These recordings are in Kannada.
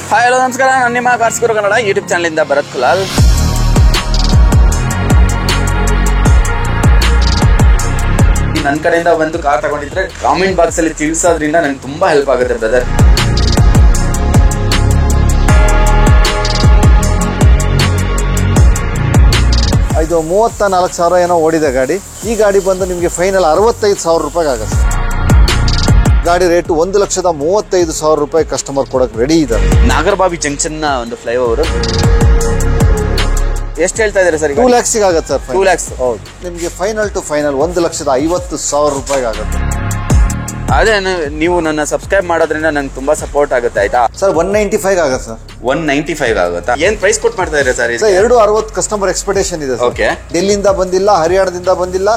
ಹಾಯ್ ಹಲೋ ನಮಸ್ಕಾರ, ನಾನು ನಿಮ್ಮ ಕಾರ್ಸ್ ಗುರು ಕನ್ನಡ ಯೂಟ್ಯೂಬ್ ಚಾನಲಿಂದ ಭರತ್ ಕುಲಾಲ್. ನನ್ನ ಕಡೆಯಿಂದ ಒಂದು ಕಾರ್ ತಗೊಂಡಿದ್ರೆ ಕಾಮೆಂಟ್ ಬಾಕ್ಸ್ ಅಲ್ಲಿ ತಿಳಿಸೋದ್ರಿಂದ ನನಗೆ ತುಂಬಾ ಹೆಲ್ಪ್ ಆಗುತ್ತೆ ಬ್ರದರ್. ಇದು 34,000 ಏನೋ ಓಡಿದೆ ಗಾಡಿ. ಈ ಗಾಡಿ ಬಂದು ನಿಮಗೆ ಫೈನಲ್ 65,000 ರೂಪಾಯಿಗೆ ಆಗುತ್ತೆ. ಗಾಡಿ ರೇಟು 1,35,000 ರೂಪಾಯಿ ಕಸ್ಟಮರ್ ಕೊಡಕ್ಕೆ ರೆಡಿ ಇದ್ದಾರೆ. ನಾಗರಬಾವಿ ಜಂಕ್ಷನ್ ನ ಒಂದು ಫ್ಲೈಓವರ್ ಎಷ್ಟು ಹೇಳ್ತಾ ಇದ್ದಾರೆ ಸರ್? 2 lakhs ಆಗುತ್ತೆ ಸರ್. 2 lakhs. ಹೌದು, ನಿಮಗೆ ಫೈನಲ್ ಟು ಫೈನಲ್ 1,50,000 ರೂಪಾಯಿಗೆ ಆಗುತ್ತೆ. ಅದೇ ನೀವು ನನ್ನ ಸಬ್ಸ್ಕ್ರೈಬ್ ಮಾಡೋದ್ರಿಂದ ನಂಗೆ ತುಂಬಾ ಸಪೋರ್ಟ್ ಆಗುತ್ತೆ. ಆಯ್ತಾ ಸರ್? 195 ಆಗುತ್ತೆ ಸರ್. 195 ಆಗುತ್ತಾ? ಏನ್ ಪ್ರೈಸ್ ಕೊಟ್ಟು ಮಾಡ್ತಾ ಇದ್ದಾರೆ ಸರ್? 260 ಕಸ್ಟಮರ್ ಎಕ್ಸ್ಪೆಕ್ಟೇಷನ್ ಇದೆ. ಓಕೆ. ಡೆಲ್ಲಿಯಿಂದ ಬಂದಿಲ್ಲ, ಹರಿಯಾಣದಿಂದ ಬಂದಿಲ್ಲ,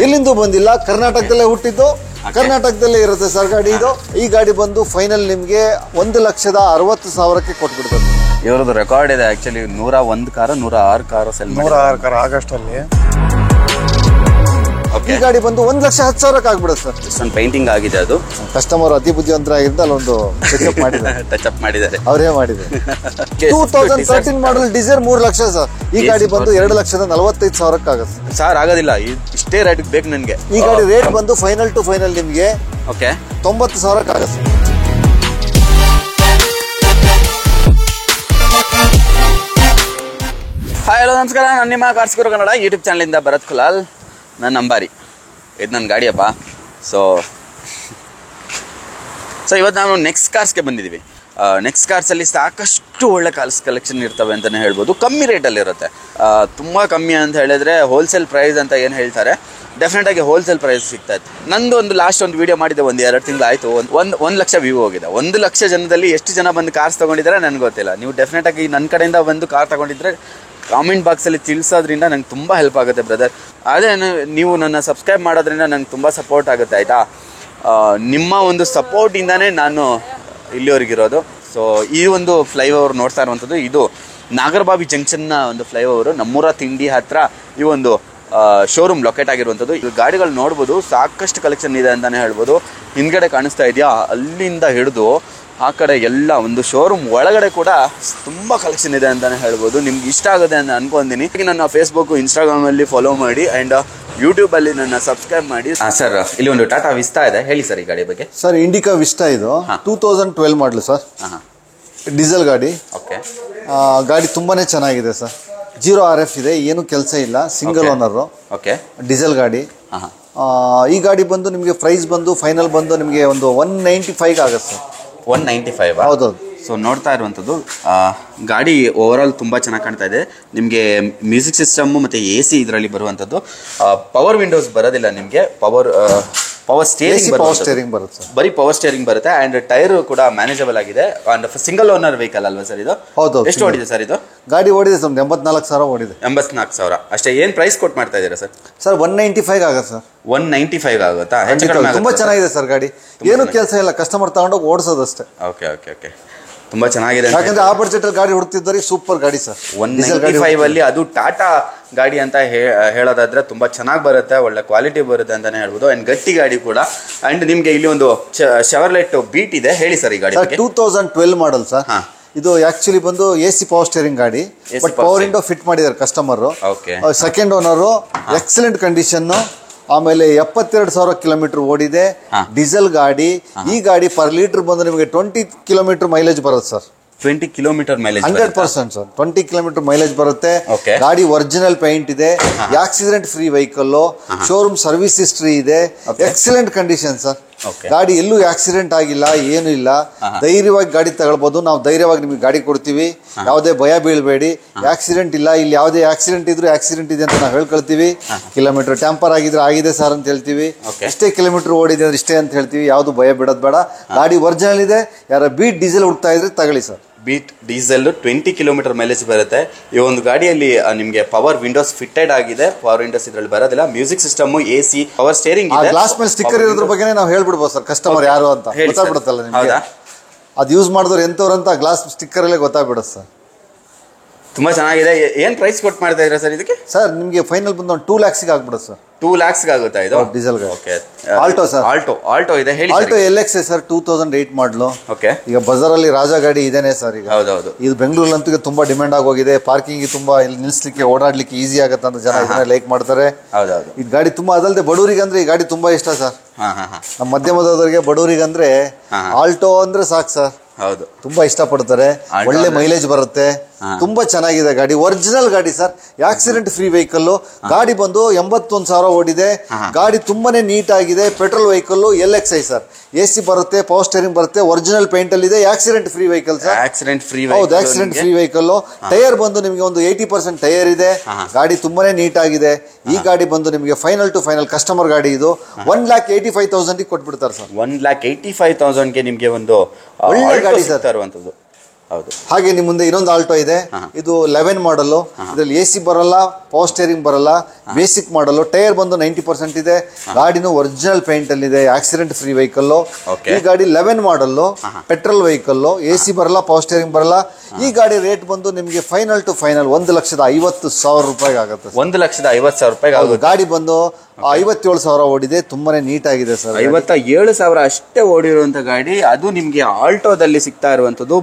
ಎಲ್ಲಿಂದ ಬಂದಿಲ್ಲ, ಕರ್ನಾಟಕದಲ್ಲೇ ಹುಟ್ಟಿದ್ದು, ಕರ್ನಾಟಕದಲ್ಲೇ ಇರುತ್ತೆ ಸರ್ ಗಾಡಿ. ಇದು ಈ ಗಾಡಿ ಬಂದು ಫೈನಲ್ ನಿಮ್ಗೆ 1,60,000ಕ್ಕೆ ಕೊಟ್ಬಿಡ್ತದೆ. ಇವ್ರದ್ದು ರೆಕಾರ್ಡ್ ಇದೆ actually. 101 car 106 car cell 106 car August ಅಲ್ಲಿ. ಈ ಗಾಡಿ ಬಂದು 1,10,000ಕ್ಕೆ ಆಗ್ಬಿಡುತ್ತೆ ಸರ್. ಇಷ್ಟೊಂದು ಪೇಂಟಿಂಗ್ ಆಗಿದೆ. ಅದು ಕಸ್ಟಮರ್ ಅತಿ ಬುದ್ಧಿವಂತರಾಗಿದ್ದು ಅಲ್ಲೊಂದು ಟಚ್ ಮಾಡಿದ್ದಾರೆ. ಟಚ್ ಅಪ್ ಮಾಡಿದ್ದಾರೆ, ಅವರೇ ಮಾಡಿದ್ದಾರೆ. 2013 ಮಾಡಲ್ ಡೀಸೆಲ್ 3 ಲಕ್ಷ ಸರ್. ಈ ಗಾಡಿ ಬಂದು 2,45,000ಕ್ಕೆ ಆಗುತ್ತೆ ಸರ್. ಆಗೋದಿಲ್ಲ, ಇಷ್ಟೇ ರೇಟ್ ಬೇಕು ನನಗೆ. ಈ ಗಾಡಿ ರೇಟ್ ಬಂದು ಫೈನಲ್ ಟು ಫೈನಲ್ ನಿಮ್ಗೆ 90,000ಕ್ಕೆ ಆಗುತ್ತೆ. ಹಾಯ್ ಹಲೋ ನಮಸ್ಕಾರ, ನಾನು ನಿಮ್ಮ ಕಾರ್ಸ್ ಗುರು ಕನ್ನಡ ಯೂಟ್ಯೂಬ್ ಚಾನಲಿಂದ ಭರತ್ ಕುಲಾಲ್. ನನ್ನ ನಂಬಾರಿ ಇದು ನನ್ನ ಗಾಡಿಯಪ್ಪ. ಸೊ ಇವತ್ತು ನಾವು ನೆಕ್ಸ್ಟ್ ಕಾರ್ಸ್ಗೆ ಬಂದಿದ್ದೀವಿ. ನೆಕ್ಸ್ಟ್ ಕಾರ್ಸಲ್ಲಿ ಸಾಕಷ್ಟು ಒಳ್ಳೆ ಕಲೆಕ್ಷನ್ ಇರ್ತವೆ ಅಂತಲೇ ಹೇಳ್ಬೋದು. ಕಮ್ಮಿ ರೇಟಲ್ಲಿರುತ್ತೆ. ತುಂಬ ಕಮ್ಮಿ ಅಂತ ಹೇಳಿದ್ರೆ ಹೋಲ್ಸೇಲ್ ಪ್ರೈಸ್ ಅಂತ ಏನು ಹೇಳ್ತಾರೆ, ಡೆಫಿನೆಟಾಗಿ ಹೋಲ್ಸೇಲ್ ಪ್ರೈಸ್ ಸಿಗ್ತಾ ಇತ್ತು. ನಂದು ಒಂದು ಲಾಸ್ಟ್ ಒಂದು ವೀಡಿಯೋ ಮಾಡಿದ್ದೆ, 1-2 ತಿಂಗಳಾಯಿತು. 1 ಲಕ್ಷ ವ್ಯೂ ಹೋಗಿದೆ. 1 ಲಕ್ಷ ಜನದಲ್ಲಿ ಎಷ್ಟು ಜನ ಬಂದು ಕಾರ್ಸ್ ತೊಗೊಂಡಿದ್ದಾರೆ ನನಗೆ ಗೊತ್ತಿಲ್ಲ. ನೀವು ಡೆಫಿನೆಟಾಗಿ ನನ್ನ ಕಡೆಯಿಂದ ಒಂದು ಕಾರ್ ತೊಗೊಂಡಿದ್ರೆ ಕಾಮೆಂಟ್ ಬಾಕ್ಸಲ್ಲಿ ತಿಳಿಸೋದ್ರಿಂದ ನಂಗೆ ತುಂಬ ಹೆಲ್ಪ್ ಆಗುತ್ತೆ ಬ್ರದರ್. ಅದೇ ನೀವು ನನ್ನ ಸಬ್ಸ್ಕ್ರೈಬ್ ಮಾಡೋದ್ರಿಂದ ನಂಗೆ ತುಂಬ ಸಪೋರ್ಟ್ ಆಗುತ್ತೆ. ಆಯಿತಾ, ನಿಮ್ಮ ಒಂದು ಸಪೋರ್ಟಿಂದನೇ ನಾನು ಇಲ್ಲಿವರೆಗಿರೋದು. ಸೊ ಈ ಒಂದು ಫ್ಲೈಓವರ್ ನೋಡ್ತಾ ಇರುವಂಥದ್ದು ಇದು ನಾಗರಬಾವಿ ಜಂಕ್ಷನ್ನ ಒಂದು ಫ್ಲೈಓವರು. ನಮ್ಮೂರ ತಿಂಡಿ ಹತ್ರ ಈ ಒಂದು ಶೋರೂಮ್ ಲೊಕೇಟ್ ಆಗಿರುವಂಥದ್ದು. ಈ ಗಾಡಿಗಳು ನೋಡ್ಬೋದು, ಸಾಕಷ್ಟು ಕಲೆಕ್ಷನ್ ಇದೆ ಅಂತಲೇ ಹೇಳ್ಬೋದು. ಹಿಂದ್ಗಡೆ ಕಾಣಿಸ್ತಾ ಇದೆಯಾ, ಅಲ್ಲಿಂದ ಹಿಡಿದು ಆ ಕಡೆ ಎಲ್ಲ ಒಂದು ಶೋರೂಮ್ ಒಳಗಡೆ ಕೂಡ ತುಂಬ ಕಲೆಕ್ಷನ್ ಇದೆ ಅಂತಲೇ ಹೇಳ್ಬೋದು. ನಿಮ್ಗೆ ಇಷ್ಟ ಆಗುತ್ತೆ ಅಂತ ಅನ್ಕೊಂತೀನಿ. ನನ್ನ ಫೇಸ್ಬುಕ್, ಇನ್ಸ್ಟಾಗ್ರಾಮಲ್ಲಿ ಫಾಲೋ ಮಾಡಿ ಆ್ಯಂಡ್ ಯೂಟ್ಯೂಬಲ್ಲಿ ನನ್ನ ಸಬ್ಸ್ಕ್ರೈಬ್ ಮಾಡಿ. ಸರ್, ಇಲ್ಲಿ ಒಂದು ಟಾಟಾ ವಿಸ್ತಾ ಇದೆ, ಹೇಳಿ ಸರ್ ಈ ಗಾಡಿ ಬಗ್ಗೆ. ಸರ್, ಇಂಡಿಕಾ ವಿಸ್ತಾ ಇದು 2012 ಮಾಡಲು ಸರ್. ಡೀಸೆಲ್ ಗಾಡಿ. ಓಕೆ. ಗಾಡಿ ತುಂಬಾನೇ ಚೆನ್ನಾಗಿದೆ ಸರ್. 0 RF ಇದೆ, ಏನು ಕೆಲಸ ಇಲ್ಲ, ಸಿಂಗಲ್ ಓನರು. ಓಕೆ. ಡೀಸೆಲ್ ಗಾಡಿ. ಈ ಗಾಡಿ ಬಂದು ನಿಮಗೆ ಪ್ರೈಸ್ ಬಂದು ಫೈನಲ್ ಬಂದು ನಿಮಗೆ ಒಂದು 195 ಆಗುತ್ತೆ ಸರ್. 195? ಹೌದೌದು. ಸೊ ನೋಡ್ತಾ ಇರುವಂಥದ್ದು ಗಾಡಿ ಓವರಾಲ್ ತುಂಬ ಚೆನ್ನಾಗಿ ಕಾಣ್ತಾ ಇದೆ. ನಿಮಗೆ ಮ್ಯೂಸಿಕ್ ಸಿಸ್ಟಮ್ಮು ಮತ್ತು AC ಇದರಲ್ಲಿ ಬರುವಂಥದ್ದು. ಪವರ್ ವಿಂಡೋಸ್ ಬರೋದಿಲ್ಲ ನಿಮಗೆ. ಪವರ್ ಸ್ಟೇರಿಂಗ್ ಬರುತ್ತೆ. ಬರೀ ಪವರ್ ಸ್ಟೇರಿಂಗ್ ಬರುತ್ತೆ. ಆ್ಯಂಡ್ ಟೈರ್ ಕೂಡ ಮ್ಯಾನೇಜಬಲ್ ಆಗಿದೆ. ಆ್ಯಂಡ್ ಸಿಂಗಲ್ ಓನರ್ ವೆಹಿಕಲ್ ಅಲ್ವಾ ಸರ್ ಇದು? ಹೌದು. ಎಷ್ಟು ಓಡಿದೆ ಸರ್ ಇದು? ಗಾಡಿ ಓಡಿದೆ ಸರ್ 84,000 ಓಡಿದೆ. 84,000 ಅಷ್ಟೇ. ಏನು ಪ್ರೈಸ್ ಕೊಟ್ಟು ಮಾಡ್ತಾ ಇದ್ದೀರಾ ಸರ್? ಸರ್ 195 ಆಗುತ್ತೆ ಸರ್. 195 ಆಗುತ್ತಾ? ತುಂಬಾ ಚೆನ್ನಾಗಿದೆ ಸರ್ ಗಾಡಿ. ಏನು ಕೆಲಸ ಇಲ್ಲ, ಕಸ್ಟಮರ್ ತಗೊಂಡೋಗಿ ಓಡಿಸೋದಷ್ಟೇ. Okay okay okay. ತುಂಬ ಚೆನ್ನಾಗಿದೆ. ಯಾಕಂದ್ರೆ ಆ ಬಡ್ಜೆಟ್ ಗಾಡಿ ಹುಡುಕ್ತಿದ್ದಾರೆ. ಸೂಪರ್ ಗಾಡಿ ಸರ್. 195 ಅಲ್ಲಿ ಅದು ಟಾಟಾ ಗಾಡಿ ಅಂತ ಹೇಳೋದಾದ್ರೆ ತುಂಬಾ ಚೆನ್ನಾಗಿ ಬರುತ್ತೆ, ಒಳ್ಳೆ ಕ್ವಾಲಿಟಿ ಬರುತ್ತೆ ಅಂತಾನೆ ಹೇಳ್ಬೋದು. ಅಂಡ್ ಗಟ್ಟಿ ಗಾಡಿ ಕೂಡ. ಅಂಡ್ ನಿಮ್ಗೆ ಇಲ್ಲಿ ಒಂದು ಶೆವರ್ಲೆಟ್ ಬೀಟ್ ಇದೆ, ಹೇಳಿ ಸರ್ ಈ ಗಾಡಿ. 2012 ಮಾಡಲ್ ಸರ್. ಇದು ಆಕ್ಚುಲಿ ಬಂದು AC ಪವರ್ ಸ್ಟೇರಿಂಗ್ ಗಾಡಿ. ಬಟ್ ಪವರ್ ವಿಂಡೋ ಫಿಟ್ ಮಾಡಿದ್ದಾರೆ customer. Second owner, excellent condition. ಆಮೇಲೆ 72,000 ಕಿಲೋಮೀಟರ್ ಓಡಿದೆ. ಡೀಸೆಲ್ ಗಾಡಿ. ಈ ಗಾಡಿ ಪರ್ ಲೀಟರ್ ಬಂದು ನಿಮಗೆ 20 ಕಿಲೋಮೀಟರ್ ಮೈಲೇಜ್ ಬರುತ್ತೆ sir. 20 kilometre mileage? 100% sir. 20 kilometre mileage ಬರುತ್ತೆ. ಗಾಡಿ ಒರಿಜಿನಲ್ ಪೇಂಟ್ ಇದೆ. Accident free vehicle. Showroom service history ಇದೆ. Excellent condition sir. ಗಾಡಿ ಎಲ್ಲೂ ಆಕ್ಸಿಡೆಂಟ್ ಆಗಿಲ್ಲ, ಏನು ಇಲ್ಲ. ಧೈರ್ಯವಾಗಿ ಗಾಡಿ ತಗೊಳ್ಬಹುದು. ನಾವು ಧೈರ್ಯವಾಗಿ ನಿಮಗೆ ಗಾಡಿ ಕೊಡ್ತೀವಿ. ಯಾವುದೇ ಭಯ ಬೀಳಬೇಡಿ. ಆಕ್ಸಿಡೆಂಟ್ ಇಲ್ಲ, ಇಲ್ಲಿ ಯಾವುದೇ ಆಕ್ಸಿಡೆಂಟ್ ಇದ್ರು ಆಕ್ಸಿಡೆಂಟ್ ಇದೆ ಅಂತ ನಾವು ಹೇಳ್ಕೊಳ್ತೀವಿ. ಕಿಲೋಮೀಟರ್ ಟ್ಯಾಂಪರ್ ಆಗಿದ್ರೆ ಆಗಿದೆ ಸರ್ ಅಂತ ಹೇಳ್ತೀವಿ. ಇಷ್ಟೇ ಕಿಲೋಮೀಟರ್ ಓಡಿದೆ ಅಂದ್ರೆ ಇಷ್ಟೇ ಅಂತ ಹೇಳ್ತೀವಿ. ಯಾವುದು ಭಯ ಬಿಡೋದು ಬೇಡ. ಗಾಡಿ ಒರಿಜಿನಲ್ ಇದೆ. ಯಾರ ಬೀಟ್ ಡೀಸೆಲ್ ಹುಡ್ತಾ ಇದ್ರೆ ತಗೊಳ್ಳಿ sir. Beat diesel 20 kilometre mileage ಬರುತ್ತೆ. ಈ ಒಂದು ಗಾಡಿಯಲ್ಲಿ ನಿಮಗೆ ಪವರ್ ವಿಂಡೋಸ್ ಫಿಟ್ಟೆಡ್ ಆಗಿದೆ. ಪವರ್ ವಿಂಡೋಸ್ ಇದರಲ್ಲಿ ಬರೋದಿಲ್ಲ. Music system, AC, power steering ಇದೆ. ಗ್ಲಾಸ್ ಮೇಲೆ ಸ್ಟಿಕ್ಕರ್ ಇರೋದ್ರ ಬಗ್ಗೆ ನಾವು ಹೇಳ್ಬಿಡ್ಬೋದು ಸರ್. ಕಸ್ಟಮರ್ ಯಾರು ಅಂತ ಗೊತ್ತಾಗ್ಬಿಡುತ್ತಲ್ಲ ನಿಮಗೆ. ಅದು ಯೂಸ್ ಮಾಡಿದವ್ರು ಎಂತವ್ರು ಅಂತ ಗ್ಲಾಸ್ ಸ್ಟಿಕ್ಕರ್ ಅಲ್ಲೇ ಗೊತ್ತಾಗ್ಬಿಡುತ್ತೆ ಸರ್. ತುಂಬಾ ಚೆನ್ನಾಗಿದೆ. ಏನು ಪ್ರೈಸ್ ಕೊಟ್ಟು ಮಾಡ್ತಾ ಇದ್ದೀರಾ ಸರ್ ಇದಕ್ಕೆ? ಸರ್ ನಿಮಗೆ ಫೈನಲ್ ಬಂದು 2 lakhs ಆಗ್ಬಿಡುತ್ತೆ ಸರ್. 2 lakhs ಆಗುತ್ತಾ ಇದು ಡೀಸೆಲ್ ಗಾಡಿ? ಓಕೆ. Alto sir. ಆಲ್ಟೋ ಇದೆ ಹೇಳಿ. ಆಲ್ಟೋ LX ಸರ್ 2008 ಮಾಡಲು. ಓಕೆ. ಈಗ ಬಜಾರಲ್ಲಿ ರಾಜ ಗಾಡಿ ಇದೇನೆ ಸರ್ ಈಗ. ಹೌದೌದು. ಇದು ಬೆಂಗಳೂರಲ್ಲಂತೂ ತುಂಬಾ ಡಿಮ್ಯಾಂಡ್ ಆಗೋಗಿದೆ. ಪಾರ್ಕಿಂಗ್ ತುಂಬಾ ಇಲ್ಲಿ ನಿಲ್ಸ್ಲಿಕ್ಕೆ ಓಡಾಡ್ಲಿಕ್ಕೆ ಈಸಿ ಆಗತ್ತೆ ಅಂತ ಜನ ಇದನ್ನ ಲೈಕ್ ಮಾಡ್ತಾರೆ. ಹೌದೌದು. ಈ ಗಾಡಿ ತುಂಬಾ ಅದಲ್ಲದೆ ಬಡವರಿಗೆ ಅಂದ್ರೆ ಈ ಗಾಡಿ ತುಂಬಾ ಇಷ್ಟ ಸರ್. ನಮ್ಮ ಮಧ್ಯಮದವರಿಗೆ ಬಡವರಿಗೆ ಅಂದ್ರೆ ಆಲ್ಟೋ ಅಂದ್ರೆ ಸಾಕು ಸರ್. ಹೌದು, ತುಂಬಾ ಇಷ್ಟಪಡ್ತಾರೆ. ಒಳ್ಳೆ ಮೈಲೇಜ್ ಬರುತ್ತೆ, ತುಂಬಾ ಚೆನ್ನಾಗಿದೆ ಗಾಡಿ. ಒರಿಜಿನಲ್ ಗಾಡಿ ಸರ್, ಆಕ್ಸಿಡೆಂಟ್ ಫ್ರೀ ವೆಹಿಕಲ್. ಗಾಡಿ ಬಂದು 81,000 ಓಡಿದೆ. ಗಾಡಿ ತುಂಬಾನೇ ನೀಟ್ ಆಗಿದೆ. Petrol vehicle LXi sir. AC ಬರುತ್ತೆ, ಪವರ್ ಸ್ಟೇರಿಂಗ್ ಬರುತ್ತೆ, ಒರಿಜಿನಲ್ ಪೇಂಟ್ ಅಲ್ಲಿ ಇದೆ. Accident free vehicle sir. Accident free. ಹೌದು, ಆಕ್ಸಿಡೆಂಟ್ ಫ್ರೀ ವೆಹಿಕಲ್. ಟೈರ್ ಬಂದು ನಿಮಗೆ ಒಂದು 80% ಟೈರ್ ಇದೆ. ಗಾಡಿ ತುಂಬಾನೇ ನೀಟ್ ಆಗಿದೆ. ಈ ಗಾಡಿ ಬಂದು ನಿಮಗೆ ಫೈನಲ್ ಟು ಫೈನಲ್ ಕಸ್ಟಮರ್ ಗಾಡಿ ಇದು 1,85,000 ಕೊಟ್ಬಿಡ್ತಾರೆ ಸರ್. 1,85,000 ನಿಮಗೆ ಒಂದು ಒಳ್ಳೆ ಗಾಡಿ ಸರ್ ತರುವಂತದ್ದು. ಹೌದು. ಹಾಗೆ ನಿಮ್ಮ ಮುಂದೆ ಇನ್ನೊಂದು ಆಲ್ಟೋ ಇದೆ. ಇದು 11 ಮಾಡಲು. ಇದರಲ್ಲಿ AC ಬರಲ್ಲ, ಪವರ್ ಸ್ಟೇರಿಂಗ್ ಬರಲ್ಲ, ಬೇಸಿಕ್ ಮಾಡಲು. ಟೈರ್ ಬಂದು 90% ಇದೆ. ಗಾಡಿನೂ ಒರಿಜಿನಲ್ ಪೇಂಟ್ ಅಲ್ಲಿ ಇದೆ. Accident free vehicle. ಈ ಗಾಡಿ 11 ಮಾಡಲು, ಪೆಟ್ರೋಲ್ ವೆಹಿಕಲ್. AC ಬರಲ್ಲ, ಪವರ್ ಸ್ಟೇರಿಂಗ್ ಬರಲ್ಲ. ಈ ಗಾಡಿ ರೇಟ್ ಬಂದು ನಿಮಗೆ ಫೈನಲ್ ಟು ಫೈನಲ್ 1,50,000 ರೂಪಾಯಿ ಆಗುತ್ತೆ. 1,50,000 ರೂಪಾಯಿ ಆಗುತ್ತೆ. ಗಾಡಿ ಬಂದು 57,000 ಓಡಿದೆ. ತುಂಬಾನೇ ನೀಟ್ ಆಗಿದೆ ಸರ್. 57,000 ಅಷ್ಟೇ ಓಡಿರುವಂತ ಗಾಡಿ. ಅದು ನಿಮ್ಗೆ ಆಲ್ಟೋದಲ್ಲಿ ಸಿಗ್ತಾ ಇರುವಂತದ್ದು.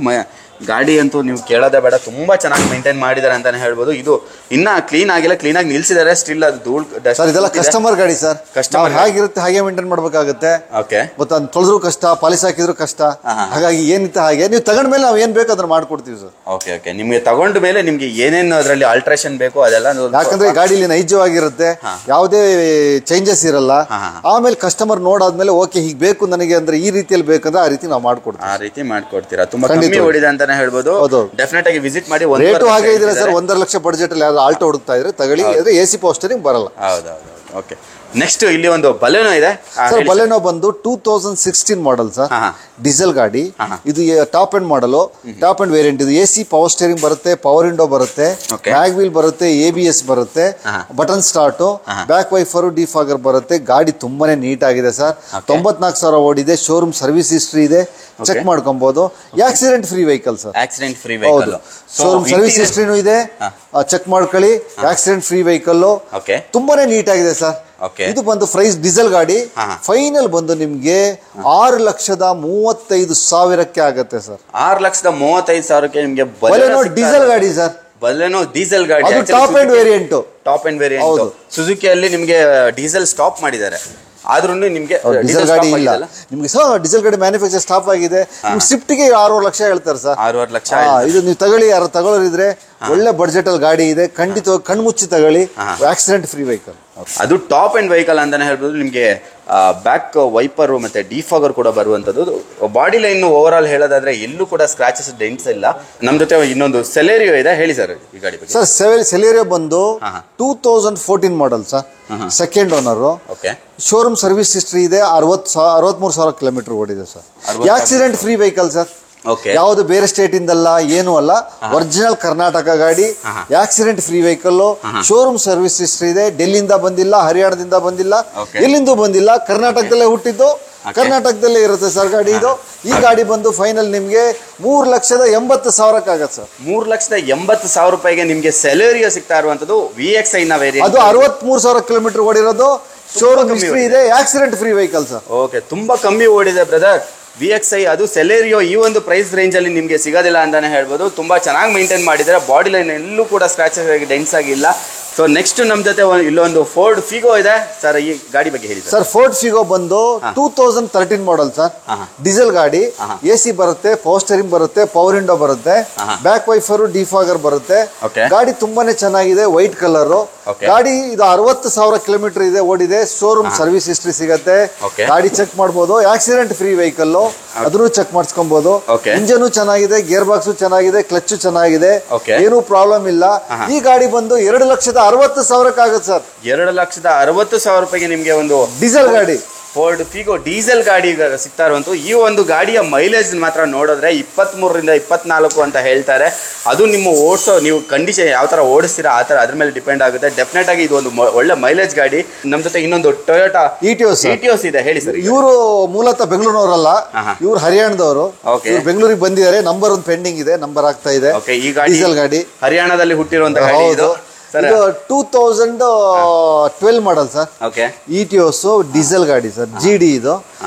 ಗಾಡಿ ಅಂತೂ ನೀವು ಕೇಳೋದೇ ಬೇಡ, ತುಂಬಾ ಚೆನ್ನಾಗಿ ಮೇಂಟೈನ್ ಮಾಡಿದ್ದಾರೆ ಅಂತಾನೆ ಹೇಳ್ಬೋದು. ಇದು ಇನ್ನ ಕ್ಲೀನ್ ಆಗಿಲ್ಲ, ಕ್ಲೀನ್ ಆಗಿ ನಿಲ್ಸಿದ್ದಾರೆ. ಸ್ಟಿಲ್ ಅದು ಧೂಳ್ ಸರ್. ಇದೆಲ್ಲ ಕಸ್ಟಮರ್ ಗಾಡಿ ಸರ್. ಕಸ್ಟಮರ್ ಹೇಗಿರುತ್ತೆ ಹಾಗೆ ಮೇಂಟೈನ್ ಮಾಡ್ಬೇಕಾಗುತ್ತೆ. ಓಕೆ. ಮತ್ತೆ ತೊಳೆದ್ರು ಕಷ್ಟ, ಪಾಲಿಸ್ ಹಾಕಿದ್ರು ಕಷ್ಟ. ಹಾಗಾಗಿ ಏನಿತ್ತು ಹಾಗೆ ನೀವು ತಗೊಂಡ್ಮೇಲೆ ನಾವು ಏನ್ ಬೇಕು ಅದನ್ನ ಮಾಡ್ಕೊಡ್ತೀವಿ ಸರ್. Okay okay. ನಿಮ್ಗೆ ತಗೊಂಡ ಮೇಲೆ ನಿಮ್ಗೆ ಏನೇನು ಅದರಲ್ಲಿ ಆಲ್ಟ್ರೇಷನ್ ಬೇಕು ಅದೆಲ್ಲ, ಯಾಕಂದ್ರೆ ಗಾಡಿಲಿ ನೈಜವಾಗಿರುತ್ತೆ, ಯಾವುದೇ ಚೇಂಜಸ್ ಇರಲ್ಲ. ಆಮೇಲೆ ಕಸ್ಟಮರ್ ನೋಡಾದ್ಮೇಲೆ ಓಕೆ ಹೀಗೆ ಬೇಕು ನನಗೆ ಅಂದ್ರೆ ಈ ರೀತಿಯಲ್ಲಿ ಬೇಕಂದ್ರೆ ಆ ರೀತಿ ನಾವು ಮಾಡ್ಕೊಡ್ತೀವಿ. ಆ ರೀತಿ ಮಾಡ್ಕೊಡ್ತೀರಾ. ತುಂಬಾ ಕಮ್ಮಿ ಓಡಿದೆ ಅಂತಾನೆ ಹೇಳ್ಬೋದು. ಡೆಫಿನೆಟ್ ಆಗಿ ವಿಸಿಟ್ ಮಾಡಿ. ರೇಟು ಹಾಗೆ ಇದೆ ಸರ್. 1.5 ಲಕ್ಷ ಬಡ್ಜೆಟ್ ಅಲ್ಲಿ ಯಾರು ಆಲ್ಟೋ ಹುಡುಕ್ತಾ ಇದ್ರೆ ತಗೊಳ್ಳಿ. AC ಪವರ್ ಸ್ಟೇರಿಂಗ್ ಬರಲ್ಲ. ಹೌದೌದು. ಓಕೆ. ನೆಕ್ಸ್ಟ್ ಇಲ್ಲಿ ಒಂದು ಬಲೆನೋ ಇದೆ ಸರ್. ಬಲೆನೋ ಬಂದು 2016 ಮಾಡಲ್ ಸರ್. ಡೀಸೆಲ್ ಗಾಡಿ ಇದು. Top end model, top end variant ಇದು. AC ಪವರ್ ಸ್ಟೇರಿಂಗ್ ಬರುತ್ತೆ, ಪವರ್ ವಿಂಡೋ ಬರುತ್ತೆ, ಬ್ಯಾಕ್ ವೀಲ್ ಬರುತ್ತೆ, ABS ಬರುತ್ತೆ, button start, back wiper, defogger ಬರುತ್ತೆ. ಗಾಡಿ ತುಂಬಾನೇ ನೀಟ್ ಆಗಿದೆ ಸರ್. 94,000 ಓಡಿದೆ. ಶೋರೂಮ್ ಸರ್ವಿಸ್ ಹಿಸ್ಟ್ರಿ ಇದೆ, ಚೆಕ್ ಮಾಡ್ಕೊಬಹುದು. Accident free vehicle sir. Accident free vehicle. Showroom service ಹಿಸ್ಟ್ರಿನೂ ಇದೆ, ಚೆಕ್ ಮಾಡ್ಕೊಳ್ಳಿ. Accident free vehicle. ತುಂಬಾನೇ ನೀಟ್ ಆಗಿದೆ ಸರ್. ಇದು ಬಂದು ಪ್ರೈಸ್ ಡೀಸೆಲ್ ಗಾಡಿ. ಫೈನಲ್ ಬಂದು ನಿಮ್ಗೆ 6,35,000 ಆಗತ್ತೆ ಸರ್. 6,35,000 ನಿಮ್ಗೆ ಬಲೆನೋ ಡೀಸೆಲ್ ಗಾಡಿ ಸರ್. ಬಲೆನೋ ಡೀಸೆಲ್ ಗಾಡಿ. Top end variant. Top end variant. ಸುಜುಕಿಯಲ್ಲಿ ನಿಮ್ಗೆ ಡೀಸೆಲ್ ಸ್ಟಾಪ್ ಮಾಡಿದ್ದಾರೆ. ಆದ್ರೂ ನಿಮ್ಗೆ ಡೀಸೆಲ್ ಗಾಡಿ ಇಲ್ಲ. ನಿಮ್ಗೆ ಡೀಸೆಲ್ ಗಾಡಿ ಮ್ಯಾನುಫ್ಯಾಕ್ಚರ್ ಸ್ಟಾಪ್ ಆಗಿದೆ. ಸ್ವಿಫ್ಟ್ಗೆ 6 ಲಕ್ಷ ಹೇಳ್ತಾರೆ ಸರ್. 6 ಲಕ್ಷ. ಇದು ನೀವು ತಗೊಳ್ಳಿ, ಯಾರು ತಗೊಳ್ಳೋರಿದ್ರೆ ಒಳ್ಳೆ ಬಡ್ಜೆಟ್ ಅಲ್ಲಿ ಗಾಡಿ ಇದೆ. ಖಂಡಿತ ಕಣ್ಮುಚ್ಚಿ ತಗೊಳ್ಳಿ. Accident free vehicle. ಅದು ಟಾಪ್ ಎಂಡ್ ವೆಹಿಕಲ್ ಅಂತಾನೆ ಹೇಳ್ಬೋದು. ನಿಮ್ಗೆ ಬ್ಯಾಕ್ ವೈಪರ್ ಮತ್ತೆ ಡಿಫಾಗರ್ ಕೂಡ ಬರುವಂತದ್ದು. ಬಾಡಿ ಲೈನ್ ಓವರ್ ಆಲ್ ಹೇಳೋದಾದ್ರೆ ಎಲ್ಲೂ ಕೂಡ ಸ್ಕ್ರಾಚಸ್, ಡೆಂಟ್ಸ್ ಇಲ್ಲ. ನಮ್ ಜೊತೆ ಇನ್ನೊಂದು ಸೆಲೆರಿಯೋ ಇದೆ. ಹೇಳಿ ಸರ್ ಈ ಗಾಡಿ ಬಗ್ಗೆ. ಸರ್ ಸೆಲೆರಿಯೋ ಬಂದು 2014 model sir. Second owner. Showroom service history ಇದೆ. 63,000 ಕಿಲೋಮೀಟರ್ ಓಡಿದೆ sir. Accident free vehicle sir. ಯಾವುದು ಬೇರೆ ಸ್ಟೇಟ್ ಇಂದಲ್ಲ, ಏನು ಅಲ್ಲ. ಒರಿಜಿನಲ್ ಕರ್ನಾಟಕ ಗಾಡಿ. Accident free vehicle. Showroom service history ಇದೆ. ಡೆಲ್ಲಿಂದ ಬಂದಿಲ್ಲ, ಹರಿಯಾಣದಿಂದ ಬಂದಿಲ್ಲ, ಎಲ್ಲಿಂದ ಬಂದಿಲ್ಲ. ಕರ್ನಾಟಕದಲ್ಲೇ ಹುಟ್ಟಿದ್ದು, ಕರ್ನಾಟಕದಲ್ಲೇ ಇರುತ್ತೆ ಸರ್ ಗಾಡಿ ಇದು. ಈ ಗಾಡಿ ಬಂದು ಫೈನಲ್ ನಿಮ್ಗೆ 3,80,000 ಆಗತ್ತೆ ಸರ್. 3,80,000 ರೂಪಾಯಿಗೆ ನಿಮ್ಗೆ ಸೆಲೆರಿಯೋ ಸಿಗ್ತಾ ಇರುವಂತದ್ದು. VXi ನ ವೇರಿಯಂಟ್. ಅದು 63,000 ಕಿಲೋಮೀಟರ್ ಓಡಿರೋದು. ಶೋರೂಮ್ ಹಿಸ್ಟ್ರಿ ಇದೆ. Accident free vehicle sir. Okay. ತುಂಬಾ ಕಮ್ಮಿ ಓಡಿದೆ ಬ್ರದರ್. VXi ಅದು ಸೆಲೆರಿಯೋ ಈ ಒಂದು ಪ್ರೈಸ್ ರೇಂಜ್ ಅಲ್ಲಿ ನಿಮ್ಗೆ ಸಿಗೋದಿಲ್ಲ ಅಂತಾನೆ ಹೇಳ್ಬೋದು. ತುಂಬಾ ಚೆನ್ನಾಗಿ ಮೇಂಟೈನ್ ಮಾಡಿದ್ದಾರೆ. ಬಾಡಿ ಲೈನ್ ಎಲ್ಲೂ ಕೂಡ ಸ್ಕ್ರಾಚಸ್ ಆಗಿ, ಡೆಂಟ್ಸ್ ಆಗಿಲ್ಲ. ಸೊ ನೆಕ್ಸ್ಟ್ ನಮ್ ಜೊತೆ ಇಲ್ಲೊಂದು ಫೋರ್ಡ್ ಫಿಗೋ ಇದೆ ಸರ್. ಈ ಗಾಡಿ ಬಗ್ಗೆ ಹೇಳಿ ಸರ್. ಫೋರ್ಡ್ ಫಿಗೋ ಬಂದು 2013 ಮಾಡಲ್ ಸರ್. ಡೀಸೆಲ್ ಗಾಡಿ. AC ಬರುತ್ತೆ, ಪವರ್ ಸ್ಟೇರಿಂಗ್ ಬರುತ್ತೆ, ಪವರ್ ವಿಂಡೋ ಬರುತ್ತೆ, ಬ್ಯಾಕ್ ವೈಫರ್, ಡಿಫಾಗರ್ ಬರುತ್ತೆ. ಗಾಡಿ ತುಂಬಾನೇ ಚೆನ್ನಾಗಿದೆ. ವೈಟ್ ಕಲರ್ ಗಾಡಿ. ಇದು 60,000 ಕಿಲೋಮೀಟರ್ ಇದೆ ಓಡಿದೆ. ಶೋರೂಮ್ ಸರ್ವಿಸ್ ಹಿಸ್ಟ್ರಿ ಸಿಗತ್ತೆ. ಗಾಡಿ ಚೆಕ್ ಮಾಡಬಹುದು. Accident free vehicle. ಅದನ್ನು ಚೆಕ್ ಮಾಡಿಸ್ಕೊಬಹುದು. ಇಂಜನ್ ಚೆನ್ನಾಗಿದೆ, ಗೇರ್ ಬಾಕ್ಸ್ ಚೆನ್ನಾಗಿದೆ, ಕ್ಲಚ್ ಚೆನ್ನಾಗಿದೆ, ಏನೂ ಪ್ರಾಬ್ಲಮ್ ಇಲ್ಲ. ಈ ಗಾಡಿ ಬಂದು 2,60,000 ಆಗುತ್ತೆ ಸರ್. 2,60,000 ರೂಪಾಯಿಗೆ ನಿಮ್ಗೆ ಒಂದು ಡೀಸೆಲ್ ಗಾಡಿ ಫೋರ್ಡ್ ಫಿಗೋ ಡೀಸೆಲ್ ಗಾಡಿ ಸಿಗ್ತಾ ಇರುವಂತ. ಈ ಒಂದು ಗಾಡಿಯ ಮೈಲೇಜ್ ಮಾತ್ರ ನೋಡಿದ್ರೆ 23ರಿಂದ 24 ಅಂತ ಹೇಳ್ತಾರೆ. ಅದು ನಿಮ್ಮ ಓಡಿಸೋ, ನೀವು ಕಂಡೀಷನ್ ಯಾವ ತರ ಓಡಿಸ್ತೀರಾ ಆ ತರ ಅದ್ರ ಮೇಲೆ ಡಿಪೆಂಡ್ ಆಗುತ್ತೆ. ಡೆಫಿನೆಟ್ ಆಗಿ ಇದು ಒಂದು ಒಳ್ಳೆ ಮೈಲೇಜ್ ಗಾಡಿ. ನಮ್ ಜೊತೆ ಇನ್ನೊಂದು ಟೊಯೋಟಾ ಇಟಿಯೋಸ್ ಇದೆ. ಹೇಳಿ ಸರ್. ಇವರು ಮೂಲತಃ ಬೆಂಗಳೂರಿನವರಲ್ಲ, ಇವ್ರು ಹರಿಯಾಣದವರು. ಬೆಂಗಳೂರಿಗೆ ಬಂದಿದ್ದಾರೆ. ನಂಬರ್ 1 ಪೆಂಡಿಂಗ್ ಇದೆ, ನಂಬರ್ ಆಗ್ತಾ ಇದೆ. ಈ ಗಾಡಿ ಹರಿಯಾಣದಲ್ಲಿ ಹುಟ್ಟಿರುವಂತ ಗಾಡಿ ಇದು. ಇದು 2012 model sir. Okay. Etios diesel ಗಾಡಿ ಸರ್, GD ಇದು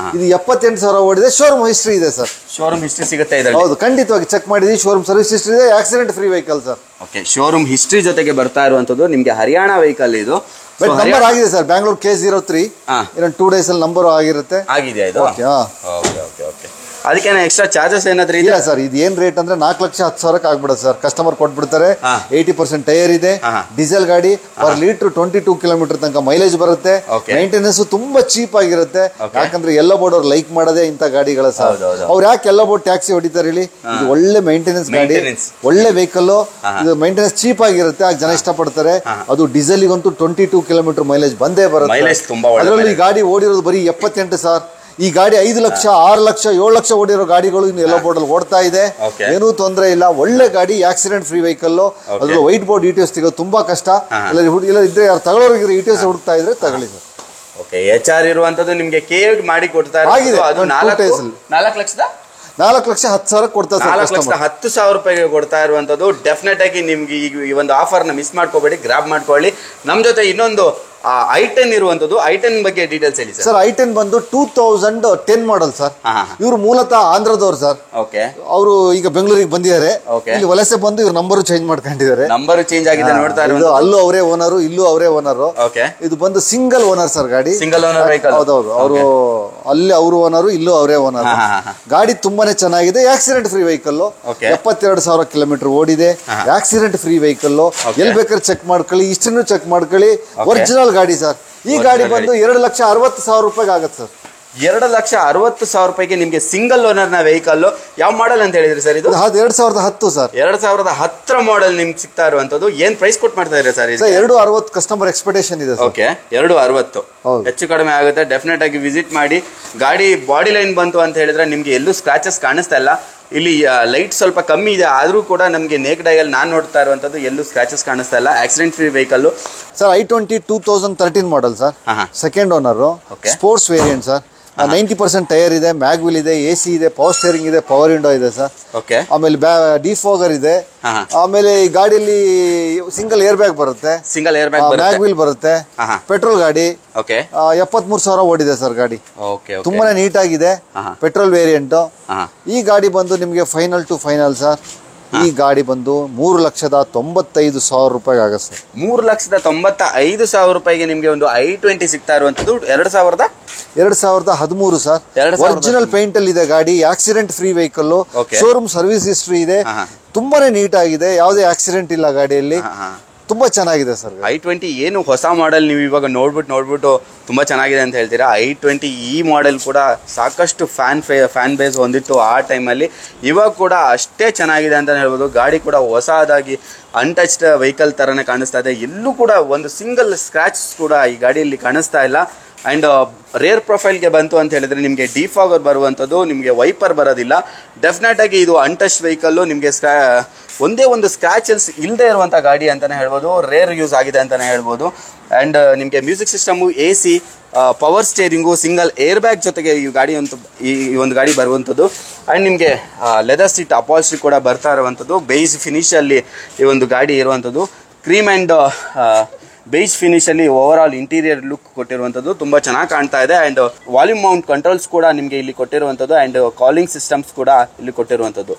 78,000 ಓಡಿದೆ. ಶೋರೂಮ್ ಹಿಸ್ಟ್ರಿ ಇದೆ ಸರ್. ಶೋರೂಮ್ ಹಿಸ್ಟ್ರಿ ಸಿಗುತ್ತೆ ಇದರಲ್ಲಿ? ಹೌದು, ಖಂಡಿತವಾಗಿ ಚೆಕ್ ಮಾಡಿದೀವಿ. ಶೋರೂಮ್ ಸರ್ವಿಸ್ ಹಿಸ್ಟ್ರಿ ಇದೆ, accident free vehicle sir. Okay, showroom history ಜೊತೆಗೆ ಬರ್ತಾ ಇರುವಂತದ್ದು ನಿಮ್ಗೆ ಹರಿಯಾಣ ವೆಹಿಕಲ್ ಇದು. ಬಟ್ ನಂಬರ್ ಆಗಿದೆ ಸರ್, ಬ್ಯಾಂಗ್ಳೂರ್ K03. ಇನ್ನೊಂದು 2 days ಅಲ್ಲಿ ನಂಬರ್ ಆಗಿರುತ್ತೆ. ಆಗಿದೆ ಇದು? Okay okay okay. ಅದಕ್ಕೇನೆ ಎಕ್ಸ್ಟ್ರಾ ಚಾರ್ಜಸ್ ಏನಾದ್ರೂ ಇಲ್ಲ ಸರ್. ಇದು ಏನ್ ರೇಟ್ ಅಂದ್ರೆ 4,10,000 ಆಗ್ಬಿಡುತ್ತೆ ಸರ್. ಕಸ್ಟಮರ್ ಕೊಟ್ಬಿಡ್ತಾರೆ. 80% ಟೈರ್ ಇದೆ, ಡೀಸೆಲ್ ಗಾಡಿ, ಪರ್ ಲೀಟರ್ 22 ಕಿಲೋಮೀಟರ್ ತನಕ ಮೈಲೇಜ್ ಬರುತ್ತೆ. ಮೇಂಟೆನೆನ್ಸ್ ತುಂಬಾ ಚೀಪ್ ಆಗಿರುತ್ತೆ. ಯಾಕಂದ್ರೆ ಎಲ್ಲ ಬೋರ್ಡ್ ಅವ್ರು ಲೈಕ್ ಮಾಡೋದೇ ಇಂಥ ಗಾಡಿಗಳ ಸರ್. ಅವ್ರು ಯಾಕೆ ಎಲ್ಲ ಬೋರ್ಡ್ ಟ್ಯಾಕ್ಸಿ ಹೊಡಿತಾರೆ ಹೇಳಿ? ಇದು ಒಳ್ಳೆ ಮೇಂಟೆನೆನ್ಸ್ ಗಾಡಿ, ಒಳ್ಳೆ ವೆಹಿಕಲ್. ಇದು ಮೇಂಟೆನೆನ್ಸ್ ಚೀಪ್ ಆಗಿರುತ್ತೆ, ಆಗ ಜನ ಇಷ್ಟಪಡ್ತಾರೆ. ಅದು ಡೀಸೆಲ್ಗಂತೂ 22 ಕಿಲೋಮೀಟರ್ ಮೈಲೇಜ್ ಬಂದೇ ಬರುತ್ತೆ. ಅದರಲ್ಲಿ ಈ ಗಾಡಿ ಓಡಿರೋದು ಬರೀ 78 ಸರ್. ಈ ಗಾಡಿ 5 ಲಕ್ಷ, 6 ಲಕ್ಷ, 7 ಲಕ್ಷ ಓಡಿರೋ ಗಾಡಿಗಳು ಇನ್ನು ಎಲ್ಲೋ ಬೋರ್ಡ್ ಅಲ್ಲಿ ಓಡ್ತಾ ಇದೆ. ಏನೂ ತೊಂದರೆ ಇಲ್ಲ, ಒಳ್ಳೆ ಗಾಡಿ, ಆಕ್ಸಿಡೆಂಟ್ ಫ್ರೀ ವೆಹಿಕಲ್. ಅದ್ರಲ್ಲಿ ವೈಟ್ ಬೋರ್ಡ್ ಇಟಿಎಸ್ ಸಿಗೋದು ತುಂಬಾ ಕಷ್ಟ. ಇಲ್ಲ ಇದ್ರೆ ಯಾರು ತಗೊಳ್ಳೋರಿಗೆ ಇಟಿಎಸ್ ಹುಡುಕ್ತಾ ಇದ್ರೆ ತಗೊಳ್ಳಿ ಸರ್. ಓಕೆ, HR ಇರುವಂತದ್ದು ನಿಮ್ಗೆ ಕೇರ್ ಮಾಡಿ ಕೊಡ್ತಾ ಆಗಿದೆ. ಅದು 4 ಲಕ್ಷದ 4,10,000 ಕೊಡ್ತಾ ಸರ್. 4,10,000 ರೂಪಾಯಿಗೆ ಕೊಡ್ತಾ ಇರುವಂತದ್ದು. ಡೆಫಿನೆಟ್ ಆಗಿ ನಿಮ್ಗೆ ಈ ಒಂದು ಆಫರ್ ನ ಮಿಸ್ ಮಾಡ್ಕೋಬೇಡಿ, ಗ್ರಾಬ್ ಮಾಡ್ಕೊಳ್ಳಿ. ನಮ್ ಜೊತೆ ಇನ್ನೊಂದು i10 ಇರುವಂತದ್ದು. i10 ಬಗ್ಗೆ ಡೀಟೇಲ್ಸ್ ಹೇಳಿ ಸರ್. i10 ಬಂದು 2010 ಮಾಡಲ್ ಸರ್. ಇವರು ಮೂಲತಃ ಆಂಧ್ರದವ್ರು ಸರ್. ಓಕೆ. ಅವರು ಈಗ ಬೆಂಗಳೂರಿಗೆ ಬಂದಿದ್ದಾರೆ. ಇಲ್ಲಿ ವಲಸೆ ಬಂದು ಇವ್ರ ನಂಬರ್ ಚೇಂಜ್ ಮಾಡ್ಕೊಂಡಿದ್ದಾರೆ. ನಂಬರ್ ಚೇಂಜ್ ಆಗಿದೆ ನೋಡ್ತಾ ಇರೋದು. ಅಲ್ಲೂ ಅವರೇ ಓನರು, ಇಲ್ಲೂ ಅವರೇ ಓನರು. ಓಕೆ. ಇದು ಬಂದು ಸಿಂಗಲ್ ಓನರ್ ಸರ್ ಗಾಡಿ. Single owner vehicle. ಹೌದೌದು, ಅವರು ಅಲ್ಲಿ ಅವರು ಓನರು, ಇಲ್ಲೂ ಅವರೇ ಓನರ್. ಗಾಡಿ ತುಂಬಾನೇ ಚೆನ್ನಾಗಿದೆ, ಆಕ್ಸಿಡೆಂಟ್ ಫ್ರೀ ವೆಹಿಕಲ್. 72,000 ಕಿಲೋಮೀಟರ್ ಓಡಿದೆ, ಆಕ್ಸಿಡೆಂಟ್ ಫ್ರೀ ವೆಹಿಕಲ್. ಎಲ್ಲಿ ಬೇಕಾದ್ರೆ ಚೆಕ್ ಮಾಡ್ಕೊಳ್ಳಿ, ಇಷ್ಟನ್ನು ಚೆಕ್ ಮಾಡ್ಕೊಳ್ಳಿ. ಒರಿಜಿನಲ್ ಗಾಡಿ ಸರ್. ಈ ಗಾಡಿ ಬಂದು 2,60,000 ರೂಪಾಯಿಗೆ ಆಗುತ್ತೆ ಸರ್. 2,60,000 ರೂಪಾಯಿಗೆ ನಿಮ್ಗೆ ಸಿಂಗಲ್ ಓನರ್ ನ ವೆಹಿಕಲ್. ಯಾವ ಮಾಡಲ್ ಅಂತ ಹೇಳಿದ್ರಿ ಸರ್ ಇದು? 2010 ಸರ್. 2010 ಮಾಡೆಲ್ ನಿಮ್ಗೆ ಸಿಗ್ತಾ ಇರುವಂತದ್ದು. ಏನ್ ಪ್ರೈಸ್ ಕೊಟ್ಟು ಮಾಡ್ತಾ ಇದ್ರೆ ಸರ್? 260 ಕಸ್ಟಮರ್ ಎಕ್ಸ್ಪೆಕ್ಟೇಷನ್ ಇದೆ. ಓಕೆ, 260 ಹೆಚ್ಚು ಕಡಿಮೆ ಆಗುತ್ತೆ. ಡೆಫಿನೆಟ್ ಆಗಿ ವಿಸಿಟ್ ಮಾಡಿ. ಗಾಡಿ ಬಾಡಿ ಲೈನ್ ಬಂತು ಅಂತ ಹೇಳಿದ್ರೆ ನಿಮ್ಗೆ ಎಲ್ಲೂ ಸ್ಕ್ರಾಚಸ್ ಕಾಣಿಸ್ತಾ ಇಲ್ಲ. ಇಲ್ಲಿ ಲೈಟ್ ಸ್ವಲ್ಪ ಕಮ್ಮಿ ಇದೆ, ಆದ್ರೂ ಕೂಡ ನಮಗೆ ನೇಕ್ಡ್ ಐ ಅಲ್ಲಿ ನಾನು ನೋಡ್ತಾ ಇರುವಂತದ್ದು ಎಲ್ಲೂ ಸ್ಕ್ರಾಚಸ್ ಕಾಣಿಸ್ತಾ ಇಲ್ಲ. Accident free vehicle sir. i20 2013 model sir. Second owner, sports variant sir. 90% tyre ಇದೆ, ಮ್ಯಾಗ್ವಿಲ್ ಇದೆ, AC ಇದೆ, ಪವರ್ ಸ್ಟೇರಿಂಗ್ ಇದೆ, ಪವರ್ ವಿಂಡೋ ಇದೆ ಸರ್. ಓಕೆ. ಆಮೇಲೆ ಡಿಫೋಗರ್ ಇದೆ. ಆಮೇಲೆ ಈ ಗಾಡಿಯಲ್ಲಿ ಸಿಂಗಲ್ ಏರ್ ಬ್ಯಾಗ್ ಬರುತ್ತೆ, ಸಿಂಗಲ್ ಏರ್ ಬ್ಯಾಗ್, ಮ್ಯಾಗ್ವಿಲ್ ಬರುತ್ತೆ. ಪೆಟ್ರೋಲ್ ಗಾಡಿ. ಓಕೆ. 73,000 ಓಡಿದೆ ಸರ್ ಗಾಡಿ. ಓಕೆ. ತುಂಬಾನೇ ನೀಟ್ ಆಗಿದೆ, ಪೆಟ್ರೋಲ್ ವೇರಿಯಂಟ್. ಈ ಗಾಡಿ ಬಂದು ನಿಮಗೆ ಫೈನಲ್ ಟು ಫೈನಲ್ ಸರ್. ಈ ಗಾಡಿ ಬಂದು 3,95,000 ರೂಪಾಯಿಗೆ ಆಗುತ್ತೆ ಸರ್. 3,95,000 ರೂಪಾಯಿಗೆ ನಿಮ್ಗೆ ಒಂದು i20 ಸಿಗ್ತಾ ಇರುವಂತದ್ದು. 2013 ಸರ್. ಒರಿಜಿನಲ್ ಪೇಂಟ್ ಅಲ್ಲಿ ಇದೆ ಗಾಡಿ, accident free vehicle. Showroom service history ಇದೆ, ತುಂಬಾನೇ ನೀಟ್ ಆಗಿದೆ, ಯಾವುದೇ ಆಕ್ಸಿಡೆಂಟ್ ಇಲ್ಲ ಗಾಡಿಯಲ್ಲಿ. ತುಂಬಾ ಚೆನ್ನಾಗಿದೆ ಸರ್. i20 ಏನು ಹೊಸ ಮಾಡೆಲ್ ನೀವು ಇವಾಗ ನೋಡ್ಬಿಟ್ಟು ತುಂಬಾ ಚೆನ್ನಾಗಿದೆ ಅಂತ ಹೇಳ್ತೀರಾ. i20 ಈ ಮಾಡೆಲ್ ಕೂಡ ಸಾಕಷ್ಟು ಫ್ಯಾನ್ ಬೇಸ್ ಹೊಂದಿತ್ತು ಆ ಟೈಮಲ್ಲಿ. ಇವಾಗ ಕೂಡ ಅಷ್ಟೇ ಚೆನ್ನಾಗಿದೆ ಅಂತ ಹೇಳ್ಬೋದು. ಗಾಡಿ ಕೂಡ ಹೊಸದಾಗಿ ಅನ್ಟಚ್ಡ್ ವೆಹಿಕಲ್ ತರನೇ ಕಾಣಿಸ್ತಾ ಇದೆ. ಎಲ್ಲೂ ಕೂಡ ಒಂದು ಸಿಂಗಲ್ ಸ್ಕ್ರಾಚ್ ಕೂಡ ಈ ಗಾಡಿಯಲ್ಲಿ ಕಾಣಿಸ್ತಾ ಇಲ್ಲ. ಆ್ಯಂಡ್ ರೇರ್ ಪ್ರೊಫೈಲ್ಗೆ ಬಂತು ಅಂತ ಹೇಳಿದ್ರೆ ನಿಮಗೆ ಡಿಫಾಗರ್ ಬರುವಂಥದ್ದು, ನಿಮಗೆ ವೈಪರ್ ಬರೋದಿಲ್ಲ. ಡೆಫಿನೆಟ್ ಆಗಿ ಇದು ಅನ್ಟಚ್ ವೆಹಿಕಲ್ಲು. ನಿಮಗೆ ಒಂದೇ ಒಂದು ಸ್ಕ್ರಾಚಸ್ ಇಲ್ಲದೆ ಇರುವಂಥ ಗಾಡಿ ಅಂತಲೇ ಹೇಳ್ಬೋದು. ರೇರ್ ಯೂಸ್ ಆಗಿದೆ ಅಂತಲೇ ಹೇಳ್ಬೋದು. ಆ್ಯಂಡ್ ನಿಮಗೆ music system, AC, power steering, single air bag ಜೊತೆಗೆ ಈ ಗಾಡಿ ಈ ಒಂದು ಗಾಡಿ ಬರುವಂಥದ್ದು. ಆ್ಯಂಡ್ ನಿಮಗೆ ಲೆದರ್ ಸೀಟ್ ಅಪಾಲ್ಸ್ಟ್ರಿ ಕೂಡ ಬರ್ತಾ ಇರುವಂಥದ್ದು. ಬೇಸ್ ಫಿನಿಷಲ್ಲಿ ಈ ಒಂದು ಗಾಡಿ ಇರುವಂಥದ್ದು. ಕ್ರೀಮ್ ಆ್ಯಂಡ್ ಬೇಜ್ ಫಿನಿಶ್ ಅಲ್ಲಿ ಓವರ್ ಆಲ್ ಇಂಟೀರಿಯರ್ ಲುಕ್ ಕೊಟ್ಟಿರುವಂಥದ್ದು ತುಂಬಾ ಚೆನ್ನಾಗಿ ಕಾಣ್ತಾ ಇದೆ. ಅಂಡ್ ವಾಲ್ಯೂಮ್ ಮೌಂಟ್ ಕಂಟ್ರೋಲ್ಸ್ ಕೂಡ ನಿಮಗೆ ಇಲ್ಲಿ ಕೊಟ್ಟಿರುವಂಥದ್ದು. ಅಂಡ್ ಕಾಲಿಂಗ್ ಸಿಸ್ಟಮ್ಸ್ ಕೂಡ ಇಲ್ಲಿ ಕೊಟ್ಟಿರುವಂಥದ್ದು.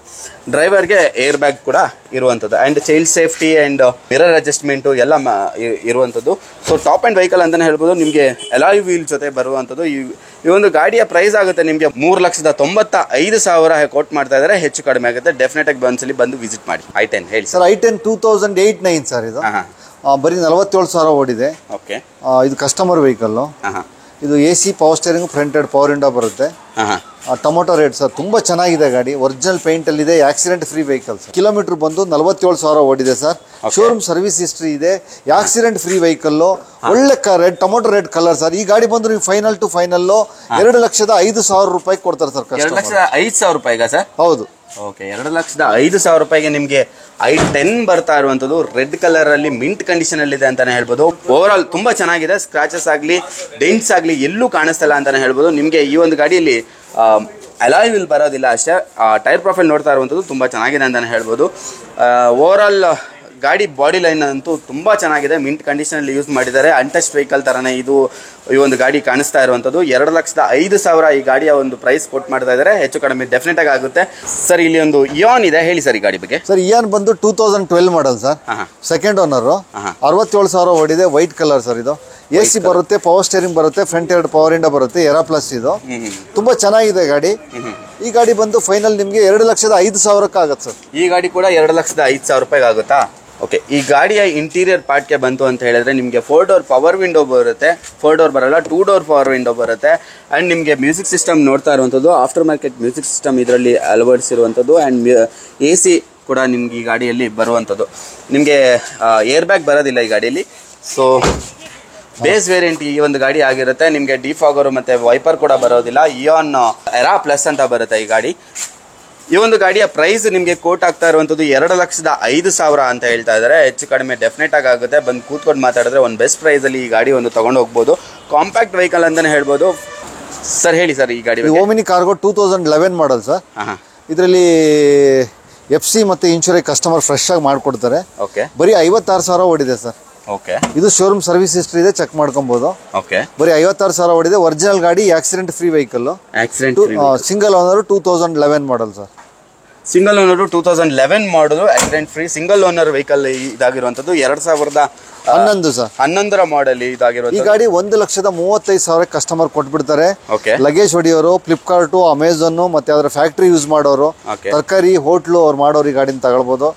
ಡ್ರೈವರ್ಗೆ ಏರ್ ಬ್ಯಾಗ್ ಕೂಡ ಇರುವಂಥದ್ದು. And child safety and mirror adjustment ಎಲ್ಲ ಇರುವಂಥದ್ದು. ಸೊ ಟಾಪ್ ಅಂಡ್ ವೆಹಿಕಲ್ ಅಂತಾನೆ ಹೇಳ್ಬೋದು. ನಿಮಗೆ ಅಲಾಯ್ ವೀಲ್ ಜೊತೆ ಬರುವಂಥದ್ದು. ಈ ಒಂದು ಗಾಡಿಯ ಪ್ರೈಸ್ ಆಗುತ್ತೆ ನಿಮಗೆ 3,95,000 ಕೋಟ್ ಮಾಡ್ತಾ ಇದ್ದಾರೆ. ಹೆಚ್ಚು ಕಡಿಮೆ ಆಗುತ್ತೆ. ಡೆಫಿನೆಟ್ ಆಗಿ ಒಂದ್ಸಲಿ ಬಂದು ವಿಸಿಟ್ ಮಾಡಿ. i10 ಹೇಳಿ ಸರ್. i10 2008-9 sir. ಇದು ಬರೀ 47,000 ಓಡಿದೆ. ಓಕೆ. ಇದು ಕಸ್ಟಮರ್ ವೆಹಿಕಲ್. ಇದು AC, power steering, front end power window ಬರುತ್ತೆ. Tomato rate sir. ತುಂಬಾ ಚೆನ್ನಾಗಿದೆ ಗಾಡಿ, ಒರಿಜಿನಲ್ ಪೇಂಟ್ ಅಲ್ಲಿ ಇದೆ, ಆಕ್ಸಿಡೆಂಟ್ ಫ್ರೀ ವೆಹಿಕಲ್. ಕಿಲೋಮೀಟರ್ ಬಂದು 47,000 ಓಡಿದೆ ಸರ್. ಶೋರೂಮ್ ಸರ್ವಿಸ್ ಹಿಸ್ಟ್ರಿ ಇದೆ, ಆಕ್ಸಿಡೆಂಟ್ ಫ್ರೀ ವೆಹಿಕಲ್. ಒಳ್ಳೆ red tomato red colour sir. ಈ ಗಾಡಿ ಬಂದು ನೀವು ಫೈನಲ್ ಟು ಫೈನಲ್ 2,05,000 ರೂಪಾಯಿ ಕೊಡ್ತಾರೆ ಸರ್. 2,05,000 ರೂಪಾಯಿಗ ಸರ್? ಹೌದು. ಓಕೆ. 2,05,000 ರೂಪಾಯಿಗೆ ನಿಮಗೆ i10 ಬರ್ತಾ ಇರುವಂಥದ್ದು. ರೆಡ್ ಕಲರ್ ಅಲ್ಲಿ ಮಿಂಟ್ ಕಂಡೀಷನ್ ಅಲ್ಲಿ ಇದೆ ಅಂತಾನೆ ಹೇಳ್ಬೋದು. ಓವರ್ ಆಲ್ ತುಂಬಾ ಚೆನ್ನಾಗಿದೆ. ಸ್ಕ್ರಾಚಸ್ ಆಗಲಿ, ಡೆಂಟ್ಸ್ ಆಗಲಿ ಎಲ್ಲೂ ಕಾಣಿಸ್ತಲ್ಲ ಅಂತಾನೆ ಹೇಳ್ಬೋದು. ನಿಮಗೆ ಈ ಒಂದು ಗಾಡಿಯಲ್ಲಿ ಅಲಾಯ್ ವೀಲ್ ಬರೋದಿಲ್ಲ ಅಷ್ಟೇ. ಟೈರ್ ಪ್ರೊಫೈಲ್ ನೋಡ್ತಾ ಇರುವಂಥದ್ದು ತುಂಬಾ ಚೆನ್ನಾಗಿದೆ ಅಂತಾನೆ ಹೇಳ್ಬೋದು. ಓವರ್ ಆಲ್ ಗಾಡಿ ಬಾಡಿ ಲೈನ್ ಅಂತೂ ತುಂಬಾ ಚೆನ್ನಾಗಿದೆ, ಮಿಂಟ್ ಕಂಡೀಷನ್ ಅಲ್ಲಿ ಯೂಸ್ ಮಾಡಿದ್ದಾರೆ. ಅನ್ಟಚ್ ವೆಹಿಕಲ್ ತರನೇ ಈ ಒಂದು ಗಾಡಿ ಕಾಣಿಸ್ತಾ ಇರುವಂತದ್ದು. 2,05,000 ಈ ಗಾಡಿಯ ಒಂದು ಪ್ರೈಸ್ ಕೊಟ್ ಮಾಡ್ತಾ ಇದ್ದಾರೆ. ಹೆಚ್ಚು ಕಡಿಮೆ ಡೆಫಿನೆಟ್ ಆಗಿ ಆಗುತ್ತೆ. ಸರ್ ಇಲ್ಲಿ ಒಂದು ಇಯಾನ್ ಇದೆ, ಹೇಳಿ ಸರ್ ಈ ಗಾಡಿ ಬಗ್ಗೆ. ಸರ್ ಇಯಾನ್ ಬಂದು 2012 ಮಾಡಲ್ ಸರ್, ಸೆಕೆಂಡ್ ಓನರ್, 67,000 ಓಡಿದೆ. ವೈಟ್ ಕಲರ್ ಸರ್ ಇದು. AC ಬರುತ್ತೆ, ಪವರ್ ಸ್ಟೇರಿಂಗ್ ಬರುತ್ತೆ, ಫ್ರಂಟ್ 2 ಪವರ್ ಇಂಡ ಬರುತ್ತೆ, ಎರಾ ಪ್ಲಸ್ ಇದು. ತುಂಬಾ ಚೆನ್ನಾಗಿದೆ ಗಾಡಿ. ಈ ಗಾಡಿ ಬಂದು ಫೈನಲ್ ನಿಮ್ಗೆ 2,05,000 ಆಗುತ್ತೆ ಸರ್. ಈ ಗಾಡಿ ಕೂಡ 2,05,000 ರೂಪಾಯಿಗೆ ಆಗುತ್ತಾ? ಓಕೆ. ಈ ಗಾಡಿಯ ಇಂಟೀರಿಯರ್ ಪಾರ್ಟ್ಗೆ ಬಂತು ಅಂತ ಹೇಳಿದ್ರೆ ನಿಮಗೆ 4 ಡೋರ್ ಪವರ್ ವಿಂಡೋ ಬರುತ್ತೆ. 4 ಡೋರ್ ಬರಲ್ಲ, 2 ಡೋರ್ ಪವರ್ ವಿಂಡೋ ಬರುತ್ತೆ. ಅಂಡ್ ನಿಮಗೆ ಮ್ಯೂಸಿಕ್ ಸಿಸ್ಟಮ್ ನೋಡ್ತಾ ಇರುವಂಥದ್ದು ಆಫ್ಟರ್ ಮಾರ್ಕೆಟ್ ಮ್ಯೂಸಿಕ್ ಸಿಸ್ಟಮ್ ಇದರಲ್ಲಿ ಅಳವಡಿಸಿರುವಂಥದ್ದು. ಅಂಡ್ AC ಕೂಡ ನಿಮ್ಗೆ ಈ ಗಾಡಿಯಲ್ಲಿ ಬರುವಂಥದ್ದು. ನಿಮಗೆ ಏರ್ ಬ್ಯಾಗ್ ಬರೋದಿಲ್ಲ ಈ ಗಾಡಿಯಲ್ಲಿ. ಸೊ ಬೇಸ್ ವೇರಿಯಂಟ್ ಈ ಒಂದು ಗಾಡಿ ಆಗಿರುತ್ತೆ. ನಿಮಗೆ ಡಿಫಾಗರ್ ಮತ್ತೆ ವೈಪರ್ ಕೂಡ ಬರೋದಿಲ್ಲ. ಇಯಾನ್ ಎರಾ ಪ್ಲಸ್ ಅಂತ ಬರುತ್ತೆ ಈ ಗಾಡಿ. ಈ ಒಂದು ಗಾಡಿಯ ಪ್ರೈಸ್ ನಿಮಗೆ ಕೋಟ್ ಆಗ್ತಾ ಇರುವಂಥದ್ದು 2,05,000 ಅಂತ ಹೇಳ್ತಾ ಇದ್ದಾರೆ. ಹೆಚ್ಚು ಕಡಿಮೆ ಡೆಫಿನೆಟ್ ಆಗುತ್ತೆ. ಬಂದು ಕೂತ್ಕೊಂಡು ಮಾತಾಡಿದ್ರೆ ಒಂದು ಬೆಸ್ಟ್ ಪ್ರೈಸ್ ಅಲ್ಲಿ ಈ ಗಾಡಿ ಒಂದು ತಗೊಂಡು ಹೋಗ್ಬೋದು. ಕಾಂಪ್ಯಾಕ್ಟ್ ವೆಹಿಕಲ್ ಅಂತಾನೆ ಹೇಳ್ಬೋದು. ಸರ್ ಹೇಳಿ ಸರ್ ಈ ಗಾಡಿ. Omni cargo 2011 model sir. ಇದರಲ್ಲಿ FC ಮತ್ತೆ ಇನ್ಶೂರೆನ್ಸ್ ಕಸ್ಟಮರ್ ಫ್ರೆಶ್ ಆಗಿ ಮಾಡ್ಕೊಡ್ತಾರೆ. ಓಕೆ. ಬರೀ 56,000 ಓಡಿದೆ ಸರ್. ಓಕೆ. ಇದು ಶೋರೂಮ್ ಸರ್ವಿಸ್ ಹಿಸ್ಟ್ರಿ ಇದೆ, ಚೆಕ್ ಮಾಡ್ಕೊಬಹುದು. ಓಕೆ. ಬರೀ 56,000 ಓಡಿದೆ. ಒರಿಜಿನಲ್ ಗಾಡಿ, accident free vehicle. Single owner 2011 model sir. Single owner 2011 model, accident free single owner vehicle ಇದಾಗಿರುವಂತದ್ದು. 2011 ಸರ್, 11 ಮಾಡೆಲ್ ಇದಾಗಿರುವಂತ ಈ ಗಾಡಿ 1,35,000 ಕಸ್ಟಮರ್ ಕೊಟ್ಬಿಡ್ತಾರೆ. ಓಕೆ. ಲಗೇಜ್ ಹೊಡಿಯೋರು, ಫ್ಲಿಪ್ಕಾರ್ಟ್, ಅಮೆಝಾನ್ ಮತ್ತೆ ಯಾವ್ದಾರ ಫ್ಯಾಕ್ಟ್ರಿ ಯೂಸ್ ಮಾಡೋರು, ತರಕಾರಿ ಹೋಟ್ಲು ಅವ್ರು ಮಾಡೋರು ಈ ಗಾಡಿನ ತಗೊಳ್ಬಹುದು.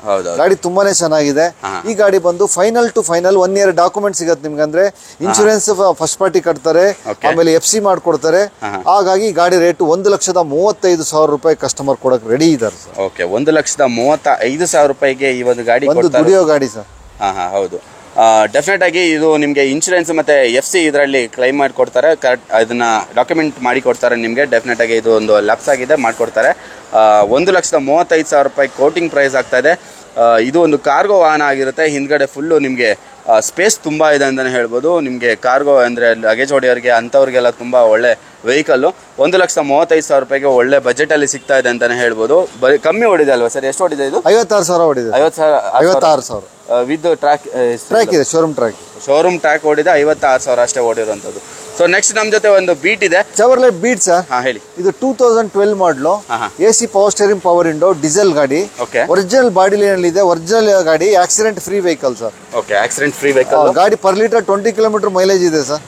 ಗಾಡಿ ತುಂಬಾನೇ ಚೆನ್ನಾಗಿದೆ. ಈ ಗಾಡಿ ಬಂದು final to final 1 year document ಸಿಗುತ್ತೆ ನಿಮ್ಗೆ. ಅಂದ್ರೆ ಇನ್ಶೂರೆನ್ಸ್ ಫಸ್ಟ್ ಪಾರ್ಟಿ ಕಟ್ತಾರೆ, ಆಮೇಲೆ FC ಮಾಡ್ಕೊಡ್ತಾರೆ. ಹಾಗಾಗಿ ಗಾಡಿ ರೇಟ್ 1,35,000 ರೂಪಾಯಿ ಕಸ್ಟಮರ್ ಕೊಡಕ್ ರೆಡಿ ಇದ್ದಾರೆ ಸರ್. ಓಕೆ. 1,35,000 ರೂಪಾಯಿಗೆ ಈ ಒಂದು ಗಾಡಿ ಒಂದು ದುಡಿಯೋ ಗಾಡಿ ಸರ್. ಹೌದು. ಡೆಫಿನೆಟ್ ಆಗಿ ಇದು ನಿಮಗೆ ಇನ್ಶೂರೆನ್ಸ್ ಮತ್ತೆ FC ಇದರಲ್ಲಿ ಕ್ಲೈಮ್ ಮಾಡಿಕೊಡ್ತಾರೆ. ಕರೆಕ್ಟ್ ಅದನ್ನ ಡಾಕ್ಯುಮೆಂಟ್ ಮಾಡಿ ಕೊಡ್ತಾರೆ ನಿಮಗೆ. ಡೆಫಿನೆಟ್ ಆಗಿ ಇದು ಒಂದು ಲ್ಯಾಪ್ಸ್ ಆಗಿದೆ, ಮಾಡಿಕೊಡ್ತಾರೆ. 1,35,000 ರೂಪಾಯಿ ಕೋಟಿಂಗ್ ಪ್ರೈಸ್ ಆಗ್ತಾ ಇದೆ. ಇದು ಒಂದು ಕಾರ್ಗೋ ವಾಹನ ಆಗಿರುತ್ತೆ. ಹಿಂದ್ಗಡೆ ಫುಲ್ಲು ನಿಮಗೆ ಸ್ಪೇಸ್ ತುಂಬ ಇದೆ ಅಂತಲೇ ಹೇಳ್ಬೋದು. ನಿಮಗೆ ಕಾರ್ಗೋ ಅಂದರೆ ಲಗೇಜ್ ಹೊಡೆಯೋರಿಗೆ ಅಂಥವ್ರಿಗೆಲ್ಲ ತುಂಬ ಒಳ್ಳೆ ವೆಹಿಕಲ್ಲು. 1,35,000 ರೂಪಾಯಿಗೆ ಒಳ್ಳೆ ಬಜೆಟಲ್ಲಿ ಸಿಗ್ತಾ ಇದೆ ಅಂತಲೇ ಹೇಳ್ಬೋದು. ಬರೀ ಕಮ್ಮಿ ಓಡಿದೆ ಅಲ್ವಾ ಸರ್? ಎಷ್ಟು ಓಡಿದೆ ಇದು? 56,000 ಓಡಿದೆ. 56,000 ವಿತ್ ಟ್ರ್ಯಾಕ್ ಇದೆ, ಶೋರೂಮ್ ಟ್ರ್ಯಾಕ್ ಓಡಿದೆ. 56,000 ಅಷ್ಟೇ ಓಡಿರುವಂಥದ್ದು. ಸೊ ನೆಕ್ಸ್ಟ್ ನಮ್ಮ ಜೊತೆ ಒಂದು ಬೀಟ್ ಇದೆ, ಚೆವರ್ಲೆಟ್ ಬೀಟ್ ಸರ್. ಹೇಳಿ. ಇದು 2012 model, AC power steering, power window, diesel ಗಾಡಿ. ಒರಿಜಿನಲ್ ಬಾಡಿ ಲೈನ್ ಇದೆ. ಒರಿಜಿನಲ್ ಗಾಡಿ, accident free vehicle sir. Okay. Accident free vehicle. ಗಾಡಿ ಪರ್ ಲೀಟರ್ 20 ಕಿಲೋಮೀಟರ್ ಮೈಲೇಜ್ ಇದೆ ಸರ್.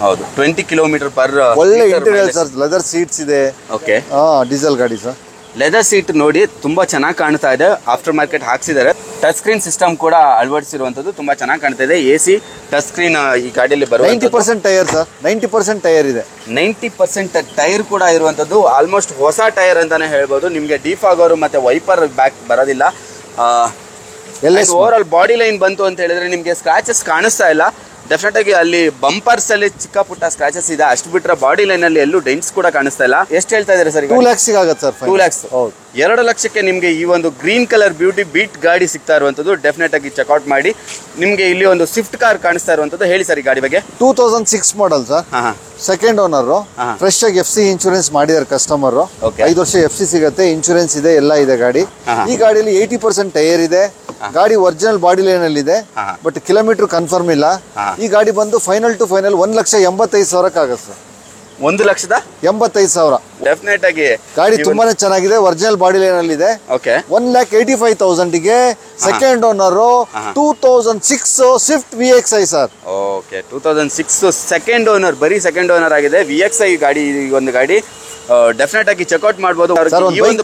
ಹೌದು, 20 ಕಿಲೋಮೀಟರ್ ಪರ್. ಒಳ್ಳೆ ಇಂಟೀರಿಯರ್ ಸರ್, ಲೆದರ್ ಸೀಟ್ಸ್ ಇದೆ. ಓಕೆ. ಡೀಸೆಲ್ ಗಾಡಿ ಸರ್. ಲೆದರ್ ಸೀಟ್ ನೋಡಿ ತುಂಬಾ ಚೆನ್ನಾಗಿ ಕಾಣ್ತಾ ಇದೆ. ಆಫ್ಟರ್ ಮಾರ್ಕೆಟ್ ಹಾಕ್ಸಿದ್ದಾರೆ. ಟಚ್ ಸ್ಕ್ರೀನ್ ಸಿಸ್ಟಮ್ ಕೂಡ ಅಳವಡಿಸಿರುವಂತದ್ದು ತುಂಬಾ ಚೆನ್ನಾಗಿ ಕಾಣ್ತಾ ಇದೆ. AC ಟಚ್ ಸ್ಕ್ರೀನ್ ಈ ಗಾಡಿಯಲ್ಲಿ ಬರುವ 90% ಟೈರ್ ಸರ್. 90% ಟೈರ್ ಇದೆ. 90% ಟೈರ್ ಕೂಡ ಇರುವಂತದ್ದು. ಆಲ್ಮೋಸ್ಟ್ ಹೊಸ ಟೈರ್ ಅಂತಾನೆ ಹೇಳ್ಬೋದು. ನಿಮಗೆ ಡಿಫಾಗರ್ ಮತ್ತೆ ವೈಪರ್ ಬ್ಯಾಕ್ ಬರೋದಿಲ್ಲ. ಓವರ್ ಆಲ್ ಬಾಡಿ ಲೈನ್ ಬಂತು ಅಂತ ಹೇಳಿದ್ರೆ ನಿಮಗೆ ಸ್ಕ್ರಾಚಸ್ ಕಾಣಿಸ್ತಾ ಇಲ್ಲ. ಡೆಫಿನೆಟ್ ಆಗಿ ಅಲ್ಲಿ ಬಂಪರ್ಸ್ ಅಲ್ಲಿ ಚಿಕ್ಕ ಪುಟ್ಟ ಸ್ಕ್ರಾಚಸ್ ಇದೆ, ಅಷ್ಟು ಬಿಟ್ರೆ ಬಾಡಿ ಲೈನ್ ಅಲ್ಲಿ ಎಲ್ಲೂ ಡೆಂಟ್ಸ್ ಕೂಡ ಕಾಣಿಸ್ತಾ ಇಲ್ಲ. ಎಷ್ಟು ಹೇಳ್ತಾ ಇದ್ದಾರೆ ಸರ್? 2 lakhs ಆಗುತ್ತೆ ಸರ್. 2 lakhs. 2 ಲಕ್ಷಕ್ಕೆ ನಿಮಗೆ ಈ ಒಂದು ಗ್ರೀನ್ ಕಲರ್ ಬ್ಯೂಟಿ ಬೀಟ್ ಗಾಡಿ ಸಿಗ್ತಾ ಇರುವಂತದ್ದು. ಡೆಫಿನೆಟ್ ಆಗಿ ಚೆಕ್ಔಟ್ ಮಾಡಿ. ನಿಮಗೆ ಇಲ್ಲಿ ಒಂದು ಸ್ವಿಫ್ಟ್ ಕಾರ್ ಕಾಣಿಸ್ತಾ ಇರುವಂತದ್ದು. ಹೇಳಿ ಸರ್ ಈ ಗಾಡಿ ಬಗ್ಗೆ. 2006 model sir. Second owner, fresh ಆಗಿ FC ಇನ್ಶೂರೆನ್ಸ್ ಮಾಡಿದಾರೆ ಕಸ್ಟಮರ್. 5 ವರ್ಷ FC ಸಿಗುತ್ತೆ, ಇನ್ಶೂರೆನ್ಸ್ ಇದೆ, ಎಲ್ಲ ಇದೆ ಗಾಡಿ. ಈ ಗಾಡಿಯಲ್ಲಿ 80% ಟೈರ್ ಇದೆ. ಗಾಡಿ ಒರಿಜಿನಲ್ ಬಾಡಿ ಲೈನ್ ಅಲ್ಲಿ ಇದೆ, ಬಟ್ ಕಿಲೋಮೀಟರ್ ಕನ್ಫರ್ಮ್ ಇಲ್ಲ. ಈ ಗಾಡಿ ಬಂದು ಫೈನಲ್ ಟು ಫೈನಲ್ 1,85,000 ಆಗುತ್ತೆ ಸರ್. 1,85,000. ಡೆಫಿನೆಟ್ ಆಗಿ ಗಾಡಿ ತುಂಬಾನೇ ಚೆನ್ನಾಗಿದೆ. ಒರಿಜಿನಲ್ ಬಾಡಿ ಲೈನ್ ಅಲ್ಲಿ ಇದೆ. 1,85,000ಗೆ second owner 2006 Swift VXI sir. Okay. 2006 second owner, ಬರೀ ಸೆಕೆಂಡ್ ಓನರ್ ಆಗಿದೆ. VXI ಗಾಡಿ, ಒಂದು ಗಾಡಿ ಡೆಫಿನೆಟ್ ಆಗಿ ಚೆಕ್ಔಟ್ ಮಾಡಬಹುದು.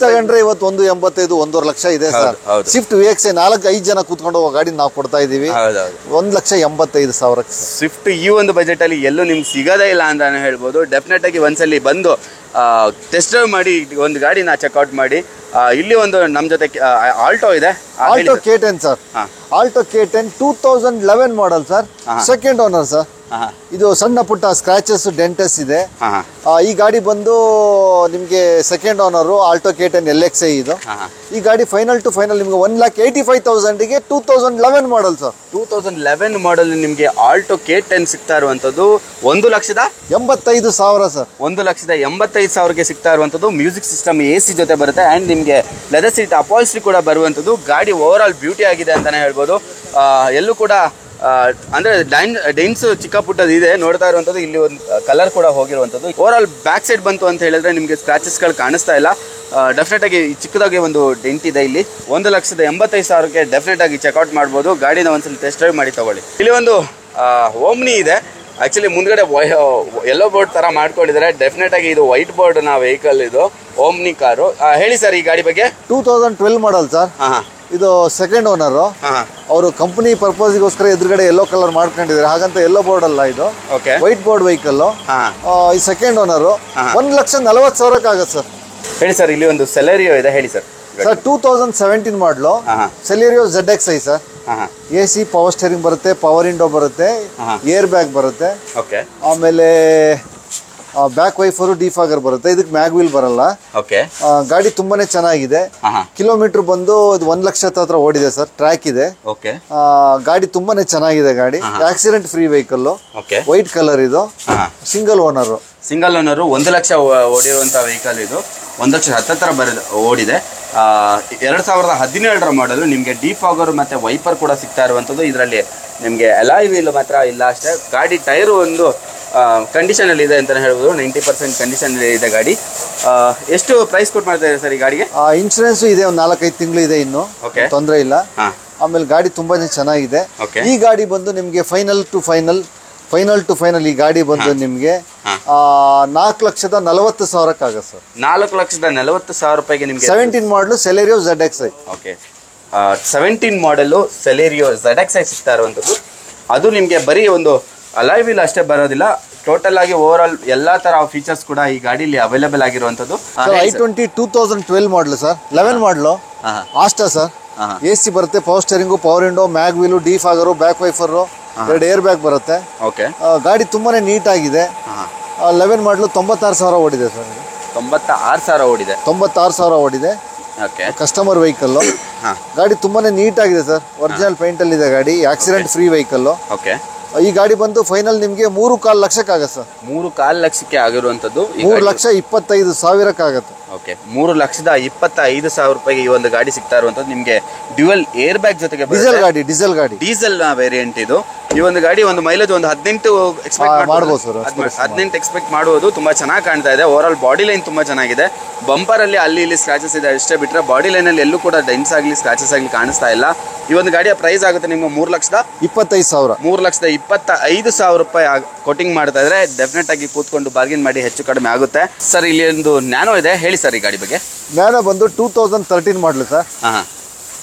ತಗೊಂಡ್ರೆ ಇವತ್ತು 1,85,000 1.5 ಲಕ್ಷ ಇದೆ ಸರ್. ಸ್ವಿಫ್ಟ್ VXI 4-5 ಜನ ಕೂತ್ಕೊಂಡು ಹೋಗೋ ಗಾಡಿ ನಾವು ಕೊಡ್ತಾ ಇದೀವಿ. 1,85,000. ಸ್ವಿಫ್ಟ್ ಈ ಒಂದು ಬಜೆಟ್ ಅಲ್ಲಿ ಎಲ್ಲೂ ನಿಮ್ಗೆ ಸಿಗೋದೇ ಇಲ್ಲ ಅಂತಾನೆ ಹೇಳ್ಬೋದು. ಡೆಫಿನೆಟ್ ಆಗಿ ಒಂದ್ಸಲಿ ಬಂದು ಟೆಸ್ಟ್ ಡ್ರೈವ್ ಮಾಡಿ ಒಂದು ಗಾಡಿನ ಚೆಕ್ಔಟ್ ಮಾಡಿ. ಇಲ್ಲಿ ಒಂದು ನಮ್ಮ ಜೊತೆ ಆಲ್ಟೋ ಇದೆ. Alto K10 sir. Alto K10 2011 model sir. Second owner sir. ಇದು ಸಣ್ಣ ಪುಟ್ಟ ಸ್ಕ್ರಾಚಸ್ ಡೆಂಟಸ್ ಇದೆ. ಈ ಗಾಡಿ ಬಂದು ನಿಮಗೆ second owner Alto K10 LXi ಇದು. ಈ ಗಾಡಿ ಫೈನಲ್ ಟು ಫೈನಲ್ ನಿಮ್ಗೆ 1,85,000ಗೆ 2011 ಮಾಡಲ್ ಸರ್. 2011 ಮಾಡಲ್ ನಿಮಗೆ ಆಲ್ಟೋ K10 ಸಿಗ್ತಾ ಇರುವಂತದ್ದು 1,85,000 ಸರ್. 1,85,000ಗೆ ಸಿಗ್ತಾ ಇರುವಂತದ್ದು. ಮ್ಯೂಸಿಕ್ ಸಿಸ್ಟಮ್ AC ಜೊತೆ ಬರುತ್ತೆ ಅಂಡ್ ನಿಮಗೆ ಲೆದರ್ ಸೀಟ್ ಅಪಾಲ್ಸ್ಟ್ರಿ ಕೂಡ ಬರುವಂತದ್ದು. ಗಾಡಿ ಓವರ್ ಆಲ್ ಬ್ಯೂಟಿ ಆಗಿದೆ ಅಂತಾನೆ ಹೇಳ್ಬೋದು. ಎಲ್ಲೂ ಕೂಡ ಅಂದ್ರೆ ಡೈನ್ಸ್ ಚಿಕ್ಕ ಪುಟ್ಟದ್ದು ಇದೆ ನೋಡ್ತಾ ಇರುವಂತದ್ದು. ಇಲ್ಲಿ ಒಂದು ಕಲರ್ ಕೂಡ ಹೋಗಿರುವಂತದ್ದು. ಓವರ್ ಆಲ್ ಬ್ಯಾಕ್ ಸೈಡ್ ಬಂತು ಅಂತ ಹೇಳಿದ್ರೆ ನಿಮಗೆ ಸ್ಕ್ರಾಚಸ್ಗಳು ಕಾಣಿಸ್ತಾ ಇಲ್ಲ. ಡೆಫಿನೆಟ್ ಆಗಿ ಚಿಕ್ಕದಾಗಿ ಒಂದು ಡೆಂಟ್ ಇದೆ ಇಲ್ಲಿ. 1,85,000ಕ್ಕೆ ಡೆಫಿನೆಟ್ ಆಗಿ ಚೆಕ್ಔಟ್ ಮಾಡ್ಬೋದು. ಗಾಡಿನ ಒಂದ್ಸಲ ಟೆಸ್ಟ್ ಡ್ರೈವ್ ಮಾಡಿ ತಗೊಳ್ಳಿ. ಇಲ್ಲಿ ಒಂದು ಓಮ್ನಿ ಇದೆ. ಆಕ್ಚುಲಿ ಮುಂದ್ಗಡೆ ಯೆಲ್ಲೋ ಬೋರ್ಡ್ ತರ ಮಾಡ್ಕೊಂಡಿದ್ದಾರೆ. ಡೆಫಿನೆಟ್ ಆಗಿ ಇದು ವೈಟ್ ಬೋರ್ಡ್ ನ ವೆಹಿಕಲ್ ಇದು ಓಮ್ನಿ ಕಾರು. ಹೇಳಿ ಸರ್ ಈ ಗಾಡಿ ಬಗ್ಗೆ. 2012 ಮಾಡಲ್ ಸರ್. ಇದು ಸೆಕೆಂಡ್ ಓನರ್. ಅವರು ಕಂಪನಿ ಪರ್ಪಸ್ಗೋಸ್ಕರ ಎದುರುಗಡೆ ಯೆಲ್ಲೋ ಕಲರ್ ಮಾಡ್ಕೊಂಡಿದ್ದಾರೆ. ಹಾಗಂತ ಯೆಲ್ಲೋ ಬೋರ್ಡ್ ಅಲ್ಲ ಇದು, ವೈಟ್ ಬೋರ್ಡ್ ವೆಹಿಕಲ್. ಈ ಸೆಕೆಂಡ್ ಓನರ್ 1,40,000ಕ್ಕೆ ಆಗುತ್ತೆ ಸರ್. ಹೇಳಿ ಸರ್. ಇಲ್ಲಿ ಒಂದು ಸೆಲೆರಿಯೋ ಇದೆ, ಹೇಳಿ ಸರ್. ಸರ್ 2017 ಮಾಡಲು Celerio ZXi sir. AC power steering ಬರುತ್ತೆ, ಪವರ್ ವಿಂಡೋ ಬರುತ್ತೆ, ಏರ್ ಬ್ಯಾಗ್ ಬರುತ್ತೆ, ಆಮೇಲೆ ಬ್ಯಾಕ್ ವೈಫರು ಡಿಫಾಗರ್ ಬರುತ್ತೆ. ಇದಕ್ಕೆ ಮ್ಯಾಗ್ ವೀಲ್ ಬರಲ್ಲ. ಗಾಡಿ ತುಂಬಾನೇ ಚೆನ್ನಾಗಿದೆ. ಕಿಲೋಮೀಟರ್ ಬಂದು 1 ಲಕ್ಷ ಹತ್ರ ಓಡಿದೆ ಸರ್. ಟ್ರ್ಯಾಕ್ ಇದೆ. ಗಾಡಿ ತುಂಬಾನೇ ಚೆನ್ನಾಗಿದೆ. ಗಾಡಿ accident free vehicle, white colour. ಇದು ಸಿಂಗಲ್ ಓನರ್. 1 ಲಕ್ಷ ಓಡಿರುವಂತ ವೆಹಿಕಲ್ ಇದು. 1 ಲಕ್ಷ ಹತ್ರ ಓಡಿದೆ. 2017ರ ಮಾಡಲು. ನಿಮಗೆ ಡಿಫಾಗರ್ ಮತ್ತೆ ವೈಪರ್ ಕೂಡ ಸಿಗ್ತಾ ಇರುವಂತದ್ದು. ಇದರಲ್ಲಿ ನಿಮಗೆ ಅಲಾಯ್ ವೀಲ್ ಮಾತ್ರ ಇಲ್ಲ ಅಷ್ಟೇ. ಗಾಡಿ ಟೈರ್ ಒಂದು ಕಂಡೀಷನ್ ಅಲ್ಲಿ ಇದೆ ಅಂತ ಹೇಳ್ಬೋದು. 90% ಕಂಡೀಷನ್ ಇದೆ ಗಾಡಿ. ಎಷ್ಟು ಪ್ರೈಸ್ ಕೊಟ್ಟು ಮಾಡ್ತಾ ಇದೆ ಸರ್ ಈ ಗಾಡಿಗೆ? ಇನ್ಶೂರೆನ್ಸ್ ಇದೆ, ಒಂದು 4-5 ತಿಂಗಳು ಇದೆ ಇನ್ನು, ತೊಂದರೆ ಇಲ್ಲ. ಆಮೇಲೆ ಗಾಡಿ ತುಂಬಾನೇ ಚೆನ್ನಾಗಿದೆ. ಈ ಗಾಡಿ ಬಂದು ನಿಮ್ಗೆ ಫೈನಲ್ ಟು ಫೈನಲ್ ಈ ಗಾಡಿ ಬಂದು ನಿಮ್ಗೆ 4,40,000ಕ್ಕೆ ಆಗುತ್ತೆ ಸರ್. 4,40,000 ರೂಪಾಯಿಗೆ ನಿಮ್ಗೆ 17 ಮಾಡಲು ಸೆಲೆರಿಯೋ ZXi. 17 ಮಾಡಲು ಸೆಲೆರಿಯೋ ZXi ಸಿಗ್ತಾ ಇರುವಂತದ್ದು. ಅದು ನಿಮ್ಗೆ ಬರೀ ಒಂದು ಅಲಾಯ್ ವೀಲ್ ಅಷ್ಟೇ ಬರೋದಿಲ್ಲ, ಟೋಟಲ್ ಆಗಿ ಓವರ್ ಆಲ್ ಎಲ್ಲಾ ತರ ಫೀಚರ್ಸ್ ಕೂಡ ಈ ಗಾಡಿಲಿ ಅವೈಲೇಬಲ್ ಆಗಿರುವಂತದ್ದು. i20 2012 ಮಾಡಲು ಸರ್. 11 ಮಾಡಲು ಆಸ್ಟಾ ಸರ್. AC ಬರುತ್ತೆ, power steering, power window, mag wheel, defogger, back wiper, 2 air bag ಬರುತ್ತೆ. ಗಾಡಿ ತುಂಬಾನೇ ನೀಟ್ ಆಗಿದೆ. 11 ಮಾಡಲು 96,000 ಓಡಿದೆ ಸರ್. 96,000 ಓಡಿದೆ. Customer vehicle. ಗಾಡಿ ತುಂಬಾನೇ ನೀಟ್ ಆಗಿದೆ ಸರ್. ಒರಿಜಿನಲ್ ಪೇಂಟ್ ಅಲ್ಲಿ ಇದೆ ಗಾಡಿ. Accident free vehicle. ಈ ಗಾಡಿ ಬಂದು ಫೈನಲ್ ನಿಮ್ಗೆ 3,15 ಲಕ್ಷಕ್ಕೆ ಆಗುತ್ತೆ ಸರ್. 3,15 ಲಕ್ಷಕ್ಕೆ ಆಗಿರುವಂತದ್ದು. 3,25,000ಕ್ಕೆ ಆಗುತ್ತೆ. 3,25,000 ರೂಪಾಯಿಗೆ ಈ ಒಂದು ಗಾಡಿ ಸಿಗ್ತಾ ಇರುವಂತದ್ದು. ನಿಮ್ಗೆ ಡ್ಯುಯಲ್ ಏರ್ ಬ್ಯಾಗ್ ಜೊತೆಗೆ ಡೀಸೆಲ್ ವೇರಿಯಂಟ್ ಇದು. ಈ ಒಂದು ಗಾಡಿ ಒಂದು ಮೈಲೇಜ್ ಒಂದು 18 ಎಕ್ಸ್ಪೆಕ್ಟ್ ಮಾಡಬಹುದು ಸರ್. 18 ಎಕ್ಸ್ಪೆಕ್ಟ್ ಮಾಡಬಹುದು. ತುಂಬಾ ಚೆನ್ನಾಗಿ ಕಾಣ್ತಾ ಇದೆ. ಓವರ್ ಆಲ್ ಬಾಡಿ ಲೈನ್ ತುಂಬಾ ಚೆನ್ನಾಗಿದೆ. ಬಂಪರ್ ಅಲ್ಲಿ ಅಲ್ಲಿ ಇಲ್ಲಿ ಸ್ಕ್ರಾಚಸ್ ಇದೆ ಅಷ್ಟೇ ಬಿಟ್ರೆ ಬಾಡಿ ಲೈನ್ ಅಲ್ಲಿ ಎಲ್ಲೂ ಕೂಡ ಡೆನ್ಸ್ ಆಗಲಿ ಸ್ಕ್ರಾಚಸ್ ಆಗಲಿ ಕಾಣಿಸ್ತಾ ಇಲ್ಲ. ಈ ಒಂದು ಗಾಡಿಯ ಪ್ರೈಸ್ ಆಗುತ್ತೆ ನಿಮ್ಗೆ 3,25,000. 3,25,000 ರೂಪಾಯಿ ಕೋಟಿಂಗ್ ಮಾಡ್ತಾ ಇದ್ರೆ ಡೆಫಿನೆಟ್ ಆಗಿ ಕೂತ್ಕೊಂಡು ಬಾರ್ಗಿನ್ ಮಾಡಿ ಹೆಚ್ಚು ಕಡಿಮೆ ಆಗುತ್ತೆ ಸರ್. ಇಲ್ಲಿ ಒಂದು ನ್ಯಾನೋ ಇದೆ, ಹೇಳಿ ಸರ್ ಈ ಗಾಡಿ ಬಗ್ಗೆ. ನ್ಯಾನೋ ಬಂದು 2013 ಮಾಡಲು ಸರ್.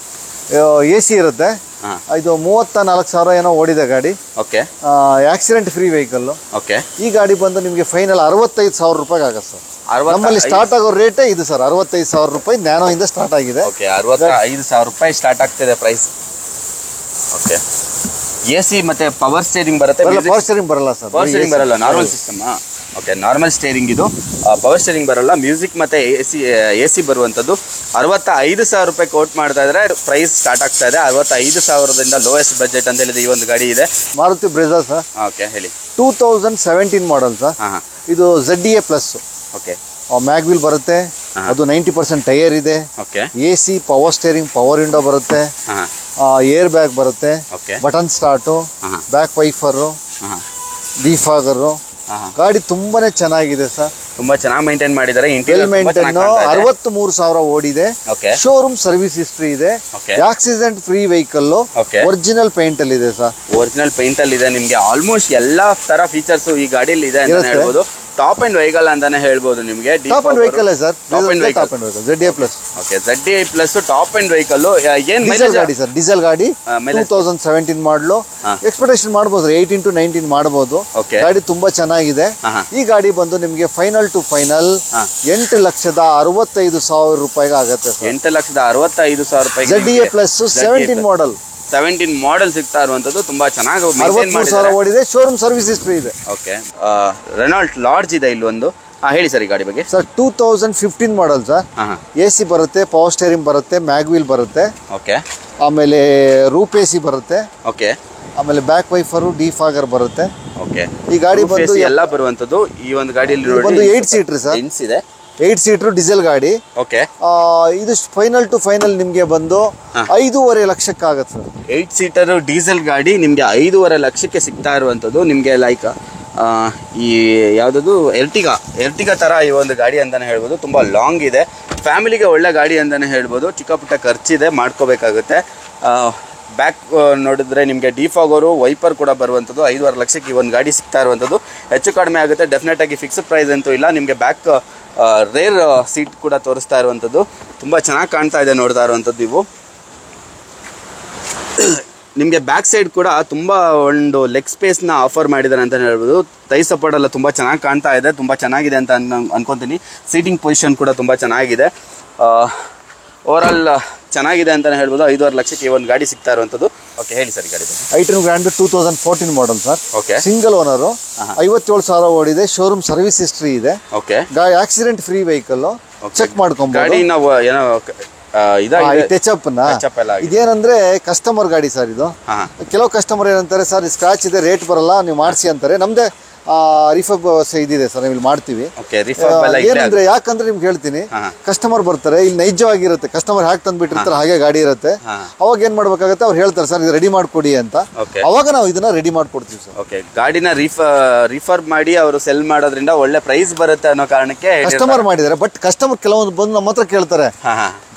AC ಇರುತ್ತೆ. ಇದು 34,000 ಏನೋ ಓಡಿದೆ ಗಾಡಿ. Accident free vehicle. ಈ ಗಾಡಿ ಬಂದು ನಿಮಗೆ ಫೈನಲ್ 65,000 ರೂಪಾಯಿಗೆ ಆಗುತ್ತೆ ಸರ್. ನಮ್ಮಲ್ಲಿ ಸ್ಟಾರ್ಟ್ ಆಗೋ ರೇಟೇ ಇದು ಸರ್. 65,000 ರೂಪಾಯಿ ನ್ಯಾನೋ ಇಂದ ಸ್ಟಾರ್ಟ್ ಆಗಿದೆ. 65,000 ರೂಪಾಯಿ ಸ್ಟಾರ್ಟ್ ಆಗ್ತಿದೆ ಪ್ರೈಸ್. AC ಮತ್ತೆ ಪವರ್ ಸ್ಟೇರಿಂಗ್ ಬರುತ್ತೆ. ಪವರ್ ಸ್ಟೇರಿಂಗ್ ಬರಲ್ಲ ಸರ್. ಪವರ್ ಸ್ಟೇರಿಂಗ್ ಬರಲ್ಲ, ನಾರ್ಮಲ್ ಸಿಸ್ಟಮ್. ನಾರ್ಮಲ್ ಸ್ಟೇರಿಂಗ್ ಇದು. ಪವರ್ ಸ್ಟೇರಿಂಗ್ ಬರಲ್ಲ. ಮ್ಯೂಸಿಕ್ ಮತ್ತೆ AC ಬರುವಂತದ್ದು. 65,000 ರೂಪಾಯಿ ಕೋಟ್ ಮಾಡ್ತಾ ಇದ್ರೆ ಪ್ರೈಸ್ ಸ್ಟಾರ್ಟ್ ಆಗ್ತಾ ಇದೆ. 65,000ದಿಂದ ಲೋಯೆಸ್ಟ್ ಬಜೆಟ್ ಅಂತ ಹೇಳಿದ್ರೆ ಈ ಒಂದು ಗಾಡಿ ಇದೆ. ಮಾರುತಿ ಬ್ರೆಜಾ ಸರ್. ಹೇಳಿ. 2017 ಮಾಡಲ್ ಸರ್. ಇದು ZDA ಪ್ಲಸ್. ಮ್ಯಾಗ್ ವೀಲ್ ಬರುತ್ತೆ. ಅದು 90% ಟೈರ್ ಇದೆ. AC power steering, power window ಬರುತ್ತೆ, ಏರ್ ಬ್ಯಾಗ್ ಬರುತ್ತೆ, button start, back wiper, defogger. ಗಾಡಿ ತುಂಬಾನೇ ಚೆನ್ನಾಗಿದೆ ಸರ್. ತುಂಬಾ ಚೆನ್ನಾಗಿ ಮೇಂಟೈನ್ ಮಾಡಿದ್ದಾರೆ. 63,000 ಓಡಿದೆ. ಶೋರೂಮ್ ಸರ್ವಿಸ್ ಹಿಸ್ಟ್ರಿ ಇದೆ. Accident free vehicle. Original paint ಅಲ್ಲಿ ಇದೆ ಸರ್. ಒರಿಜಿನಲ್ ಪೇಂಟ್ ಅಲ್ಲಿ ಇದೆ. ನಿಮ್ಗೆ ಆಲ್ಮೋಸ್ಟ್ ಎಲ್ಲಾ ತರ ಫೀಚರ್ಸ್ ಈ ಗಾಡಿಯಲ್ಲಿ ಇದೆ ಅಂತ ಹೇಳ್ಬೋದು. ಟಾಪ್ ಅಂಡ್ ವೆಹಿಕಲ್ ಅಂತಾನೆ ಹೇಳ್ಬೋದು ನಿಮಗೆ. Top and vehicle sir. ZDA plus. ZDA plus top and vehicle. ಏನ್ ಡೀಸೆಲ್ ಗಾಡಿ ಸರ್. ಡೀಸೆಲ್ ಗಾಡಿ 2017 ಮಾಡಲು. ಎಕ್ಸ್ಪೆಕ್ಟೇಷನ್ ಮಾಡಬಹುದು 18 to 19 ಮಾಡಬಹುದು. ಗಾಡಿ ತುಂಬಾ ಚೆನ್ನಾಗಿದೆ. ಈ ಗಾಡಿ ಬಂದು ನಿಮಗೆ ಫೈನಲ್ ಟು ಫೈನಲ್ 8,65,000 ರೂಪಾಯಿಗೆ ಆಗುತ್ತೆ. 8,65,000 ರೂಪಾಯಿ. ZDA ಪ್ಲಸ್ 17 ಮಾಡಲ್. 17 ಮಾಡೆಲ್ ಸಿಗ್ತಾ ಇರುವಂತದ್ದು ತುಂಬಾ ಚೆನ್ನಾಗಿ 63,000 ಓಡಿದೆ, ಶೋರೂಮ್ ಸರ್ವಿಸ್ ಹಿಸ್ಟ್ರಿ ಇದೆ. ಓಕೆ, ರೆನಾಲ್ಟ್ ಲಾಡ್ಜ್ ಇದೆ ಇಲ್ಲಿ ಒಂದು. ಹೇಳಿ ಸರ್ ಈ ಗಾಡಿ ಬಗ್ಗೆ. Sir 2015 model sir. AC ಬರುತ್ತೆ, ಪವರ್ ಸ್ಟೇರಿಂಗ್ ಬರುತ್ತೆ, ಮ್ಯಾಗ್ವೀಲ್ ಬರುತ್ತೆ. ಓಕೆ, ಆಮೇಲೆ ರೂಪ್ AC ಬರುತ್ತೆ. ಓಕೆ, ಆಮೇಲೆ ಬ್ಯಾಕ್ ವೈಫರು ಡಿಫಾಗರ್ ಬರುತ್ತೆ. ಓಕೆ, ಈ ಗಾಡಿ ಬಂದು ಎಲ್ಲ ಬರುವಂತದ್ದು. ಈ ಒಂದು ಗಾಡಿಯಲ್ಲಿ ಒಂದು 8 ಸೀಟರ್ ಸರ್. ಇದೆ 8 ಸೀಟರ್ ಡೀಸೆಲ್ ಗಾಡಿ. ಓಕೆ, ಇದು ಫೈನಲ್ ಟು ಫೈನಲ್ ನಿಮಗೆ ಬಂದು 5.5 ಲಕ್ಷಕ್ಕೆ ಆಗುತ್ತೆ ಸರ್. 8 ಸೀಟರ್ ಡೀಸೆಲ್ ಗಾಡಿ ನಿಮಗೆ 5.5 ಲಕ್ಷಕ್ಕೆ ಸಿಗ್ತಾ ಇರುವಂಥದ್ದು. ನಿಮಗೆ ಲೈಕ್ ಈ ಯಾವುದದು ಎರ್ಟಿಗಾ ಥರ ಈ ಒಂದು ಗಾಡಿ ಅಂತಲೇ ಹೇಳ್ಬೋದು. ತುಂಬ ಲಾಂಗ್ ಇದೆ, ಫ್ಯಾಮಿಲಿಗೆ ಒಳ್ಳೆ ಗಾಡಿ ಅಂತಲೇ ಹೇಳ್ಬೋದು. ಚಿಕ್ಕ ಪುಟ್ಟ ಖರ್ಚಿದೆ, ಮಾಡ್ಕೋಬೇಕಾಗುತ್ತೆ. ಬ್ಯಾಕ್ ನೋಡಿದ್ರೆ ನಿಮಗೆ ಡಿಫಾಗರು ವೈಪರ್ ಕೂಡ ಬರುವಂಥದ್ದು. 5.5 ಲಕ್ಷಕ್ಕೆ ಈ ಒಂದು ಗಾಡಿ ಸಿಗ್ತಾ ಇರುವಂಥದ್ದು. ಹೆಚ್ಚು ಕಡಿಮೆ ಆಗುತ್ತೆ, ಡೆಫಿನೆಟ್ ಆಗಿ ಫಿಕ್ಸ್ಡ್ ಪ್ರೈಸ್ ಅಂತೂ ಇಲ್ಲ. ನಿಮಗೆ ಬ್ಯಾಕ್ ರೇರ್ ಸೀಟ್ ಕೂಡ ತೋರಿಸ್ತಾ ಇರುವಂಥದ್ದು. ತುಂಬ ಚೆನ್ನಾಗಿ ಕಾಣ್ತಾ ಇದೆ ನೋಡ್ತಾ ಇರುವಂಥದ್ದು ನೀವು. ನಿಮಗೆ ಬ್ಯಾಕ್ ಸೈಡ್ ಕೂಡ ತುಂಬ ಒಂದು ಲೆಗ್ ಸ್ಪೇಸ್ನ ಆಫರ್ ಮಾಡಿದ್ದಾರೆ ಅಂತಲೇ ಹೇಳ್ಬೋದು. ಥೈ ಸಪೋರ್ಟ್ ಎಲ್ಲ ತುಂಬ ಚೆನ್ನಾಗಿ ಕಾಣ್ತಾ ಇದೆ, ತುಂಬ ಚೆನ್ನಾಗಿದೆ ಅಂತ ಅನ್ಕೊತೀನಿ. ಸೀಟಿಂಗ್ ಪೊಸಿಷನ್ ಕೂಡ ತುಂಬ ಚೆನ್ನಾಗಿದೆ. ಓವರಾಲ್ ಚೆನ್ನಾಗಿದೆ ಅಂತಲೇ ಹೇಳ್ಬೋದು. 5.5 ಲಕ್ಷಕ್ಕೆ ಈ ಒಂದು ಗಾಡಿ ಸಿಗ್ತಾ ಇರುವಂಥದ್ದು. ಓಕೆ, ಹೇಳಿ ಸರ್ ಈ ಗಾಡಿ. I ten grand 2014 model sir. Okay, single owner, 57,000 ಓಡಿದೆ, ಶೋರೂಮ್ ಸರ್ವಿಸ್ ಹಿಸ್ಟ್ರಿ ಇದೆ. Okay, accident free vehicle, check ಮಾಡ್ಕೊಂಬೋದು. ಗಾಡಿ ನಾವು ಏನೋ ಇದೇನಂದ್ರೆ ಕಸ್ಟಮರ್ ಗಾಡಿ ಸರ್ ಇದು. ಕೆಲವು ಕಸ್ಟಮರ್ ಏನಂತಾರೆ, ಸರ್ ಸ್ಕ್ರಾಚ್ ಇದೆ, ರೇಟ್ ಬರಲ್ಲ, ನೀವು ಮಾಡಿಸಿ ಅಂತಾರೆ. ನಮ್ದೇ ರಿಫಬ್ ಇದಿದೆ ಸರ್, ನಾವು ಇಲ್ಲಿ ಮಾಡ್ತೀವಿ. ಏನಂದ್ರೆ ಯಾಕಂದ್ರೆ ನಿಮ್ಗೆ ಹೇಳ್ತೀನಿ, ಕಸ್ಟಮರ್ ಬರ್ತಾರೆ, ಇಲ್ಲಿ ನೈಜವಾಗಿರುತ್ತೆ. ಕಸ್ಟಮರ್ ಹ್ಯಾಕ್ ತಂದ್ಬಿಟ್ಟಿರ್ತಾರೆ, ಹಾಗೆ ಗಾಡಿ ಇರುತ್ತೆ. ಅವಾಗ ಏನ್ ಮಾಡ್ಬೇಕಾಗುತ್ತೆ, ಅವ್ರು ಹೇಳ್ತಾರೆ ಸರ್ ಇದು ರೆಡಿ ಮಾಡ್ಕೊಡಿ ಅಂತ. ಅವಾಗ ನಾವು ಇದನ್ನ ರೆಡಿ ಮಾಡ್ಕೊಡ್ತೀವಿ ಸರ್. ಓಕೆ, ಗಾಡಿನ ರಿಫರ್ ಮಾಡಿ ಅವರು ಸೆಲ್ ಮಾಡೋದ್ರಿಂದ ಒಳ್ಳೆ ಪ್ರೈಸ್ ಬರುತ್ತೆ ಅನ್ನೋ ಕಾರಣಕ್ಕೆ ಕಸ್ಟಮರ್ ಮಾಡಿದ್ದಾರೆ. ಬಟ್ ಕಸ್ಟಮರ್ ಕೆಲವೊಂದು ಬಂದು ನಮ್ಮ ಹತ್ರ ಕೇಳ್ತಾರೆ,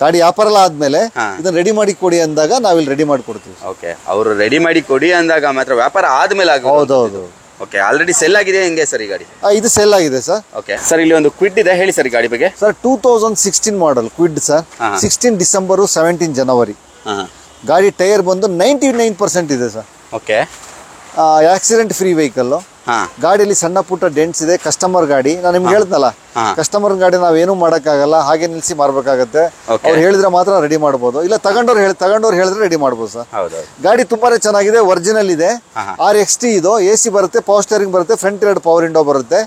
ಗಾಡಿ ವ್ಯಾಪಾರ ಎಲ್ಲ ಆದ್ಮೇಲೆ ಇದನ್ನ ರೆಡಿ ಮಾಡಿ ಕೊಡಿ ಅಂದಾಗ ನಾವಿಲ್ಲಿ ರೆಡಿ ಮಾಡ್ಕೊಡ್ತೀವಿ. ಓಕೆ, ಅವರು ರೆಡಿ ಮಾಡಿ ಕೊಡಿ ಅಂದಾಗ ಮಾತ್ರ, ವ್ಯಾಪಾರ ಆದ್ಮೇಲೆ ಹೌದೌದು. ಓಕೆ, ಆಲ್ರೆಡಿ ಸೆಲ್ ಆಗಿದೆ ಹೆಂಗೆ ಸರ್ ಈ ಗಾಡಿ? ಇದು ಸೆಲ್ ಆಗಿದೆ ಸರ್. ಓಕೆ ಸರ್, ಇಲ್ಲಿ ಒಂದು ಕ್ವಿಡ್ ಇದೆ, ಹೇಳಿ ಸರ್ ಈ ಗಾಡಿ ಬಗ್ಗೆ. ಸರ್ 2016 ಮಾಡಲ್ ಕ್ವಿಡ್ ಸರ್. 16 ಡಿಸೆಂಬರ್ 17 ಜನವರಿ. ಗಾಡಿ ಟೈರ್ ಬಂದು 99% ಇದೆ sir. Okay, accident free vehicle. ಗಾಡಿಯಲ್ಲಿ ಸಣ್ಣ ಪುಟ್ಟ ಡೆಂಟ್ಸ್ ಇದೆ. ಕಸ್ಟಮರ್ ಗಾಡಿ, ನಾನು ನಿಮ್ಗೆ ಹೇಳ್ದಲ್ಲ, ಕಸ್ಟಮರ್ ಗಾಡಿ ನಾವೇನು ಮಾಡೋಕ್ಕಾಗಲ್ಲ, ಹಾಗೆ ನಿಲ್ಸಿ ಮಾರ್ಬೇಕಾಗತ್ತೆ. ಅವ್ರು ಹೇಳಿದ್ರೆ ಮಾತ್ರ ರೆಡಿ ಮಾಡ್ಬೋದು, ಇಲ್ಲ ತಗೊಂಡವ್ರು ಹೇಳಿದ್ರೆ ರೆಡಿ ಮಾಡ್ಬೋದು ಸರ್. ಗಾಡಿ ತುಂಬಾನೇ ಚೆನ್ನಾಗಿದೆ, ಒರಿಜಿನಲ್ ಇದೆ. RXT ಇದು. AC ಬರುತ್ತೆ, ಪವರ್ ಸ್ಟೇರಿಂಗ್ ಬರುತ್ತೆ, ಫ್ರಂಟ್ 2 ಪವರ್ ವಿಂಡೋ ಬರುತ್ತೆ.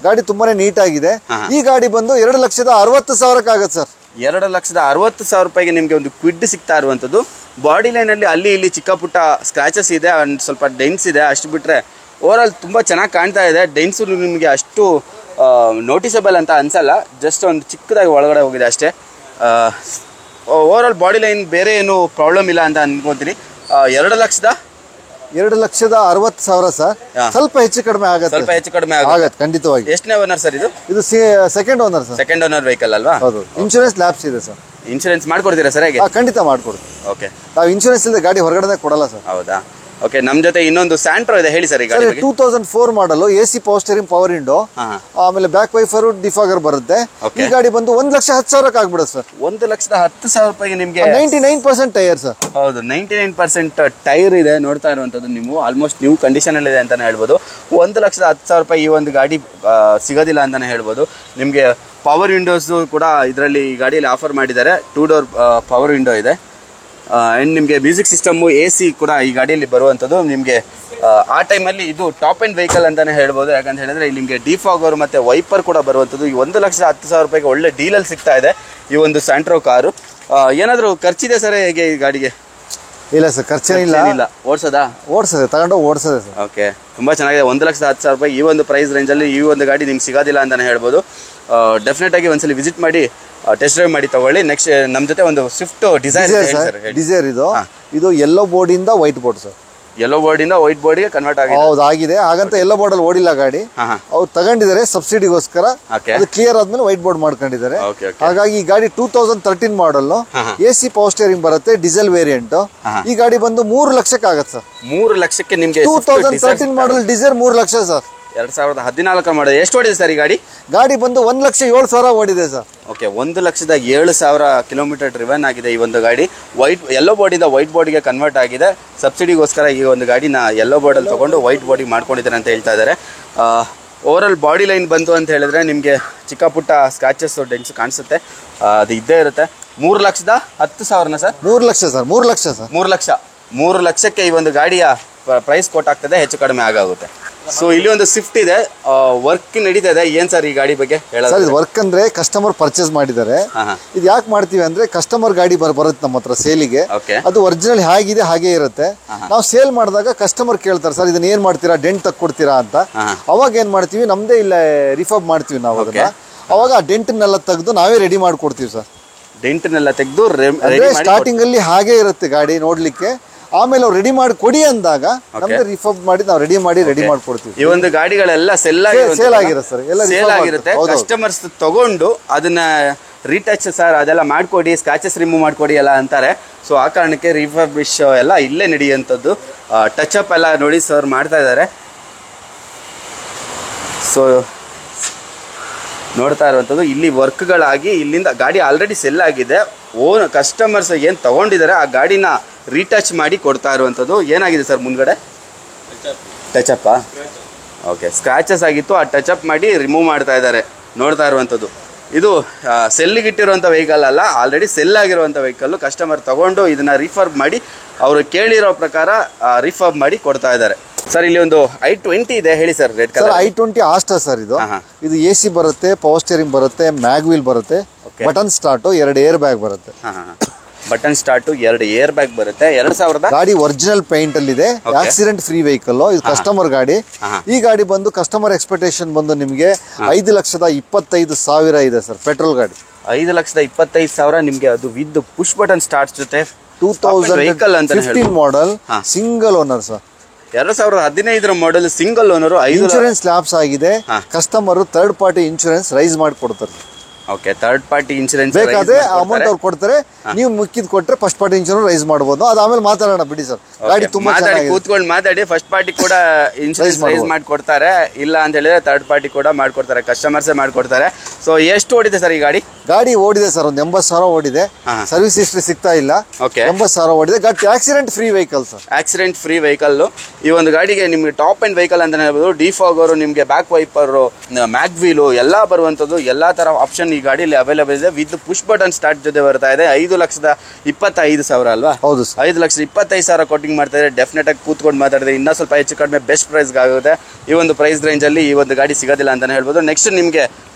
ಗಾಡಿ ತುಂಬಾನೇ ನೀಟ್ ಆಗಿದೆ. ಈ ಗಾಡಿ ಬಂದು 2,60,000 ಆಗುತ್ತೆ ಸರ್. 2,60,000 ರೂಪಾಯಿಗೆ ನಿಮಗೆ ಒಂದು ಕ್ವಿಡ್ ಸಿಗ್ತಾ ಇರುವಂಥದ್ದು. ಬಾಡಿ ಲೈನಲ್ಲಿ ಅಲ್ಲಿ ಇಲ್ಲಿ ಚಿಕ್ಕ ಪುಟ್ಟ ಸ್ಕ್ರಾಚಸ್ ಇದೆ, ಸ್ವಲ್ಪ ಡೆನ್ಸ್ ಇದೆ, ಅಷ್ಟು ಬಿಟ್ಟರೆ ಓವರಾಲ್ ತುಂಬ ಚೆನ್ನಾಗಿ ಕಾಣ್ತಾ ಇದೆ. ಡೆನ್ಸು ನಿಮಗೆ ಅಷ್ಟು ನೋಟಿಸಬಲ್ ಅಂತ ಅನ್ಸಲ್ಲ, ಜಸ್ಟ್ ಒಂದು ಚಿಕ್ಕದಾಗಿ ಒಳಗಡೆ ಹೋಗಿದೆ ಅಷ್ಟೇ. ಓವರಾಲ್ ಬಾಡಿ ಲೈನ್ ಬೇರೆ ಏನು ಪ್ರಾಬ್ಲಮ್ ಇಲ್ಲ ಅಂತ ಅನ್ಕೋತೀನಿ. 2,60,000 ಸರ್. ಸ್ವಲ್ಪ ಹೆಚ್ಚು ಕಡಿಮೆ ಆಗುತ್ತೆ ಖಂಡಿತವಾಗಿ. ಎಷ್ಟನೇ ಓನರ್ ಸರ್ ಇದು? ಇದು second owner sir. Second owner vehicle ಅಲ್ವಾ? ಹೌದು. ಇನ್ಶೂರೆನ್ಸ್ ಲ್ಯಾಪ್ಸ್ ಇದೆ ಸರ್. ಇನ್ಶೂರೆನ್ಸ್ ಮಾಡ್ಕೊಡ್ತೀರಾ ಸರ್? ಹೇಗೆ? ಖಂಡಿತ ಮಾಡ್ಕೊಡ್ತೀವಿ. ಓಕೆ, ನಾವು ಇನ್ಶೂರೆನ್ಸ್ ಇಲ್ಲದೆ ಗಾಡಿ ಹೊರಗಡೆ ಕೊಡಲ್ಲ ಸರ್. ಹೌದಾ? ಓಕೆ, ನಮ್ಮ ಜೊತೆ ಇನ್ನೊಂದು ಸ್ಯಾಂಟ್ರೋ ಇದೆ, ಹೇಳಿ ಸರ್. ಈಗ 2004 ಮಾಡಲ್, AC power steering power window, ಆಮೇಲೆ ಬ್ಯಾಕ್ ವೈಫರ್ ಡಿಫಾಗರ್ ಬರುತ್ತೆ. ಈ ಗಾಡಿ ಬಂದು 1,10,000 ಆಗ್ಬಿಡುತ್ತೆ ಸರ್. 1,10,000 ರೂಪಾಯಿಗೆ ನಿಮಗೆ 99% ಟೈರ್ ಸರ್. ಹೌದು, 99% ಟೈರ್ ಇದೆ. ನೋಡ್ತಾ ಇರುವಂತದ್ದು ನೀವು ಆಲ್ಮೋಸ್ಟ್ ನ್ಯೂ ಕಂಡೀಷನ್ ಅಲ್ಲಿ ಇದೆ ಅಂತಾನೆ ಹೇಳ್ಬೋದು. 1,10,000 ರೂಪಾಯಿ ಈ ಒಂದು ಗಾಡಿ ಸಿಗೋದಿಲ್ಲ ಅಂತಾನೆ ಹೇಳ್ಬೋದು. ನಿಮಗೆ ಪವರ್ ವಿಂಡೋಸ್ ಕೂಡ ಇದರಲ್ಲಿ ಈ ಗಾಡಿಯಲ್ಲಿ ಆಫರ್ ಮಾಡಿದ್ದಾರೆ. 2 ಡೋರ್ ಪವರ್ ವಿಂಡೋ ಇದೆ. ಆ್ಯಂಡ್ ನಿಮಗೆ ಮ್ಯೂಸಿಕ್ ಸಿಸ್ಟಮ್ಮು, AC ಕೂಡ ಈ ಗಾಡಿಯಲ್ಲಿ ಬರುವಂಥದ್ದು. ನಿಮಗೆ ಆ ಟೈಮಲ್ಲಿ ಇದು ಟಾಪ್ ಎಂಡ್ ವೆಹಿಕಲ್ ಅಂತಲೇ ಹೇಳ್ಬೋದು. ಯಾಕಂತ ಹೇಳಿದ್ರೆ ಇಲ್ಲಿ ನಿಮಗೆ ಡಿಫಾಗರ್ ಮತ್ತು ವೈಪರ್ ಕೂಡ ಬರುವಂಥದ್ದು. ಈ 1,10,000 ರೂಪಾಯಿಗೆ ಒಳ್ಳೆ ಡೀಲಲ್ಲಿ ಸಿಗ್ತಾ ಇದೆ ಈ ಒಂದು ಸ್ಯಾಂಟ್ರೋ ಕಾರು. ಏನಾದರೂ ಖರ್ಚಿದೆ ಸರ್ ಹೇಗೆ ಈ ಗಾಡಿಗೆ? ಇಲ್ಲ ಸರ್, ಖರ್ಚೇನಿಲ್ಲ. ಓಡಿಸೋದೆ ತಗೊಂಡು ಓಡಿಸೋದೆ ಸರ್. ಓಕೆ, ತುಂಬ ಚೆನ್ನಾಗಿದೆ. 1,10,000 ರೂಪಾಯಿ ಈ ಒಂದು ಪ್ರೈಸ್ ರೇಂಜಲ್ಲಿ ಈ ಒಂದು ಗಾಡಿ ನಿಮ್ಗೆ ಸಿಗೋದಿಲ್ಲ ಅಂತಲೇ ಹೇಳ್ಬೋದು. ಡೆಫಿನೆಟ್ ಆಗಿ ಒಂದ್ಸಲಿ ವಿಸಿಟ್ ಮಾಡಿ ಟೆಸ್ಟ್ ಡ್ರೈವ್ ಮಾಡಿ ತಗೊಳ್ಳಿ. ನೆಕ್ಸ್ಟ್ ನಮ್ಮ ಜೊತೆ ಒಂದು ಸ್ವಿಫ್ಟ್ ಡಿಸೈರ್ ಇದು ಯೆಲ್ಲೋ ಬೋರ್ಡಿಂದ ವೈಟ್ ಬೋರ್ಡ್ ಸರ್. ಯೆಲ್ಲೋ ಬೋರ್ಡಿಂದ ವೈಟ್ ಬೋರ್ಡ್ಗೆ ಕನ್ವರ್ಟ್ ಆಗಿದೆ. ಹೌದು, ಆಗಿದೆ. ಹಾಗಂತ ಯೆಲ್ಲೋ ಬೋರ್ಡಲ್ಲಿ ಓಡಿಲ್ಲ ಗಾಡಿ. ಅವ್ರು ತಗೊಂಡಿದ್ದಾರೆ ಸಬ್ಸಿಡಿಗೋಸ್ಕರ. ಅದು ಕ್ಲಿಯರ್ ಆದ್ಮೇಲೆ ವೈಟ್ ಬೋರ್ಡ್ ಮಾಡ್ಕೊಂಡಿದ್ದಾರೆ. ಹಾಗಾಗಿ ಈ ಗಾಡಿ 2013 ಮಾಡಲ್, AC ಪವರ್ ಸ್ಟೇರಿಂಗ್ ಬರುತ್ತೆ, ಡೀಸೆಲ್ ವೇರಿಯಂಟ್. ಈ ಗಾಡಿ ಬಂದು 3 ಲಕ್ಷಕ್ಕೆ ಆಗತ್ತೆ ಸರ್. 3 ಲಕ್ಷಕ್ಕೆ ನಿಮಗೆ 2013 ಮಾಡಲ್ ಡೀಸೆಲ್ 3 ಲಕ್ಷ ಸರ್. 2014 ಮಾಡಿದೆ. ಎಷ್ಟು ಓಡಿದೆ ಸರ್ ಈ ಗಾಡಿ? ಗಾಡಿ ಬಂದು 1,07,000 ಓಡಿದೆ ಸರ್. ಓಕೆ, 1,07,000 ಕಿಲೋಮೀಟರ್ ಡ್ರಿವನ್ ಆಗಿದೆ ಈ ಒಂದು ಗಾಡಿ. ಯೆಲ್ಲೋ ಬೋರ್ಡಿಂದ ವೈಟ್ ಬೋರ್ಡ್ಗೆ ಕನ್ವರ್ಟ್ ಆಗಿದೆ. ಸಬ್ಸಿಡಿಗೋಸ್ಕರ ಈ ಒಂದು ಗಾಡಿನ ಯೆಲ್ಲೋ ಬೋರ್ಡಲ್ಲಿ ತೊಗೊಂಡು ವೈಟ್ ಬೋರ್ಡಿಗೆ ಮಾಡ್ಕೊಂಡಿದ್ದಾರೆ ಅಂತ ಹೇಳ್ತಾ ಇದ್ದಾರೆ. ಓವರಾಲ್ ಬಾಡಿ ಲೈನ್ ಬಂತು ಅಂತ ಹೇಳಿದ್ರೆ ನಿಮಗೆ ಚಿಕ್ಕ ಪುಟ್ಟ ಸ್ಕ್ರಾಚಸ್ ಡೆಂಟ್ಸ್ ಕಾಣಿಸುತ್ತೆ, ಅದು ಇದ್ದೇ ಇರುತ್ತೆ. 3,10,000 sir. 3 lakh sir. 3 lakh sir. 3 lakh. 3 ಲಕ್ಷಕ್ಕೆ ಈ ಒಂದು ಗಾಡಿಯ ಪ್ರೈಸ್ ಕೊಟ್ಟಾಗ್ತದೆ, ಹೆಚ್ಚು ಕಡಿಮೆ ಆಗುತ್ತೆ. ಸೊ ಇಲ್ಲಿ ಒಂದು ಸ್ವಿಫ್ಟ್ ಇದೆ, ವರ್ಕ್ ನಡೀತಾ ಇದೆ. ಏನ್ ಸರ್ ಈ ಗಾಡಿ ಬಗ್ಗೆ ಹೇಳೋದು? ಸರ್ ಇದು ವರ್ಕ್ ಅಂದ್ರೆ ಕಸ್ಟಮರ್ ಪರ್ಚೇಸ್ ಮಾಡಿದ್ದಾರೆ. ಇದು ಯಾಕೆ ಮಾಡ್ತೀವಿ ಅಂದ್ರೆ ಕಸ್ಟಮರ್ ಗಾಡಿ ಬರುತ್ತೆ ನಮ್ಮ ಹತ್ರ ಸೇಲಿಗೆ, ಅದು ಒರಿಜಿನಲ್ ಹೇಗಿದೆ ಹಾಗೆ ಇರುತ್ತೆ. ನಾವು ಸೇಲ್ ಮಾಡಿದಾಗ ಕಸ್ಟಮರ್ ಕೇಳ್ತಾರೆ ಸರ್ ಇದನ್ನ ಏನ್ ಮಾಡ್ತೀರಾ, ಡೆಂಟ್ ತಕ್ಕೊಡ್ತೀರಾ ಅಂತ. ಅವಾಗ ಏನ್ ಮಾಡ್ತೀವಿ, ನಮ್ದೇ ಇಲ್ಲ ರಿಫರ್ಬ್ ಮಾಡ್ತೀವಿ ನಾವು ಅದನ್ನ. ಅವಾಗ ಆ ಡೆಂಟ್ನೆಲ್ಲ ತೆಗೆದು ನಾವೇ ರೆಡಿ ಮಾಡ್ಕೊಡ್ತೀವಿ ಸರ್. ಡೆಂಟ್ನೆಲ್ಲ ತೆಗೆದು ಸ್ಟಾರ್ಟಿಂಗ್ ಅಲ್ಲಿ ಹಾಗೆ ಇರುತ್ತೆ ಗಾಡಿ ನೋಡ್ಲಿಕ್ಕೆ. ಆಮೇಲೆ ಅವ್ರು ರೆಡಿ ಮಾಡಿ ಕೊಡಿ ಅಂದಾಗ ನಮ್ಗೆ ರಿಫರ್ಬ್ ಮಾಡಿ ನಾವು ರೆಡಿ ಮಾಡ್ಕೊಡ್ತೀವಿ. ಈ ಒಂದು ಗಾಡಿಗಳೆಲ್ಲ ಸೇಲ್ ಆಗಿರುತ್ತೆ. ಕಸ್ಟಮರ್ಸ್ ತಗೊಂಡು ಅದನ್ನ ರೀಟಚ್ ಸರ್ ಅದೆಲ್ಲ ಮಾಡ್ಕೊಡಿ, ಸ್ಕ್ರಾಚಸ್ ರಿಮೂವ್ ಮಾಡ್ಕೊಡಿ ಎಲ್ಲ ಅಂತಾರೆ. ಸೊ ಆ ಕಾರಣಕ್ಕೆ ರಿಫರ್ಬಿಶ್ ಎಲ್ಲ ಇಲ್ಲೇ ನಡೆಯುವಂಥದ್ದು. ಟಚ್ ಅಪ್ ಎಲ್ಲ ನೋಡಿ ಸರ್ ಮಾಡ್ತಾ ಇದ್ದಾರೆ. ಸೊ ನೋಡ್ತಾ ಇರುವಂಥದ್ದು ಇಲ್ಲಿ ವರ್ಕ್ಗಳಾಗಿ ಇಲ್ಲಿಂದ ಗಾಡಿ ಆಲ್ರೆಡಿ ಸೆಲ್ ಆಗಿದೆ. ಓನ್ ಕಸ್ಟಮರ್ಸ್ ಏನು ತಗೊಂಡಿದ್ದಾರೆ ಆ ಗಾಡಿನ ರೀಟಚ್ ಮಾಡಿ ಕೊಡ್ತಾ ಇರುವಂಥದ್ದು. ಏನಾಗಿದೆ ಸರ್ ಮುಂದ್ಗಡೆ? ಟಚಪ್ಪಾ? ಓಕೆ, ಸ್ಕ್ರಾಚಸ್ ಆಗಿತ್ತು, ಆ ಟಚಪ್ ಮಾಡಿ ರಿಮೂವ್ ಮಾಡ್ತಾ ಇದ್ದಾರೆ. ನೋಡ್ತಾ ಇರುವಂಥದ್ದು ಇದು ಸೆಲ್ಲಿಗಿಟ್ಟಿರುವಂಥ ವೆಹಿಕಲ್ ಅಲ್ಲ, ಆಲ್ರೆಡಿ ಸೆಲ್ ಆಗಿರುವಂಥ ವೆಹಿಕಲ್ಲು. ಕಸ್ಟಮರ್ ತಗೊಂಡು ಇದನ್ನ ರಿಫರ್ಬ್ ಮಾಡಿ ಅವರು ಕೇಳಿರೋ ಪ್ರಕಾರ ರಿಫರ್ಬ್ ಮಾಡಿ ಕೊಡ್ತಾ ಇದ್ದಾರೆ. ಸರ್ ಇಲ್ಲಿ ಒಂದು i20 ಇದೆ, ಹೇಳಿ sir. Red colour i20 Asta sir. ಇದು AC ಬರುತ್ತೆ, ಪವರ್ ಸ್ಟೇರಿಂಗ್ ಬರುತ್ತೆ, ಮ್ಯಾಗ್ ವೀಲ್ ಬರುತ್ತೆ, ಬಟನ್ ಸ್ಟಾರ್ಟ್, 2 ಏರ್ ಬ್ಯಾಗ್ ಬರುತ್ತೆ. ಬಟನ್ ಸ್ಟಾರ್ಟ್, 2 ಏರ್ ಬ್ಯಾಗ್ ಬರುತ್ತೆ. 2000 ಗಾಡಿ ಒರಿಜಿನಲ್ ಪೇಂಟ್ ಅಲ್ಲಿ ಇದೆ, ಆಕ್ಸಿಡೆಂಟ್ ಫ್ರೀ ವೆಹಿಕಲ್. ಇದು ಕಸ್ಟಮರ್ ಗಾಡಿ. ಈ ಗಾಡಿ ಬಂದು ಕಸ್ಟಮರ್ ಎಕ್ಸ್ಪೆಕ್ಟೇಷನ್ ಬಂದು ನಿಮಗೆ 5,25,000 ಇದೆ ಸರ್. ಪೆಟ್ರೋಲ್ ಗಾಡಿ 5,25,000 ನಿಮ್ಗೆ. ಅದು ವಿತ್ ಪುಷ್ ಬಟನ್ ಸ್ಟಾರ್ಟ್ ಜೊತೆ 2015 model, single owner sir. 2015 model, single owner. Insurance lapse ಆಗಿದೆ. Customer third party insurance raise ಮಾಡಿ ಕೊಡ್ತಾರೆ. ಓಕೆ, ಥರ್ಡ್ ಪಾರ್ಟಿ ಇನ್ಶೂರೆನ್ಸ್ ಬೇಕಾದ್ರೆ ಅಮೌಂಟ್ ಅವ್ರು ಕೊಡ್ತಾರೆ, ನೀವು ಮುಕ್ಕಿದ್ ಕೊಟ್ರೆ ಫಸ್ಟ್ ಪಾರ್ಟಿ ಇನ್ಶೂರೆನ್ಸ್ ರೈಸ್ ಮಾಡಬಹುದು. ಅದು ಆಮೇಲೆ ಮಾತಾಡೋಣ ಬಿಡಿ ಸರ್. ಗಾಡಿ ತುಂಬಾ ಚೆನ್ನಾಗಿದೆ, ಕೂತ್ಕೊಂಡು ಮಾತಾಡಿ. ಫಸ್ಟ್ ಪಾರ್ಟಿ ಕೂಡ ಇನ್ಶೂರೆನ್ಸ್ ರೈಸ್ ಮಾಡ್ಕೊಡ್ತಾರೆ, ಇಲ್ಲ ಅಂತ ಹೇಳಿದ್ರೆ ಥರ್ಡ್ ಪಾರ್ಟಿ ಕೂಡ ಮಾಡ್ಕೊಡ್ತಾರೆ, ಕಸ್ಟಮರ್ಸೇ ಮಾಡ್ಕೊಡ್ತಾರೆ. ಸೊ ಎಷ್ಟು ಓಡಿದೆ ಸರ್ ಈ ಗಾಡಿ? ಗಾಡಿ ಓಡಿದೆ ಸರ್ ಒಂದು 80,000 ಓಡಿದೆ. ಸರ್ವಿಸ್ ಹಿಸ್ಟ್ರಿ ಸಿಗ್ತಾ ಇಲ್ಲ. 80,000 ಓಡಿದೆ. ಗಾಡಿ accident free vehicle sir. Accident free vehicle. ಈ ಒಂದು ಗಾಡಿಗೆ ನಿಮ್ಗೆ ಟಾಪ್ ಅಂಡ್ ವೆಹಿಕಲ್ ಅಂತ ಹೇಳ್ಬೋದು. ಡಿಫಾಗರ್, ನಿಮ್ಗೆ ಬ್ಯಾಕ್ ವೈಪರ್, ಮ್ಯಾಗ್ ವೀಲು ಎಲ್ಲ ಬರುವಂಥದ್ದು, ಎಲ್ಲಾ ತರ ಆಪ್ಷನ್ ಈ ಗಾಡಿಯಲ್ಲಿ ಅವೈಲೇಬಲ್ ಇದೆ. ವಿತ್ ಪುಷ್ ಬಟನ್ ಸ್ಟಾರ್ಟ್ ಜೊತೆ ಬರ್ತಾ ಇದೆ. 5,25,000 ಅಲ್ವಾ? ಹೌದು, 5,25,000 ಕೊಟ್ಟಿಂಗ್ ಮಾಡ್ತಾ ಇದೆ. ಡೆಫಿನೆಟ್ ಆಗಿ ಕೂತ್ಕೊಂಡು ಮಾತಾಡಿದ್ರೆ ಇನ್ನೂ ಸ್ವಲ್ಪ ಹೆಚ್ಚು ಕಡಿಮೆ ಬೆಸ್ಟ್ ಪ್ರೈಸ್ ಆಗುತ್ತೆ. ಈ ಒಂದು ಪ್ರೈಸ್ ರೇಂಜ್ ಅಲ್ಲಿ ಈ ಒಂದು ಗಾಡಿ ಸಿಗೋದಿಲ್ಲ ಅಂತಾನೆ ಹೇಳ್ಬೋದು. ನೆಕ್ಸ್ಟ್ ನಿಮ್ಗೆ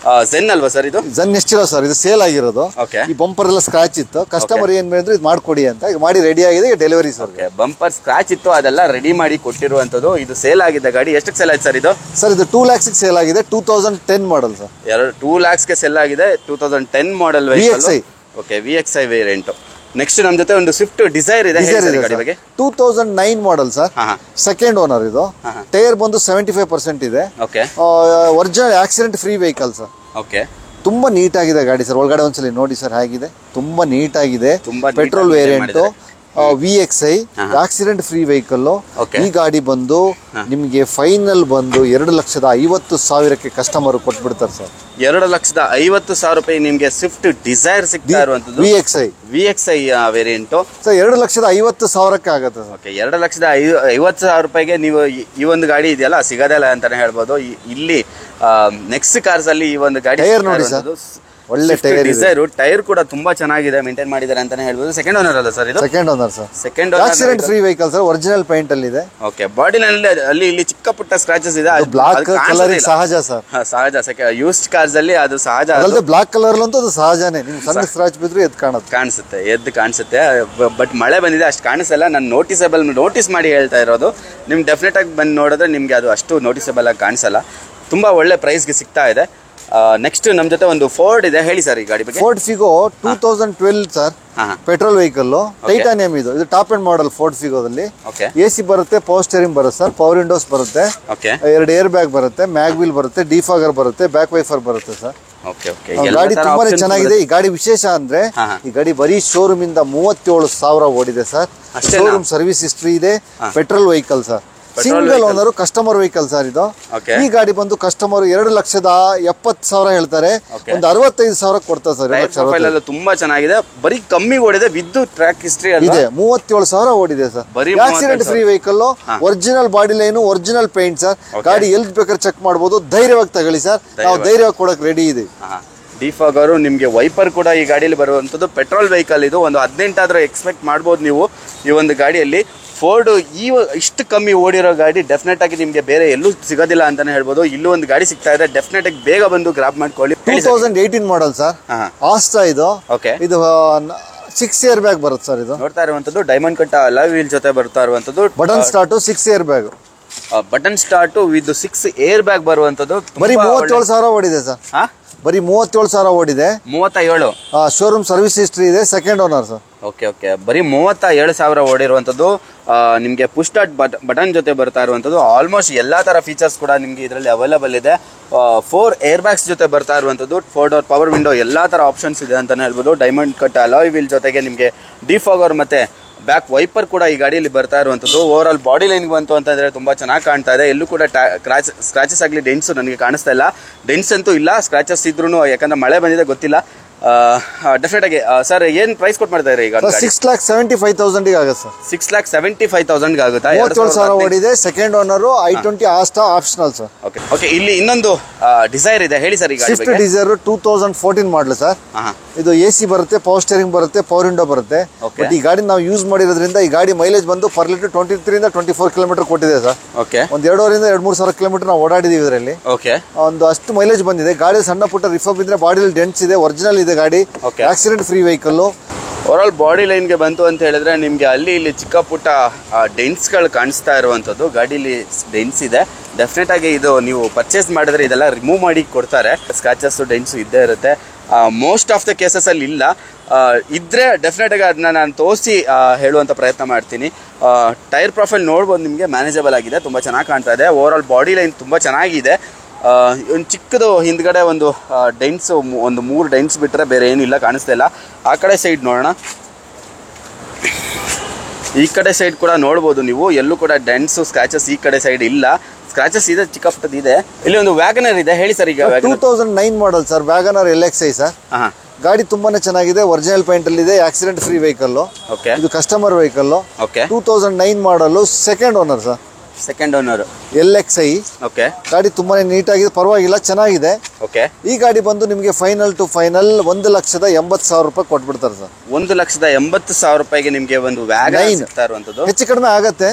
ಝೆನ್ ಅಲ್ವಾ ಸರ್? ಇದು ಝೆನ್ ಎಷ್ಟಿಲ್ಲ ಸರ್, ಇದು ಸೇಲ್ ಆಗಿರೋದು. ಈ ಬಂಪರ್ ಎಲ್ಲ ಸ್ಕ್ರಾಚ್ ಇತ್ತು, ಕಸ್ಟಮರ್ ಏನ್ ಹೇಳಿದ್ರು ಇದು ಮಾಡ್ಕೊಡಿ ಅಂತ ಮಾಡಿ ರೆಡಿ ಆಗಿದೆ. Delivery sir. ಬಂಪರ್ ಸ್ಕ್ರಾಚ್ ಇತ್ತು, ಅದೆಲ್ಲ ರೆಡಿ ಮಾಡಿ ಕೊಟ್ಟಿರುವಂತದ್ದು. ಇದು ಸೇಲ್ ಆಗಿದೆ ಗಾಡಿ. ಎಷ್ಟಕ್ಕೆ ಸೇಲ್ ಆಯ್ತು ಸರ್ ಇದು? ಸರ್ ಇದು 2 lakhs ಸೇಲ್ ಆಗಿದೆ. 2010 ಮಾಡಲ್ ಸರ್. 2 lakhsಗೆ ಸೇಲ್ ಆಗಿದೆ. 2010 ಮಾಡಲ್ VXI. Okay, VXI variant. Next ನಮ್ ಜೊತೆ ಒಂದು ಸ್ವಿಫ್ಟ್ ಡಿಸೈರ್ ಇದೆ. ಗಾಡಿ ಬಗ್ಗೆ 2009 ಮಾಡಲ್ ಸರ್. ಸೆಕೆಂಡ್ ಓನರ್ ಇದು. ಟೈರ್ ಬಂದು 75% ಇದೆ. Original accident free vehicle sir. Okay, ತುಂಬಾ ನೀಟ್ ಆಗಿದೆ ಗಾಡಿ ಸರ್. ಒಳಗಡೆ ಒಂದ್ಸಲಿ ನೋಡಿ ಸರ್ ಹೇಗಿದೆ. ತುಂಬಾ ನೀಟ್ ಆಗಿದೆ. Petrol variant, VXI, accident free vehicle. ಈ ಗಾಡಿ ಬಂದು ನಿಮ್ಗೆ ಫೈನಲ್ ಬಂದು 2,50,000 ಕಸ್ಟಮರ್ ಕೊಟ್ಬಿಡ್ತಾರೆ ಸರ್. 2,50,000 ರೂಪಾಯಿ ನಿಮ್ಗೆ ಸ್ವಿಫ್ಟ್ ಡಿಸೈರ್ ಸಿಗ್ತಾ ಇರುವಂತದ್ದು. VXI ವೇರಿಯಂಟ್ ಸರ್ 2,50,000 ಆಗುತ್ತೆ. ಓಕೆ, 2,50,000 ರೂಪಾಯಿಗೆ ನೀವು ಈ ಒಂದು ಗಾಡಿ ಇದೆಯಲ್ಲ ಸಿಗೋದಿಲ್ಲ ಅಂತಾನೆ ಹೇಳ್ಬೋದು. ಇಲ್ಲಿ ನೆಕ್ಸ್ಟ್ ಕಾರ್ಸ್ ಅಲ್ಲಿ ಈ ಒಂದು ಗಾಡಿ ನೋಡಿ ಸರ್, ಒಳ್ಳೆ ಟೈರ್ ಕೂಡ ತುಂಬಾ ಚೆನ್ನಾಗಿದೆ, ಮೇಂಟೈನ್ ಮಾಡಿದ್ದಾರೆ ಅಂತಾನೆ ಹೇಳ್ಬೋದು. ಸೆಕೆಂಡ್ ಓನರ್ ಅಲ್ಲ ಸರ್ ಇದು? Second owner sir. Second accident free vehicle sir. Original paint ಅಲ್ಲಿ ಇದೆ. ಓಕೆ, ಬಾಡಿನಲ್ಲಿ ಅಲ್ಲಿ ಇಲ್ಲಿ ಚಿಕ್ಕ ಪುಟ್ಟ ಸ್ಕ್ರಾಚಸ್ ಇದೆ. ಬ್ಲಾಕ್ ಕಲರ್ ಸಹಜ ಸರ್. ಸಹಜ. ಯೂಸ್ಡ್ ಕಾರ್ಸ್ ಅಲ್ಲಿ ಅದು ಸಹಜ. ಬ್ಲಾಕ್ ಕಲರ್ ಅಂತೂ ಅದು ಸಹಜನೇ. ನಿಮ್ಗೆ ಸಣ್ಣ ಸ್ಕ್ರಾಚ್ ಬಿದ್ರು ಎದ್ದು ಕಾಣಿಸುತ್ತೆ. ಬಟ್ ಮಳೆ ಬಂದಿದೆ, ಅಷ್ಟು ಕಾಣಿಸಲ್ಲ. ನಾನು ನೋಟಿಸ್ ಮಾಡಿ ಹೇಳ್ತಾ ಇರೋದು. ನಿಮ್ಗೆ ಡೆಫಿನೆಟ್ ಆಗಿ ಬಂದು ನೋಡಿದ್ರೆ ನಿಮ್ಗೆ ಅದು ಅಷ್ಟು ನೋಟಿಸಬಲ್ ಆಗಿ ಕಾಣಿಸಲ್ಲ. ತುಂಬಾ ಒಳ್ಳೆ ಪ್ರೈಸ್ಗೆ ಸಿಗ್ತಾ ಇದೆ. ನೆಕ್ಸ್ಟ್ ನಮ್ ಜೊತೆ ಒಂದು ಫೋರ್ಡ್ ಇದೆ, ಹೇಳಿ ಸರ್ ಈ ಗಾಡಿ ಬಗ್ಗೆ. Ford Figo 2012 sir. Petrol vehicle, titanium. ಇದು ಟಾಪ್ ಅಂಡ್ ಮಾಡಲ್ ಫೋರ್ಡ್ ಫಿಗೋದಲ್ಲಿ. AC ಬರುತ್ತೆ, ಪವರ್ ಸ್ಟೇರಿಂಗ್ ಬರುತ್ತೆ ಸರ್, ಪವರ್ ವಿಂಡೋಸ್ ಬರುತ್ತೆ, 2 ಏರ್ ಬ್ಯಾಗ್ ಬರುತ್ತೆ, ಮ್ಯಾಗ್ ವೀಲ್ ಬರುತ್ತೆ, ಡಿಫಾಗರ್ ಬರುತ್ತೆ, ಬ್ಯಾಕ್ ವೈಫರ್ ಬರುತ್ತೆ ಸರ್. ಗಾಡಿ ತುಂಬಾನೇ ಚೆನ್ನಾಗಿದೆ. ಈ ಗಾಡಿ ವಿಶೇಷ ಅಂದ್ರೆ ಈ ಗಾಡಿ ಬರೀ ಶೋರೂಮ್ ಇಂದ 37,000 ಓಡಿದೆ ಸರ್. ಶೋರೂಮ್ ಸರ್ವಿಸ್ ಹಿಸ್ಟ್ರಿ ಇದೆ. Petrol vehicle sir. Single owner, customer vehicle sir ಇದು. ಈ ಗಾಡಿ ಬಂದು ಕಸ್ಟಮರ್ 2,70,000 ಹೇಳ್ತಾರೆ. ಒಂದು 65,000 ಕೊಡ್ತಾರೆ ಸರ್. ತುಂಬಾ ಚೆನ್ನಾಗಿದೆ. ಬರೀ ಕಮ್ಮಿ ಓಡಿದೆ. ವಿತ್ ಟ್ರ್ಯಾಕ್ ಹಿಸ್ಟ್ರಿ ಇದೆ. 37,000 ಓಡಿದೆ sir. Accident free vehicle, original body line, original paint sir. ಗಾಡಿ ಎಲ್ಲಿ ಬೇಕಾದ್ರೆ ಚೆಕ್ ಮಾಡಬಹುದು. ಧೈರ್ಯವಾಗಿ ತಗೊಳ್ಳಿ ಸರ್, ನಾವು ಧೈರ್ಯವಾಗಿ ಕೊಡಕ್ ರೆಡಿ ಇದೆ. ಡಿಫಾಗರು ನಿಮಗೆ ವೈಪರ್ ಕೂಡ ಈ ಗಾಡಿಯಲ್ಲಿ ಬರುವಂಥದ್ದು. ಪೆಟ್ರೋಲ್ ವೆಹಿಕಲ್ ಇದು. ಒಂದು 18 ಆದ್ರೂ ಎಕ್ಸ್ಪೆಕ್ಟ್ ಮಾಡ್ಬೋದು ನೀವು ಈ ಒಂದು ಗಾಡಿಯಲ್ಲಿ. ಫೋರ್ಡ್ ಇಷ್ಟು ಕಮ್ಮಿ ಓಡಿರೋ ಗಾಡಿ ಡೆಫಿನೆಟ್ ಆಗಿ ನಿಮಗೆ ಬೇರೆ ಎಲ್ಲೂ ಸಿಗೋದಿಲ್ಲ ಅಂತಾನೆ ಹೇಳ್ಬೋದು. ಇಲ್ಲೂ ಒಂದು ಗಾಡಿ ಸಿಗ್ತಾ ಇದೆ, ಡೆಫಿನೆಟ್ ಆಗಿ ಬೇಗ ಬಂದು ಗ್ರಾಬ್ ಮಾಡ್ಕೊಳ್ಳಿ. 2018 ಮಾಡಲ್ ಸರ್, ಆಸ್ಟಾ ಇದು. ಓಕೆ, ಇದು 6 ಏರ್ ಬ್ಯಾಗ್ ಬರುತ್ತೆ ಸರ್. ಇದು ನೋಡ್ತಾ ಇರುವಂತದ್ದು ಡೈಮಂಡ್ ಕಟ್ ಅಲಾಯ್ ವೀಲ್ ಜೊತೆ ಬರ್ತಾ ಇರುವಂತದ್ದು. Button start 6 air bag, button start with 6 air bag ಬರುವಂತದ್ದು. ಬರೀ 37,000 ಓಡಿದೆ ಸರ್. ಬರೀ 37,000 ಓಡಿದೆ. 37 ಶೋರೂಮ್ ಸರ್ವಿಸ್ ಹಿಸ್ಟ್ರಿ ಇದೆ, second owner sir. Okay okay, ಬರೀ 37,000 ಓಡಿರುವಂಥದ್ದು. ನಿಮಗೆ ಪುಷ್ ಸ್ಟಾರ್ಟ್ ಬಟನ್ ಜೊತೆ ಬರ್ತಾ ಇರುವಂಥದ್ದು. ಆಲ್ಮೋಸ್ಟ್ ಎಲ್ಲ ಥರ ಫೀಚರ್ಸ್ ಕೂಡ ನಿಮಗೆ ಇದರಲ್ಲಿ ಅವೈಲೇಬಲ್ ಇದೆ. 4 ಏರ್ ಬ್ಯಾಗ್ಸ್ ಜೊತೆ ಬರ್ತಾ ಇರುವಂಥದ್ದು. 4 ಡೋರ್ ಪವರ್ ವಿಂಡೋ, ಎಲ್ಲ ಥರ ಆಪ್ಷನ್ಸ್ ಇದೆ ಅಂತಲೇ ಹೇಳ್ಬೋದು. ಡೈಮಂಡ್ ಕಟ್ ಅಲಾಯ್ ವೀಲ್ ಜೊತೆಗೆ ನಿಮಗೆ ಡಿಫಾಗರ್ ಮತ್ತು ಬ್ಯಾಕ್ ವೈಪರ್ ಕೂಡ ಈ ಗಾಡಿಯಲ್ಲಿ ಬರ್ತಾ ಇರುವಂಥದ್ದು. ಓವರ್ ಆಲ್ ಬಾಡಿ ಲೈನ್ ಬಂತು ಅಂತಂದರೆ ತುಂಬ ಚೆನ್ನಾಗಿ ಕಾಣ್ತಾ ಇದೆ. ಎಲ್ಲೂ ಕೂಡ ಸ್ಕ್ರಾಚಸ್ ಆಗಲಿ ಡೆನ್ಸು ನನಗೆ ಕಾಣಿಸ್ತಾ ಇಲ್ಲ. ಡೆನ್ಸ್ ಅಂತೂ ಇಲ್ಲ, ಸ್ಕ್ರಾಚಸ್ ಇದ್ರೂ ಯಾಕಂದ್ರೆ ಮಳೆ ಬಂದಿದೆ ಗೊತ್ತಿಲ್ಲ. ಡೆಫಿನೆಟ್ ಆಗಿ ಸರ್ ಏನು ಪ್ರೈಸ್ ಕೊಟ್ಟು ಮಾಡ್ತಾ ಇದ್ದಾರೆ ಈಗ? 6,75,000 ಆಗುತ್ತೆ ಸರ್. 6,75,000 ಆಗುತ್ತಾ? 37,000 ಓಡಿದೆ, second owner. i20 Asta optional sir. Okay okay, ಇಲ್ಲಿ ಇನ್ನೊಂದು ಡಿಸೈರ್ ಇದೆ, ಹೇಳಿ ಸರ್. ಈಗ ಸ್ವಿಫ್ಟ್ ಡಿಸೈರ್ 2014 ಮಾಡಲ್ ಸರ್. ಇದು AC ಬರುತ್ತೆ, ಪವರ್ ಸ್ಟೇರಿಂಗ್ ಬರುತ್ತೆ, ಪವರ್ ವಿಂಡೋ ಬರುತ್ತೆ. ಬಟ್ ಈ ಗಾಡಿ ನಾವು ಯೂಸ್ ಮಾಡಿರೋದ್ರಿಂದ ಈ ಗಾಡಿ ಮೈಲೇಜ್ ಬಂದು ಪರ್ ಲೀಟರ್ 23 ಇಂದ 24 ಕಿಲೋಮೀಟರ್ ಕೊಟ್ಟಿದೆ ಸರ್. ಓಕೆ, ಒಂದು 2,500-3,000 ಕಿಲೋಮೀಟರ್ ನಾವು ಓಡಾಡಿದೀವಿ ಇದರಲ್ಲಿ. ಓಕೆ, ಒಂದು ಅಷ್ಟು ಮೈಲೇಜ್ ಬಂದಿದೆ. ಗಾಡಿ ಸಣ್ಣ ಪುಟ್ಟ ರಿಫಬ್ ಇದ್ರೆ ಬಾಡಿಲಿ ಡೆಂಟ್ಸ್ ಇದೆ, ಒರಿಜಿನಲ್ ಇದೆ ಗಾಡಿ. Accident free vehicle. Over all body ಲೈನ್ಗೆ ಬಂತು ಅಂತ ಹೇಳಿದ್ರೆ ನಿಮಗೆ ಅಲ್ಲಿ ಇಲ್ಲಿ ಚಿಕ್ಕ ಪುಟ್ಟ ಡೆನ್ಸ್ಗಳು ಕಾಣಿಸ್ತಾ ಇರುವಂಥದ್ದು. ಗಾಡೀಲಿ ಡೆನ್ಸ್ ಇದೆ. ಡೆಫಿನೆಟ್ ಆಗಿ ಇದು ನೀವು ಪರ್ಚೇಸ್ ಮಾಡಿದ್ರೆ ಇದೆಲ್ಲ ರಿಮೂವ್ ಮಾಡಿ ಕೊಡ್ತಾರೆ. ಸ್ಕ್ರಾಚಸ್ಸು ಡೆನ್ಸು ಇದ್ದೇ ಇರುತ್ತೆ. ಮೋಸ್ಟ್ ಆಫ್ ದ ಕೇಸಸಲ್ಲಿ ಇಲ್ಲ, ಇದ್ದರೆ ಡೆಫಿನೆಟ್ ಆಗಿ ಅದನ್ನ ನಾನು ತೋರಿಸಿ ಹೇಳುವಂಥ ಪ್ರಯತ್ನ ಮಾಡ್ತೀನಿ. ಟೈರ್ ಪ್ರೊಫೈಲ್ ನೋಡ್ಬೋದು, ನಿಮಗೆ ಮ್ಯಾನೇಜಬಲ್ ಆಗಿದೆ, ತುಂಬ ಚೆನ್ನಾಗಿ ಕಾಣ್ತಾ ಇದೆ. ಓವರ್ ಆಲ್ ಬಾಡಿ ಲೈನ್ ತುಂಬ ಚೆನ್ನಾಗಿದೆ. ಒಂದು ಚಿಕ್ಕದು ಹಿಂದ್ಗಡೆ ಒಂದು ಡೆನ್ಸು, ಒಂದು 3 ಡೆನ್ಸ್ ಬಿಟ್ಟರೆ ಬೇರೆ ಏನಿಲ್ಲ, ಕಾಣಿಸ್ತಾ ಇಲ್ಲ. ಆ ಕಡೆ ಸೈಡ್ ನೋಡೋಣ, ಈ ಕಡೆ ಸೈಡ್ ಕೂಡ ನೋಡ್ಬೋದು ನೀವು. ಎಲ್ಲೂ ಕೂಡ ಡೆನ್ಸು ಸ್ಕ್ರಾಚಸ್ ಈ ಕಡೆ ಸೈಡ್ ಇಲ್ಲ. ಸ್ಕ್ರಾಚಸ್ ಇದೆ, ಚಿಕ್ಕ ಪುಟ್ಟದ್ದು ಇದೆ. ಇಲ್ಲಿ ಒಂದು ವ್ಯಾಗನರ್ ಇದೆ, ಹೇಳಿ ಸರ್. ಈಗ 2009 model sir, Wagon R LXi sir. ಗಾಡಿ ತುಂಬಾನೇ ಚೆನ್ನಾಗಿದೆ, ಒರಿಜಿನಲ್ ಪೇಂಟ್ ಅಲ್ಲಿ ಇದೆ, ಆಕ್ಸಿಡೆಂಟ್ ಫ್ರೀ ವೆಹಿಕಲ್. ಇದು customer vehicle. 2009 model, second owner sir. Second owner LXi. Okay, ಗಾಡಿ ತುಂಬಾನೇ ನೀಟಾಗಿದೆ, ಪರವಾಗಿಲ್ಲ, ಚೆನ್ನಾಗಿದೆ. ಓಕೆ, ಈ ಗಾಡಿ ಬಂದು ನಿಮಗೆ ಫೈನಲ್ ಟು ಫೈನಲ್ 1,80,000 ರೂಪಾಯಿ ಕೊಟ್ಬಿಡ್ತಾರೆ ಸರ್. 1,80,000 ರೂಪಾಯಿಗೆ ನಿಮಗೆ ಒಂದು ವ್ಯಾಗನ್ ಸಿಗ್ತಾ ಇರುವಂತದ್ದು. ಹೆಚ್ಚು ಕಡಿಮೆ ಆಗತ್ತೆ.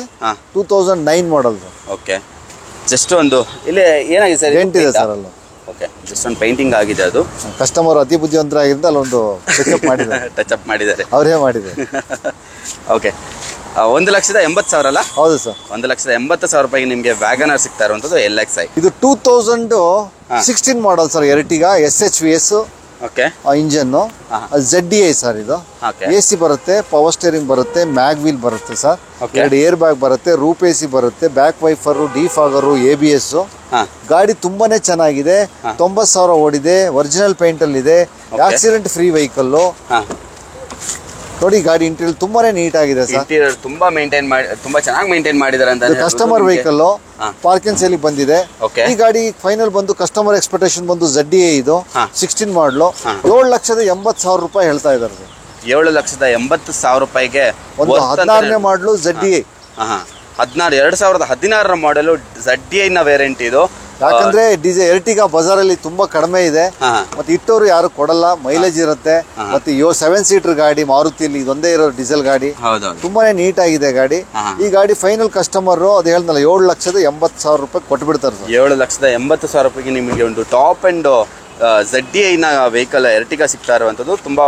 2009 ಮಾಡಲ್. ಓಕೆ, ಜಸ್ಟ್ ಒಂದು ಇಲ್ಲಿ ಏನಾಗಿದೆ ಸರ್? ಪೇಂಟ್ ಇದೆ ಸರ್ ಅಲ್ಲ. ಓಕೆ, ಜಸ್ಟ್ ಒಂದು ಪೇಂಟಿಂಗ್ ಆಗಿದೆ. ಅದು ಕಸ್ಟಮರ್ ಅತಿ ಬುದ್ಧಿವಂತರಾಗಿದ್ದು ಅಲ್ಲೊಂದು ಟಚ್ ಮಾಡಿದ್ದಾರೆ. ಟಚ್ ಮಾಡಿದ್ದಾರೆ, ಅವರೇ ಮಾಡಿದ್ದಾರೆ. ಓಕೆ, 1,80,000 ಅಲ್ಲ? ಹೌದು ಸರ್. 1,80,000 ರೂಪಾಯಿಗೆ ನಿಮಗೆ ವ್ಯಾಗನರ್ ಸಿಗ್ತಾ ಇರುವಂತದ್ದು LXi. ಇದು 2016 model sir, Ertiga SHVS. Okay, engine ZDI sir. ಇದು AC ಬರುತ್ತೆ, ಪವರ್ ಸ್ಟೇರಿಂಗ್ ಬರುತ್ತೆ, ಮ್ಯಾಗ್ ವೀಲ್ ಬರುತ್ತೆ ಸರ್. 2 ಏರ್ ಬ್ಯಾಗ್ ಬರುತ್ತೆ, ರೂಪ್ AC ಬರುತ್ತೆ, ಬ್ಯಾಕ್ ವೈಫರ್, ಡಿಫಾಗರು, ABS. ಗಾಡಿ ತುಂಬಾನೇ ಚೆನ್ನಾಗಿದೆ. 90,000 ಓಡಿದೆ, ಒರಿಜಿನಲ್ ಪೇಂಟ್ ಅಲ್ಲಿ ಇದೆ, ಆಕ್ಸಿಡೆಂಟ್ ಫ್ರೀ ವೆಹಿಕಲ್. ನೋಡಿ ಗಾಡಿ ಇಂಟೀರಿಯರ್ ತುಂಬಾನೇ ನೀಟ್ ಆಗಿದೆ ಸರ್. ಇಂಟೀರಿಯರ್ ತುಂಬಾ ಚೆನ್ನಾಗಿ ಮೇಂಟೈನ್ ಮಾಡಿದ್ದಾರೆ ಅಂತ. ಕಸ್ಟಮರ್ ವೆಹಿಕಲ್, ಪಾರ್ಕಿಂಗ್ ಸೇಲ್ ಬಂದಿದೆ. ಈ ಗಾಡಿ ಫೈನಲ್ ಬಂದು ಕಸ್ಟಮರ್ ಎಕ್ಸ್ಪೆಕ್ಟೇಷನ್ ಬಂದು ZDI. ಇದು 16 ಮಾಡಲು 7,80,000 ರೂಪಾಯಿ ಹೇಳ್ತಾ ಇದ್ದಾರೆ ಸರ್. 7,80,000 ರೂಪಾಯಿಗೆ ಒಂದು 16ನೇ ಮಾಡಲು ZDI. 2016 ಮಾಡಲು ZDI ನ ವೇರಿಯಂಟ್ ಇದು. ಯಾಕಂದ್ರೆ ಎರ್ಟಿಗಾ ಬಜಾರ್ ಅಲ್ಲಿ ತುಂಬಾ ಕಡಿಮೆ ಇದೆ, ಮತ್ತೆ ಇಟ್ಟವರು ಯಾರು ಕೊಡಲ್ಲ, ಮೈಲೇಜ್ ಇರುತ್ತೆ. ಮತ್ತೆ 7 ಸೀಟರ್ ಗಾಡಿ ಮಾರುತಿಯಲ್ಲಿ ಇದೊಂದೇ ಇರೋ ಡೀಸೆಲ್ ಗಾಡಿ. ತುಂಬಾನೇ ನೀಟ್ ಆಗಿದೆ ಗಾಡಿ. ಈ ಗಾಡಿ ಫೈನಲ್ ಕಸ್ಟಮರ್ ಅದು ಹೇಳ್ದಲ್ಲ 7,80,000 ರೂಪಾಯಿ ಕೊಟ್ಬಿಡ್ತಾರೆ ಸರ್. 7,80,000 ರೂಪಾಯಿಗೆ ನಿಮಗೆ ಒಂದು ಟಾಪ್ ಅಂಡ್ ZDI ನ ವೆಹಿಕಲ್ ಎರ್ಟಿಗಾ ಸಿಗ್ತಾ ಇರುವಂತದ್ದು. ತುಂಬಾ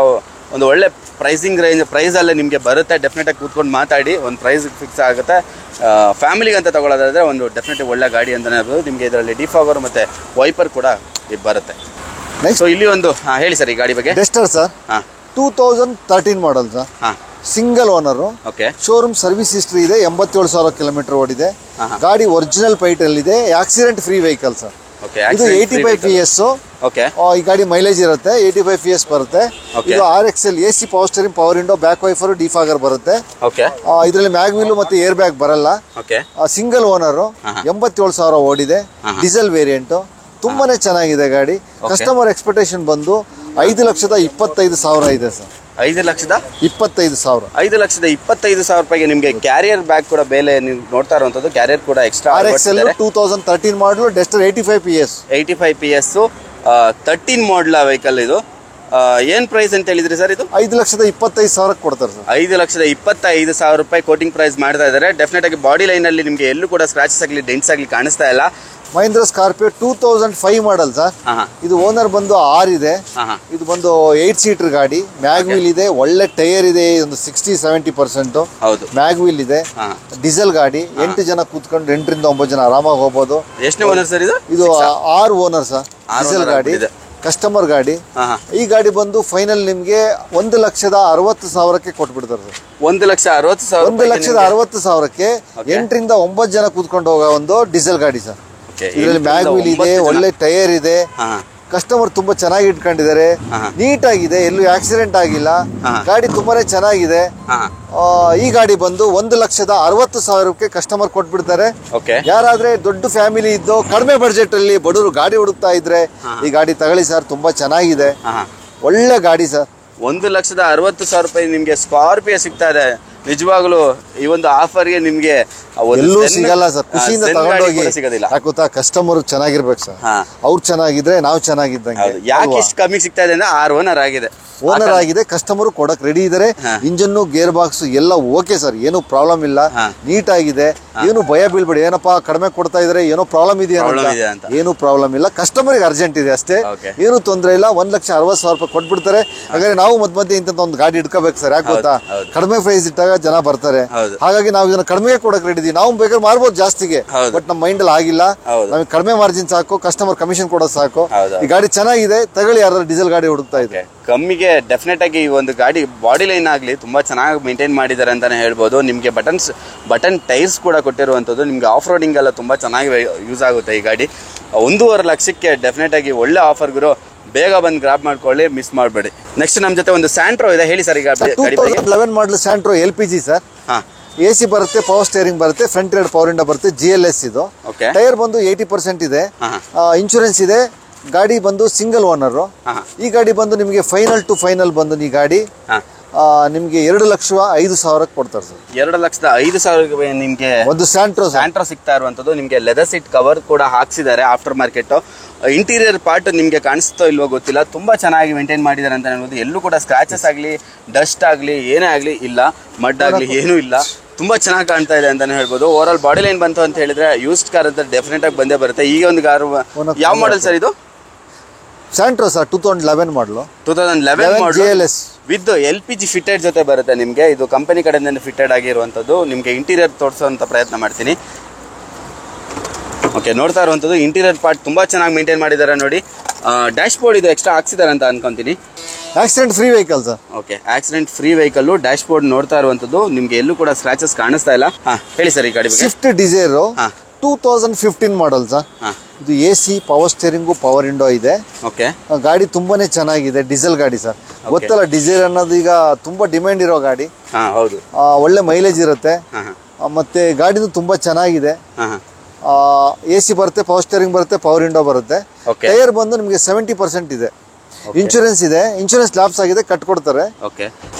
ಒಂದು ಒಳ್ಳೆ ಪ್ರೈಸಿಂಗ್ ಪ್ರೈಸ್ ಅಲ್ಲೇ ನಿಮಗೆ ಬರುತ್ತೆ. ಡೆಫಿನೆಟ್ ಆಗಿ ಕೂತ್ಕೊಂಡು ಮಾತಾಡಿ ಒಂದು ಪ್ರೈಸ್ ಫಿಕ್ಸ್ ಆಗುತ್ತೆ. ಫ್ಯಾಮಿಲಿಗೆ ಅಂತ ತಗೊಳ್ಳೋದಾದ್ರೆ ಒಂದು ಡೆಫಿನೆಟ್ಲಿ ಒಳ್ಳೆ ಗಾಡಿ ಅಂತಲೇ ಹೇಳ್ಬೋದು. ನಿಮಗೆ ಇದರಲ್ಲಿ ಡಿಫಾಗರ್ ಮತ್ತು ವೈಪರ್ ಕೂಡ ಬರುತ್ತೆ. ನೆಕ್ಸ್ಟ್ ಇಲ್ಲಿ ಒಂದು ಹೇಳಿ ಸರ್ ಈ ಗಾಡಿ ಬಗ್ಗೆ. ಡೆಸ್ಟರ್ ಸರ್, 2013 ಮಾಡಲ್ sir. Single owner. Okay, showroom service history ಇದೆ, 87,000 ಕಿಲೋಮೀಟರ್ ಓಡಿದೆ. ಗಾಡಿ ಒರಿಜಿನಲ್ ಪೈಟ್ ಅಲ್ಲಿ ಇದೆ, ಆಕ್ಸಿಡೆಂಟ್ ಫ್ರೀ ವೆಹಿಕಲ್ ಸರ್. ಇದು 85 PS. ಓಕೆ, ಈ ಗಾಡಿ ಮೈಲೇಜ್ ಇರುತ್ತೆ, 85 PS ಬರುತ್ತೆ. ಇದು RXL AC power steering, power window, back wiper, defogger ಬರುತ್ತೆ. ಓಕೆ, ಇದರಲ್ಲಿ ಮ್ಯಾಗ್ ವೀಲ್ ಮತ್ತೆ ಏರ್ ಬ್ಯಾಗ್ ಬರಲ್ಲ. ಓಕೆ, ಸಿಂಗಲ್ ಓನರ್, 87,000 ಓಡಿದೆ, ಡೀಸೆಲ್ ವೇರಿಯಂಟ್. ತುಂಬಾನೇ ಚೆನ್ನಾಗಿದೆ ಗಾಡಿ. ಕಸ್ಟಮರ್ ಎಕ್ಸ್ಪೆಕ್ಟೇಷನ್ ಬಂದು 5,25,000 ಇದೆ ಸರ್. 5,25,000. 5,25,000 ರೂಪಾಯಿಗೆ ನಿಮಗೆ ಕ್ಯಾರಿಯರ್ ಬ್ಯಾಗ್ ಕೂಡ ಬೇಲೆ ನೀವು ನೋಡ್ತಾ ಇರುವಂತದ್ದು. ಕ್ಯಾರಿಯರ್ ಕೂಡ ಎಕ್ಸ್ಟ್ರಾ. RXL 2013 ಮಾಡಲು, ಡೆಸ್ಟರ್ 85 PS. 85 PS 13 ಮಾಡಲ್ ವೆಹಿಕಲ್ ಇದು. ಏನ್ ಪ್ರೈಸ್ ಅಂತ ಹೇಳಿದ್ರಿ ಸರ್ ಇದು? 5,25,000 ಕೊಡ್ತಾರೆ ಸರ್. 5,25,000 ರೂಪಾಯಿ ಕೋಟಿಂಗ್ ಪ್ರೈಸ್ ಮಾಡ್ತಾ ಇದ್ದಾರೆ. ಡೆಫಿನೆಟ್ ಆಗಿ ಬಾಡಿ ಲೈನ್ ಅಲ್ಲಿ ನಿಮ್ಗೆ ಎಲ್ಲೂ ಕೂಡ ಸ್ಕ್ರಾಚಸ್ ಆಗಲಿ ಡೆಂಟ್ಸ್ ಆಗಲಿ ಕಾಣಿಸ್ತಾ ಇಲ್ಲ. Mahindra Scorpio 2005 model sir. ಇದು ಓನರ್ ಬಂದು 6 ಇದೆ. ಇದು ಬಂದು 8 ಸೀಟರ್ ಗಾಡಿ. ಮ್ಯಾಗ್ ವೀಲ್ ಇದೆ, ಒಳ್ಳೆ ಟೈರ್ ಇದೆ, ಒಂದು 60-70% ಮ್ಯಾಗ್ ವೀಲ್ ಇದೆ. ಡೀಸೆಲ್ ಗಾಡಿ, 8 ಜನ ಕೂತ್ಕೊಂಡು 8 ರಿಂದ 9 ಜನ ಆರಾಮಾಗಿ ಹೋಗ್ಬೋದು. ಎಷ್ಟನೇ ಓನರ್ ಸರ್ ಇದು? ಇದು 6 ಓನರ್ ಸರ್. ಡೀಸೆಲ್ ಗಾಡಿ, ಕಸ್ಟಮರ್ ಗಾಡಿ. ಈ ಗಾಡಿ ಬಂದು ಫೈನಲ್ ನಿಮ್ಗೆ 1,60,000ಕ್ಕೆ ಕೊಟ್ಬಿಡ್ತಾರೆ ಸರ್. 1,60,000. 1,60,000ಕ್ಕೆ 8 ರಿಂದ 9 ಜನ ಕೂತ್ಕೊಂಡು ಹೋಗೋ ಒಂದು ಡೀಸೆಲ್ ಗಾಡಿ ಸರ್. ಇದರಲ್ಲಿ ಮ್ಯಾಗ್ ವೀಲ್ ಇದೆ, ಒಳ್ಳೆ ಟೈರ್ ಇದೆ. ಕಸ್ಟಮರ್ ತುಂಬಾ ಚೆನ್ನಾಗಿ ಇಟ್ಕೊಂಡಿದ್ದಾರೆ, ನೀಟ್ ಆಗಿದೆ, ಎಲ್ಲೂ ಆಕ್ಸಿಡೆಂಟ್ ಆಗಿಲ್ಲ. ಗಾಡಿ ತುಂಬಾನೇ ಚೆನ್ನಾಗಿದೆ. ಈ ಗಾಡಿ ಬಂದು 1,60,000ಕ್ಕೆ ಕಸ್ಟಮರ್ ಕೊಟ್ಬಿಡ್ತಾರೆ. ಯಾರಾದ್ರೆ ದೊಡ್ಡ ಫ್ಯಾಮಿಲಿ ಇದ್ದು ಕಡಿಮೆ ಬಡ್ಜೆಟ್ ಅಲ್ಲಿ ಬಡವರು ಗಾಡಿ ಹುಡುಕ್ತಾ ಇದ್ರೆ ಈ ಗಾಡಿ ತಗೊಳ್ಳಿ ಸರ್, ತುಂಬಾ ಚೆನ್ನಾಗಿದೆ, ಒಳ್ಳೆ ಗಾಡಿ ಸರ್. 1,60,000 ರೂಪಾಯಿ ನಿಮ್ಗೆ ಸ್ಕಾರ್ಪಿಯೋ ಸಿಗ್ತಾ ಇದೆ. ನಿಜವಾಗ್ಲೂ ಈ ಒಂದು ಆಫರ್ಗೆ ನಿಮ್ಗೆ ಎಲ್ಲೂ ಸಿಗಲ್ಲ ಸರ್. ಖುಷಿಯಿಂದ ತಗೊಂಡೋಗಿ. ಯಾಕುತ್ತಾ, ಕಸ್ಟಮರ್ ಚೆನ್ನಾಗಿರ್ಬೇಕು ಸರ್. ಅವ್ರು ಚೆನ್ನಾಗಿದ್ರೆ ನಾವು ಚೆನ್ನಾಗಿದ್ದಂಗೆ. ಯಾಕೆ ಇಷ್ಟು ಕಮ್ಮಿ ಸಿಗ್ತಾ ಇದೆ ಅಂದ್ರೆ 6 ಓನರ್ ಆಗಿದೆ. ಕಸ್ಟಮರ್ ಕೊಡಕ್ ರೆಡಿ ಇದಾರೆ. ಇಂಜನ್, ಗೇರ್ ಬಾಕ್ಸ್ ಎಲ್ಲ ಓಕೆ ಸರ್, ಏನು ಪ್ರಾಬ್ಲಮ್ ಇಲ್ಲ, ನೀಟ್ ಆಗಿದೆ. ಏನು ಭಯ ಬೀಳ್ಬೇಡಿ, ಏನಪ್ಪಾ ಕಡಿಮೆ ಕೊಡ್ತಾ ಇದ್ರೆ ಏನೋ ಪ್ರಾಬ್ಲಮ್ ಇದೆಯಾ ಅಂತ. ಏನು ಪ್ರಾಬ್ಲಮ್ ಇಲ್ಲ, ಕಸ್ಟಮರ್ಗೆ ಅರ್ಜೆಂಟ್ ಇದೆ ಅಷ್ಟೇ, ಏನು ತೊಂದರೆ ಇಲ್ಲ. 1,60,000 ರೂಪಾಯಿ ಕೊಟ್ಬಿಡ್ತಾರೆ. ಹಾಗಾದ್ರೆ ನಾವು ಮಧ್ಯೆ ಇಂತ ಒಂದು ಗಾಡಿ ಇಟ್ಕೋಬೇಕು ಸರ್. ಯಾಕೆ ಗೊತ್ತಾ, ಕಡಿಮೆ ಪ್ರೈಸ್ ಇಟ್ಟಾಗ ಜನ ಬರ್ತಾರೆ. ಹಾಗಾಗಿ ನಾವು ಇದನ್ನ ಕಡಿಮೆ ಕೊಡಕ್ ರೆಡಿ ಇದೀವಿ. ನಾವು ಬೇಕಾದ್ರೆ ಮಾರ್ಬೋದು ಜಾಸ್ತಿಗೆ, ಬಟ್ ನಮ್ಮ ಮೈಂಡ್ ಅಲ್ಲಿ ಆಗಿಲ್ಲ. ನಮಗೆ ಕಡಿಮೆ ಮಾರ್ಜಿನ್ ಸಾಕು, ಕಸ್ಟಮರ್ ಕಮಿಷನ್ ಕೊಡೋದು ಸಾಕು. ಈ ಗಾಡಿ ಚೆನ್ನಾಗಿದೆ, ತಗೊಳ್ಳಿ. ಯಾರು ಡೀಸೆಲ್ ಗಾಡಿ ಹುಡುಕ್ತಾ ಇದೆ ಕಮ್ಮಿಗೆ ಡೆಫಿನೆಟ್ ಆಗಿ ಈ ಒಂದು ಗಾಡಿ ಬಾಡಿ ಲೈನ್ ಆಗಲಿ ತುಂಬಾ ಚೆನ್ನಾಗಿ ಮೇಂಟೈನ್ ಮಾಡಿದ್ದಾರೆ ಅಂತಾನೆ ಹೇಳ್ಬೋದು. ನಿಮಗೆ ಬಟನ್ ಟೈರ್ಸ್ ಕೂಡ ಕೊಟ್ಟಿರುವಂಥದ್ದು ನಿಮ್ಗೆ ಆಫ್ ರೋಡಿಂಗ್ ಎಲ್ಲ ತುಂಬಾ ಚೆನ್ನಾಗಿ ಯೂಸ್ ಆಗುತ್ತೆ. ಈ ಗಾಡಿ 1.5 ಲಕ್ಷಕ್ಕೆ ಡೆಫಿನೆಟ್ ಆಗಿ ಒಳ್ಳೆ ಆಫರ್ ಗುರು. ಬೇಗ ಬಂದು ಗ್ರಾಬ್ ಮಾಡ್ಕೊಳ್ಳಿ, ಮಿಸ್ ಮಾಡಬೇಡಿ. ನೆಕ್ಸ್ಟ್ ನಮ್ಮ ಜೊತೆ ಒಂದು ಸ್ಯಾಂಟ್ರೋ ಇದೆ, ಹೇಳಿ ಸರ್. ಈಗ 2011 ಮಾಡಲ್ ಸ್ಯಾಂಟ್ರೋ LPG ಸರ್. AC ಬರುತ್ತೆ, ಪವರ್ ಸ್ಟೇರಿಂಗ್ ಬರುತ್ತೆ, ಫ್ರಂಟ್ ರೈಡ್ ಪವರ್ ಇಂಡ ಬರುತ್ತೆ, GLS ಇದು. ಟೈರ್ ಬಂದು 80% ಇದೆ. ಇನ್ಶೂರೆನ್ಸ್ ಇದೆ. ಗಾಡಿ ಬಂದು ಸಿಂಗಲ್ ಓನರ್. ಈ ಗಾಡಿ ಬಂದು ನಿಮಗೆ ಫೈನಲ್ ಟು ಫೈನಲ್ ಬಂದು ಈ ಗಾಡಿ ನಿಮ್ಗೆ 2,05,000 ಕೊಡ್ತಾರೆ ಸರ್. 2,05,000 ನಿಮ್ಗೆ ಒಂದು ಸ್ಯಾಂಟ್ರೋ ಸಿಗ್ತಾ ಇರುವಂತದ್ದು. ನಿಮ್ಗೆ ಲೆದರ್ ಸೀಟ್ ಕವರ್ ಕೂಡ ಹಾಕ್ಸಿದ್ದಾರೆ ಆಫ್ಟರ್ ಮಾರ್ಕೆಟ್. ಇಂಟೀರಿಯರ್ ಪಾರ್ಟ್ ನಿಮ್ಗೆ ಕಾಣಿಸ್ತೋ ಇಲ್ವೋ ಗೊತ್ತಿಲ್ಲ, ತುಂಬಾ ಚೆನ್ನಾಗಿ ಮೇಂಟೈನ್ ಮಾಡಿದ್ದಾರೆ ಅಂತ ಹೇಳ್ಬೋದು. ಎಲ್ಲೂ ಕೂಡ ಸ್ಕ್ರಾಚಸ್ ಆಗಲಿ, ಡಸ್ಟ್ ಆಗಲಿ, ಏನೇ ಆಗಲಿ ಇಲ್ಲ, ಮಡ್ ಆಗಲಿ ಏನೂ ಇಲ್ಲ. ತುಂಬಾ ಚೆನ್ನಾಗಿ ಕಾಣ್ತಾ ಇದೆ ಅಂತಾನೆ ಹೇಳ್ಬೋದು. ಓವರ್ ಆಲ್ ಬಾಡಿ ಲೈನ್ ಬಂತು ಅಂತ ಹೇಳಿದ್ರೆ ಯೂಸ್ಡ್ ಕಾರ್ ಅಂತ ಡೆಫಿನೆಟ್ ಆಗಿ ಬಂದೇ ಬರುತ್ತೆ. ಈಗ ಒಂದು ಕಾರು ಯಾವ ಮಾಡೆಲ್ ಸರ್ ಇದು? ಸ್ಯಾಂಟ್ರೋ ಸರ್, 2011 ಮಾಡಲು. 2011 ಮಾಡಲ್ GLS ವಿತ್ LPG ಫಿಟೆಡ್ ಜೊತೆ ಬರುತ್ತೆ ನಿಮಗೆ. ಇದು ಕಂಪನಿ ಕಡೆಯಿಂದ ಫಿಟೆಡ್ ಆಗಿರುವಂಥದ್ದು. ನಿಮಗೆ ಇಂಟೀರಿಯರ್ ತೋರಿಸುವಂಥ ಪ್ರಯತ್ನ ಮಾಡ್ತೀನಿ. ಓಕೆ, ನೋಡ್ತಾ ಇರುವಂಥದ್ದು ಇಂಟೀರಿಯರ್ ಪಾರ್ಟ್ ತುಂಬಾ ಚೆನ್ನಾಗಿ ಮೇಂಟೈನ್ ಮಾಡಿದ್ದಾರೆ ನೋಡಿ. ಡ್ಯಾಶ್ ಬೋರ್ಡ್ ಇದು ಎಕ್ಸ್ಟ್ರಾ ಹಾಕ್ಸಿದ್ದಾರೆ ಅಂತ ಅನ್ಕೊಂತೀನಿ. Accident free vehicle sir. Okay, accident free vehicle. Dashboard ನೋಡ್ತಾ ಇರುವಂಥದ್ದು ನಿಮ್ಗೆ ಎಲ್ಲೂ ಕೂಡ ಸ್ಕ್ರಾಚಸ್ ಕಾಣಿಸ್ತಾ ಇಲ್ಲ. ಹೇಳಿ ಸರ್ ಈ ಗಾಡಿ. Swift Dzire 2015 model sir. ಇದು AC, power steering, power window ಇದೆ. ಓಕೆ, ಗಾಡಿ ತುಂಬಾನೇ ಚೆನ್ನಾಗಿದೆ. ಡೀಸೆಲ್ ಗಾಡಿ ಸರ್, ಗೊತ್ತಲ್ಲ ಡೀಸೆಲ್ ಅನ್ನೋದು ಈಗ ತುಂಬಾ ಡಿಮ್ಯಾಂಡ್ ಇರೋ ಗಾಡಿ. ಹೌದು, ಒಳ್ಳೆ ಮೈಲೇಜ್ ಇರುತ್ತೆ. ಮತ್ತೆ ಗಾಡಿನೂ ತುಂಬಾ ಚೆನ್ನಾಗಿದೆ. AC ಬರುತ್ತೆ, ಪವರ್ ಸ್ಟೇರಿಂಗ್ ಬರುತ್ತೆ, ಪವರ್ ವಿಂಡೋ ಬರುತ್ತೆ. ಟೈರ್ ಬಂದು ನಿಮಗೆ 70% ಇದೆ. ಇನ್ಶೂರೆನ್ಸ್ ಇದೆ. ಇನ್ಶೂರೆನ್ಸ್ ಲ್ಯಾಪ್ಸ್ ಆಗಿದೆ, ಕಟ್ಕೊಡ್ತಾರೆ. ಓಕೆ,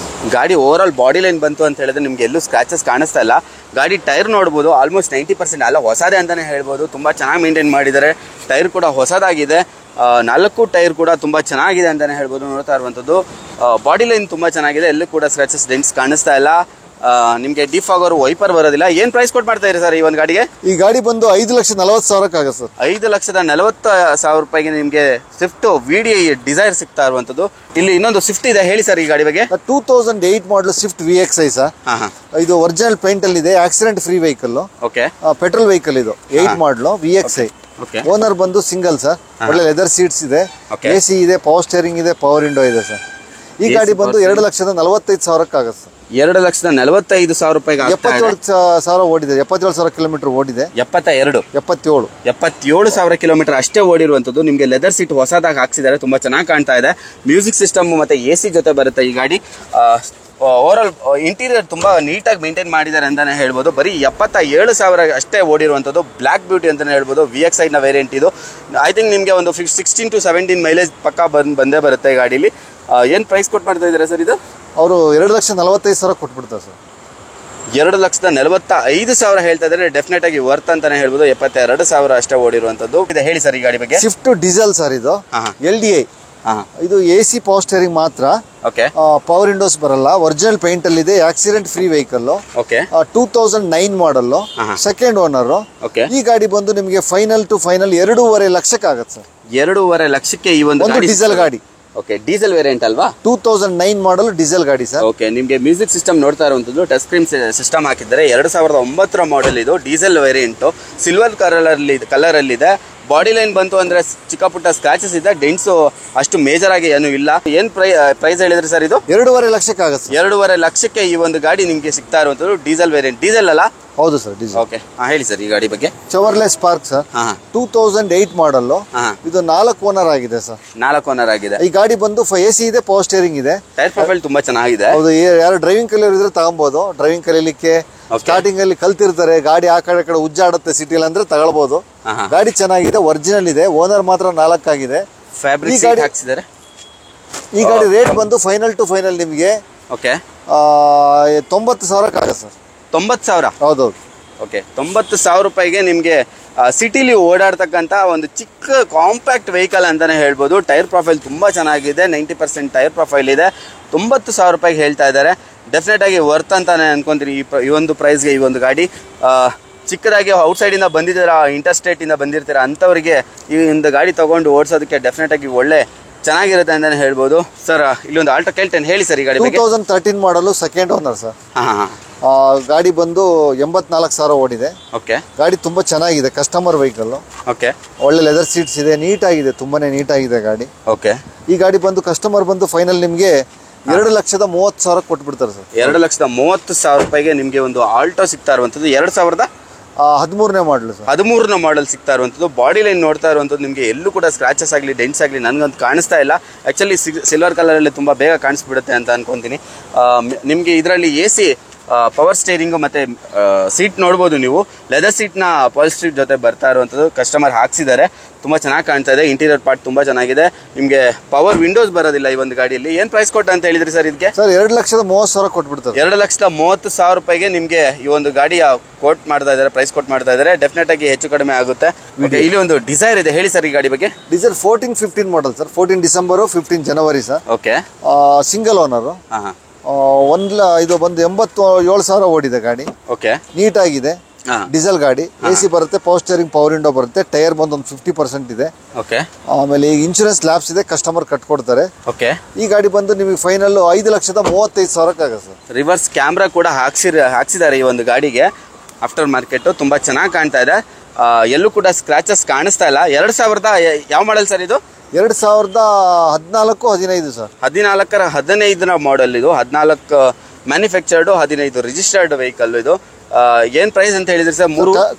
ಗಾಡಿ ಓವರ್ ಆಲ್ ಬಾಡಿ ಲೈನ್ ಬಂತು ಅಂತ ಹೇಳಿದ್ರೆ ನಿಮ್ಗೆ ಎಲ್ಲೂ ಸ್ಕ್ರಾಚಸ್ ಕಾಣಿಸ್ತಾ ಇಲ್ಲ. ಗಾಡಿ ಟೈರ್ ನೋಡ್ಬೋದು, ಆಲ್ಮೋಸ್ಟ್ 90% ಅಲ್ಲ ಹೊಸದೇ ಅಂತಾನೆ ಹೇಳ್ಬೋದು. ತುಂಬಾ ಚೆನ್ನಾಗಿ ಮೇಂಟೈನ್ ಮಾಡಿದ್ದಾರೆ. ಟೈರ್ ಕೂಡ ಹೊಸದಾಗಿದೆ. 4 ಟೈರ್ ಕೂಡ ತುಂಬಾ ಚೆನ್ನಾಗಿದೆ ಅಂತಾನೆ ಹೇಳ್ಬೋದು. ನೋಡ್ತಾ ಇರುವಂಥದ್ದು ಬಾಡಿ ಲೈನ್ ತುಂಬಾ ಚೆನ್ನಾಗಿದೆ. ಎಲ್ಲೂ ಕೂಡ ಸ್ಕ್ರಾಚಸ್, ಡೆಂಟ್ಸ್ ಕಾಣಿಸ್ತಾ ಇಲ್ಲ. ನಿಮಗೆ ಡಿಫಾಗರ್ ವೈಪರ್ ಬರೋದಿಲ್ಲ. ಏನ್ ಪ್ರೈಸ್ ಕೊಟ್ಟು ಮಾಡ್ತಾ ಇರಿ ಸರ್ ಈ ಒಂದು ಗಾಡಿಗೆ? ಈ ಗಾಡಿ ಬಂದು 5,40,000 ಆಗುತ್ತೆ ಸರ್. 5,40,000 ರೂಪಾಯಿಗೆ ನಿಮಗೆ ಸ್ವಿಫ್ಟ್ VDI ಡಿಸೈರ್ ಸಿಗ್ತಾ ಇರುವಂತದ್ದು. ಇಲ್ಲಿ ಇನ್ನೊಂದು ಸ್ವಿಫ್ಟ್ ಇದೆ, ಹೇಳಿ ಸರ್ ಈ ಗಾಡಿ ಬಗ್ಗೆ. 2008 ಮಾಡಲ್ ಸ್ವಿಫ್ಟ್ VXI ಸರ್. ಇದು ಒರಿಜಿನಲ್ ಪೇಂಟ್ ಅಲ್ಲಿ ಇದೆ. Accident free vehicle. Okay, petrol vehicle ಇದು. 8 ಮಾಡಲು VXI. ಓನರ್ ಬಂದು ಸಿಂಗಲ್ ಸರ್. ಒಳ್ಳೆ ಲೆದರ್ ಸೀಟ್ಸ್ ಇದೆ, AC ಇದೆ, ಪವರ್ ಸ್ಟೇರಿಂಗ್ ಇದೆ, ಪವರ್ ವಿಂಡೋ ಇದೆ ಸರ್. ಈ ಗಾಡಿ ಬಂದು 2,45,000 ಆಗುತ್ತೆ ಸರ್. 2,45,000 ರೂಪಾಯಿಗೆ 77,000 ಓಡಿದೆ. 77,000 ಕಿಲೋಮೀಟರ್ ಓಡಿದೆ. 77,000 ಕಿಲೋಮೀಟರ್ ಅಷ್ಟೇ ಓಡಿರುವಂತದ್ದು. ನಿಮ್ಗೆ ಲೆದರ್ ಸೀಟ್ ಹೊಸದಾಗಿ ಹಾಕ್ಸಿದ್ದಾರೆ, ತುಂಬಾ ಚೆನ್ನಾಗಿ ಕಾಣ್ತಾ ಇದೆ. ಮ್ಯೂಸಿಕ್ ಸಿಸ್ಟಮ್ ಮತ್ತೆ AC ಜೊತೆ ಬರುತ್ತೆ ಈ ಗಾಡಿ. ಓವರ್ ಆಲ್ ಇಂಟೀರಿಯರ್ ತುಂಬಾ ನೀಟಾಗಿ ಮೇಂಟೈನ್ ಮಾಡಿದ್ದಾರೆ ಅಂತಾನೆ ಹೇಳ್ಬೋದು. ಬರೀ 77,000 ಅಷ್ಟೇ ಓಡಿರುವಂಥದ್ದು. ಬ್ಲ್ಯಾಕ್ ಬ್ಯೂಟಿ ಅಂತಾನೆ ಹೇಳ್ಬೋದು. VXI ನ ವೇರಿಯಂಟ್ ಇದು. ಐ ಥಿಂಕ್ ನಿಮಗೆ ಒಂದು 16 to 17 ಮೈಲೇಜ್ ಪಕ್ಕಾ ಬಂದೇ ಬರುತ್ತೆ ಈ ಗಾಡೀಲಿ. ಏನು ಪ್ರೈಸ್ ಕೊಟ್ಟು ಮಾಡ್ತಾ ಇದ್ದಾರೆ ಸರ್ ಇದು? ಅವರು 2,45,000 ಕೊಟ್ಬಿಡ್ತಾರೆ ಸರ್. 2,45,000 ಹೇಳ್ತಾ ಇದ್ದಾರೆ. ಡೆಫಿನೆಟ್ ಆಗಿ ವರ್ತ್ ಅಂತಾನೆ ಹೇಳ್ಬೋದು. 72,000 ಅಷ್ಟೇ ಓಡಿರುವಂತದ್ದು ಇದೆ. ಹೇಳಿ ಸರ್ ಈ ಗಾಡಿ ಬಗ್ಗೆ. ಸ್ವಿಫ್ಟ್ ಡೀಸೆಲ್ ಸರ್ ಇದು. LDI ಇದು AC ಪವರ್ ಸ್ಟೇರಿಂಗ್ ಮಾತ್ರ. ಓಕೆ. ಪವರ್ ವಿಂಡೋಸ್ ಬರಲ್ಲ. ಒರಿಜಿನಲ್ ಪೇಂಟ್ ಅಲ್ಲಿ ಇದೆ. Accident free vehicle. Okay. 2009 model. Second owner. Okay. ಈ ಗಾಡಿ ಬಂದು ನಿಮಗೆ ಫೈನಲ್ ಟು ಫೈನಲ್ 2.5 ಲಕ್ಷಕ್ಕೆ ಆಗುತ್ತೆ ಸರ್. 2.5 ಲಕ್ಷಕ್ಕೆ ಈ ಒಂದು ಡೀಸೆಲ್ ಗಾಡಿ. ಓಕೆ, ಡೀಸೆಲ್ ವೇರಿಯಂಟ್ ಅಲ್ವಾ? 2009 ಮಾಡಲ್ ಡೀಸೆಲ್ ಗಾಡಿ ಸರ್. ಓಕೆ, ನಿಮಗೆ ಮ್ಯೂಸಿಕ್ ಸಿಸ್ಟಮ್ ನೋಡ್ತಾ ಇರುವಂತದ್ದು ಟಚ್ ಸ್ಕ್ರೀನ್ ಸಿಸ್ಟಮ್ ಹಾಕಿದ್ದಾರೆ. 2009 ಮಾಡೆಲ್ ಇದು, ಡೀಸೆಲ್ ವೇರಿಯಂಟ್, ಸಿಲ್ವರ್ ಕಲರ್ ಅಲ್ಲಿ ಇದೆ. ಬಾಡಿ ಲೈನ್ ಬಂತು ಅಂದ್ರೆ ಚಿಕ್ಕ ಪುಟ್ಟ ಸ್ಕ್ರಾಚಸ್ ಇದೆ, ಡೆಂಟ್ಸ್ ಅಷ್ಟು ಮೇಜರ್ ಆಗಿ ಏನು ಇಲ್ಲ. ಏನ್ ಪ್ರೈಸ್ ಹೇಳಿದ್ರಿ ಸರ್ ಇದು? 2.5 ಲಕ್ಷಕ್ಕೆ ಆಗುತ್ತೆ. 2.5 ಲಕ್ಷಕ್ಕೆ ಈ ಒಂದು ಗಾಡಿ ನಿಮ್ಗೆ ಸಿಗ್ತಾ ಇರುವಂತದ್ದು ಡೀಸೆಲ್ ವೇರಿಯಂಟ್. ಡೀಸೆಲ್ ಅಲ್ಲ? ಹೌದು ಸರ್, ಡೀಸೆಲ್. ಓಕೆ, ಹೇಳಿ ಸರ್ ಈ ಗಾಡಿ ಬಗ್ಗೆ. ಚೆವರ್ಲೆ ಸ್ಪಾರ್ಕ್ ಸರ್, 2008 ಮಾಡಲ್. ಇದು 4 ಓನರ್ ಆಗಿದೆ ಸರ್. 4 ಓನರ್ ಆಗಿದೆ. ಈ ಗಾಡಿ ಬಂದು AC ಇದೆ, ಪವರ್ ಸ್ಟೇರಿಂಗ್ ಇದೆ. ಟೈರ್ ಪ್ರೊಫೈಲ್ ತುಂಬಾ ಚೆನ್ನಾಗಿದೆ. ಹೌದು, ಯಾರು ಡ್ರೈವಿಂಗ್ ಕಲಿಯೋರು ಇದ್ರೆ ತಗೊಬಹುದು. ಡ್ರೈವಿಂಗ್ ಕಲೀಲಿಕ್ಕೆ ಸ್ಟಾರ್ಟಿಂಗ್ ಅಲ್ಲಿ ಕಲ್ತಿರ್ತಾರೆ, ಗಾಡಿ ಆ ಕಡೆ ಉಜ್ಜಾಡುತ್ತೆ ಸಿಟಿಲಿ ಅಂದ್ರೆ ತಗೊಳ್ಬಹುದು. ಗಾಡಿ ಚೆನ್ನಾಗಿದೆ, ಒರಿಜಿನಲ್ ಇದೆ. ಓನರ್ ಮಾತ್ರ 4 ಆಗಿದೆ. ಫ್ಯಾಬ್ರಿಕ್ ಹಾಕ್ಸಿದ್ದಾರೆ. ಈ ಗಾಡಿ ರೇಟ್ ಬಂದು ಫೈನಲ್ ಟು ಫೈನಲ್ ನಿಮಗೆ ಓಕೆ 90,000 ಆಗುತ್ತೆ ಸರ್. 90,000? ಹೌದೌದು. ಓಕೆ, 90,000 ರೂಪಾಯಿಗೆ ನಿಮಗೆ ಸಿಟಿಲಿ ಓಡಾಡ್ತಕ್ಕಂಥ ಒಂದು ಚಿಕ್ಕ ಕಾಂಪ್ಯಾಕ್ಟ್ ವೆಹಿಕಲ್ ಅಂತಾನೆ ಹೇಳ್ಬೋದು. ಟೈರ್ ಪ್ರೊಫೈಲ್ ತುಂಬಾ ಚೆನ್ನಾಗಿದೆ, 90% ಟೈರ್ ಪ್ರೊಫೈಲ್ ಇದೆ. 90,000 ರೂಪಾಯಿಗೆ ಹೇಳ್ತಾ ಇದ್ದಾರೆ. ಡೆಫಿನೆಟ್ ಆಗಿ ವರ್ತ್ ಅಂತಾನೆ ಅನ್ಕೊಂತೀನಿ ಈ ಒಂದು ಪ್ರೈಸ್ಗೆ. ಈ ಒಂದು ಗಾಡಿ ಚಿಕ್ಕದಾಗಿ ಔಟ್ಸೈಡ್ ಇಂದ ಬಂದಿದ್ದೀರಾ, ಇಂಟರ್ಸ್ಟೇಟ್ ಇಂದ ಬಂದಿರ್ತೀರಾ ಅಂಥವರಿಗೆ ಈ ಒಂದು ಗಾಡಿ ತಗೊಂಡು ಓಡಿಸೋದಕ್ಕೆ ಡೆಫಿನೆಟ್ ಆಗಿ ಒಳ್ಳೆ ಚೆನ್ನಾಗಿರುತ್ತೆ ಅಂತಾನೆ ಹೇಳ್ಬೋದು. ಸರ್ ಇಲ್ಲೊಂದು ಆಲ್ಟೋ ಕೇಳ್ತೇನೆ, ಹೇಳಿ ಸರ್ ಈ ಗಾಡಿ. 2013 ಮಾಡಲು, ಸೆಕೆಂಡ್ ಓನರ್ ಸರ್. ಗಾಡಿ ಬಂದು 84,000 ಓಡಿದೆ. ಓಕೆ. ಗಾಡಿ ತುಂಬಾ ಚೆನ್ನಾಗಿದೆ, ಕಸ್ಟಮರ್ ವೆಹಿಕಲ್. ಓಕೆ. ಒಳ್ಳೆ ಲೆದರ್ ಸೀಟ್ಸ್ ಇದೆ, ನೀಟಾಗಿದೆ, ತುಂಬಾನೇ ನೀಟಾಗಿದೆ ಗಾಡಿ. ಓಕೆ. ಈ ಗಾಡಿ ಬಂದು ಕಸ್ಟಮರ್ ಬಂದು ಫೈನಲ್ ನಿಮ್ಗೆ 2,30,000 ಕೊಟ್ಬಿಡ್ತಾರೆ ಸರ್. 2,30,000 ರೂಪಾಯಿಗೆ ನಿಮ್ಗೆ ಒಂದು ಆಲ್ಟೋ ಸಿಗ್ತಾ ಇರುವಂತದ್ದು. 2013ನೇ ಮಾಡಲು ಸರ್. 13ನೇ ಮಾಡಲ್ ಸಿಗ್ತಾ ಇರುವಂತದ್ದು. ಬಾಡಿ ಲೈನ್ ನೋಡ್ತಾ ಇರುವಂತದ್ದು ನಿಮ್ಗೆ ಎಲ್ಲೂ ಕೂಡ ಸ್ಕ್ರಾಚಸ್ ಆಗಲಿ, ಡೆಂಟ್ಸ್ ಆಗಲಿ ನನ್ಗಂತೂ ಕಾಣಿಸ್ತಾ ಇಲ್ಲ. ಆಕ್ಚುಲಿ ಸಿಲ್ವರ್ ಕಲರ್ ಅಲ್ಲಿ ತುಂಬಾ ಬೇಗ ಕಾಣಿಸ್ಬಿಡುತ್ತೆ ಅಂತ ಅನ್ಕೊಂತೀನಿ. ನಿಮ್ಗೆ ಇದರಲ್ಲಿ AC ಪವರ್ ಸ್ಟೇರಿಂಗು ಮತ್ತೆ ಸೀಟ್ ನೋಡ್ಬೋದು ನೀವು. ಲೆದರ್ ಸೀಟ್ನ ಪಾಲಿಸ್ಟರ್ ಜೊತೆ ಬರ್ತಾ ಇರುವಂಥದ್ದು ಕಸ್ಟಮರ್ ಹಾಕ್ಸಿದ್ದಾರೆ. ತುಂಬ ಚೆನ್ನಾಗಿ ಕಾಣ್ತಾ ಇದೆ. ಇಂಟೀರಿಯರ್ ಪಾರ್ಟ್ ತುಂಬ ಚೆನ್ನಾಗಿದೆ. ನಿಮಗೆ ಪವರ್ ವಿಂಡೋಸ್ ಬರೋದಿಲ್ಲ ಈ ಒಂದು ಗಾಡಿಯಲ್ಲಿ. ಏನು ಪ್ರೈಸ್ ಕೊಟ್ಟ ಅಂತ ಹೇಳಿದ್ರಿ ಸರ್ ಇದಕ್ಕೆ? ಸರ್ 2,30,000 ಕೊಟ್ಬಿಡ್ತಾರೆ. 2,30,000 ರೂಪಾಯಿಗೆ ನಿಮಗೆ ಈ ಒಂದು ಗಾಡಿಯ ಕೋಟ್ ಮಾಡ್ತಾ ಇದ್ದಾರೆ, ಪ್ರೈಸ್ ಕೋಟ್ ಮಾಡ್ತಾ ಇದ್ದಾರೆ. ಡೆಫಿನೆಟ್ ಆಗಿ ಹೆಚ್ಚು ಕಡಿಮೆ ಆಗುತ್ತೆ. ಇಲ್ಲಿ ಒಂದು ಡಿಸೈರ್ ಇದೆ, ಹೇಳಿ ಸರ್ ಈ ಗಾಡಿ ಬಗ್ಗೆ. Dzire 14-15 model sir. 14 ಡಿಸೆಂಬರ್ 15 ಜನವರಿ ಸರ್. ಓಕೆ. Single owner. ಇದು ಬಂದು 87,000 ಓಡಿದೆ ಗಾಡಿ. ಓಕೆ. ನೀಟಾಗಿದೆ, ಡೀಸೆಲ್ ಗಾಡಿ. AC ಬರುತ್ತೆ, ಪವರ್ ಸ್ಟೇರಿಂಗ್, ಪವರ್ ವಿಂಡೋ ಬರುತ್ತೆ. ಟೈರ್ ಬಂದು ಒಂದು 50% ಇದೆ. ಓಕೆ. ಆಮೇಲೆ ಈಗ ಇನ್ಶೂರೆನ್ಸ್ ಲ್ಯಾಬ್ಸ್ ಇದೆ, ಕಸ್ಟಮರ್ ಕಟ್ಕೊಡ್ತಾರೆ. ಓಕೆ. ಈ ಗಾಡಿ ಬಂದು ನಿಮಗೆ ಫೈನಲ್ 5,35,000 ಆಗುತ್ತೆ ಸರ್. ರಿವರ್ಸ್ ಕ್ಯಾಮ್ರಾ ಕೂಡ ಹಾಕ್ಸಿದ್ದಾರೆ ಈ ಒಂದು ಗಾಡಿಗೆ. ಆಫ್ಟರ್ ಮಾರ್ಕೆಟ್ ತುಂಬಾ ಚೆನ್ನಾಗಿ ಕಾಣ್ತಾ ಇದೆ. ಎಲ್ಲೂ ಕೂಡ ಸ್ಕ್ರಾಚಸ್ ಕಾಣಿಸ್ತಾ ಇಲ್ಲ. 2000 ಯಾವ ಮಾಡಲ್ ಸರ್ ಇದು? 2014-15 ಸರ್. 15ರ ಮಾಡೆಲ್ ಇದು. 14 ಮ್ಯಾನುಫ್ಯಾಕ್ಚರ್ಡ್, 15 ರಿಜಿಸ್ಟರ್ಡ್ ವೆಹಿಕಲ್ ಇದು. ಏನ್ ಪ್ರೈಸ್ ಅಂತ ಹೇಳಿದ್ರಿ ಸರ್?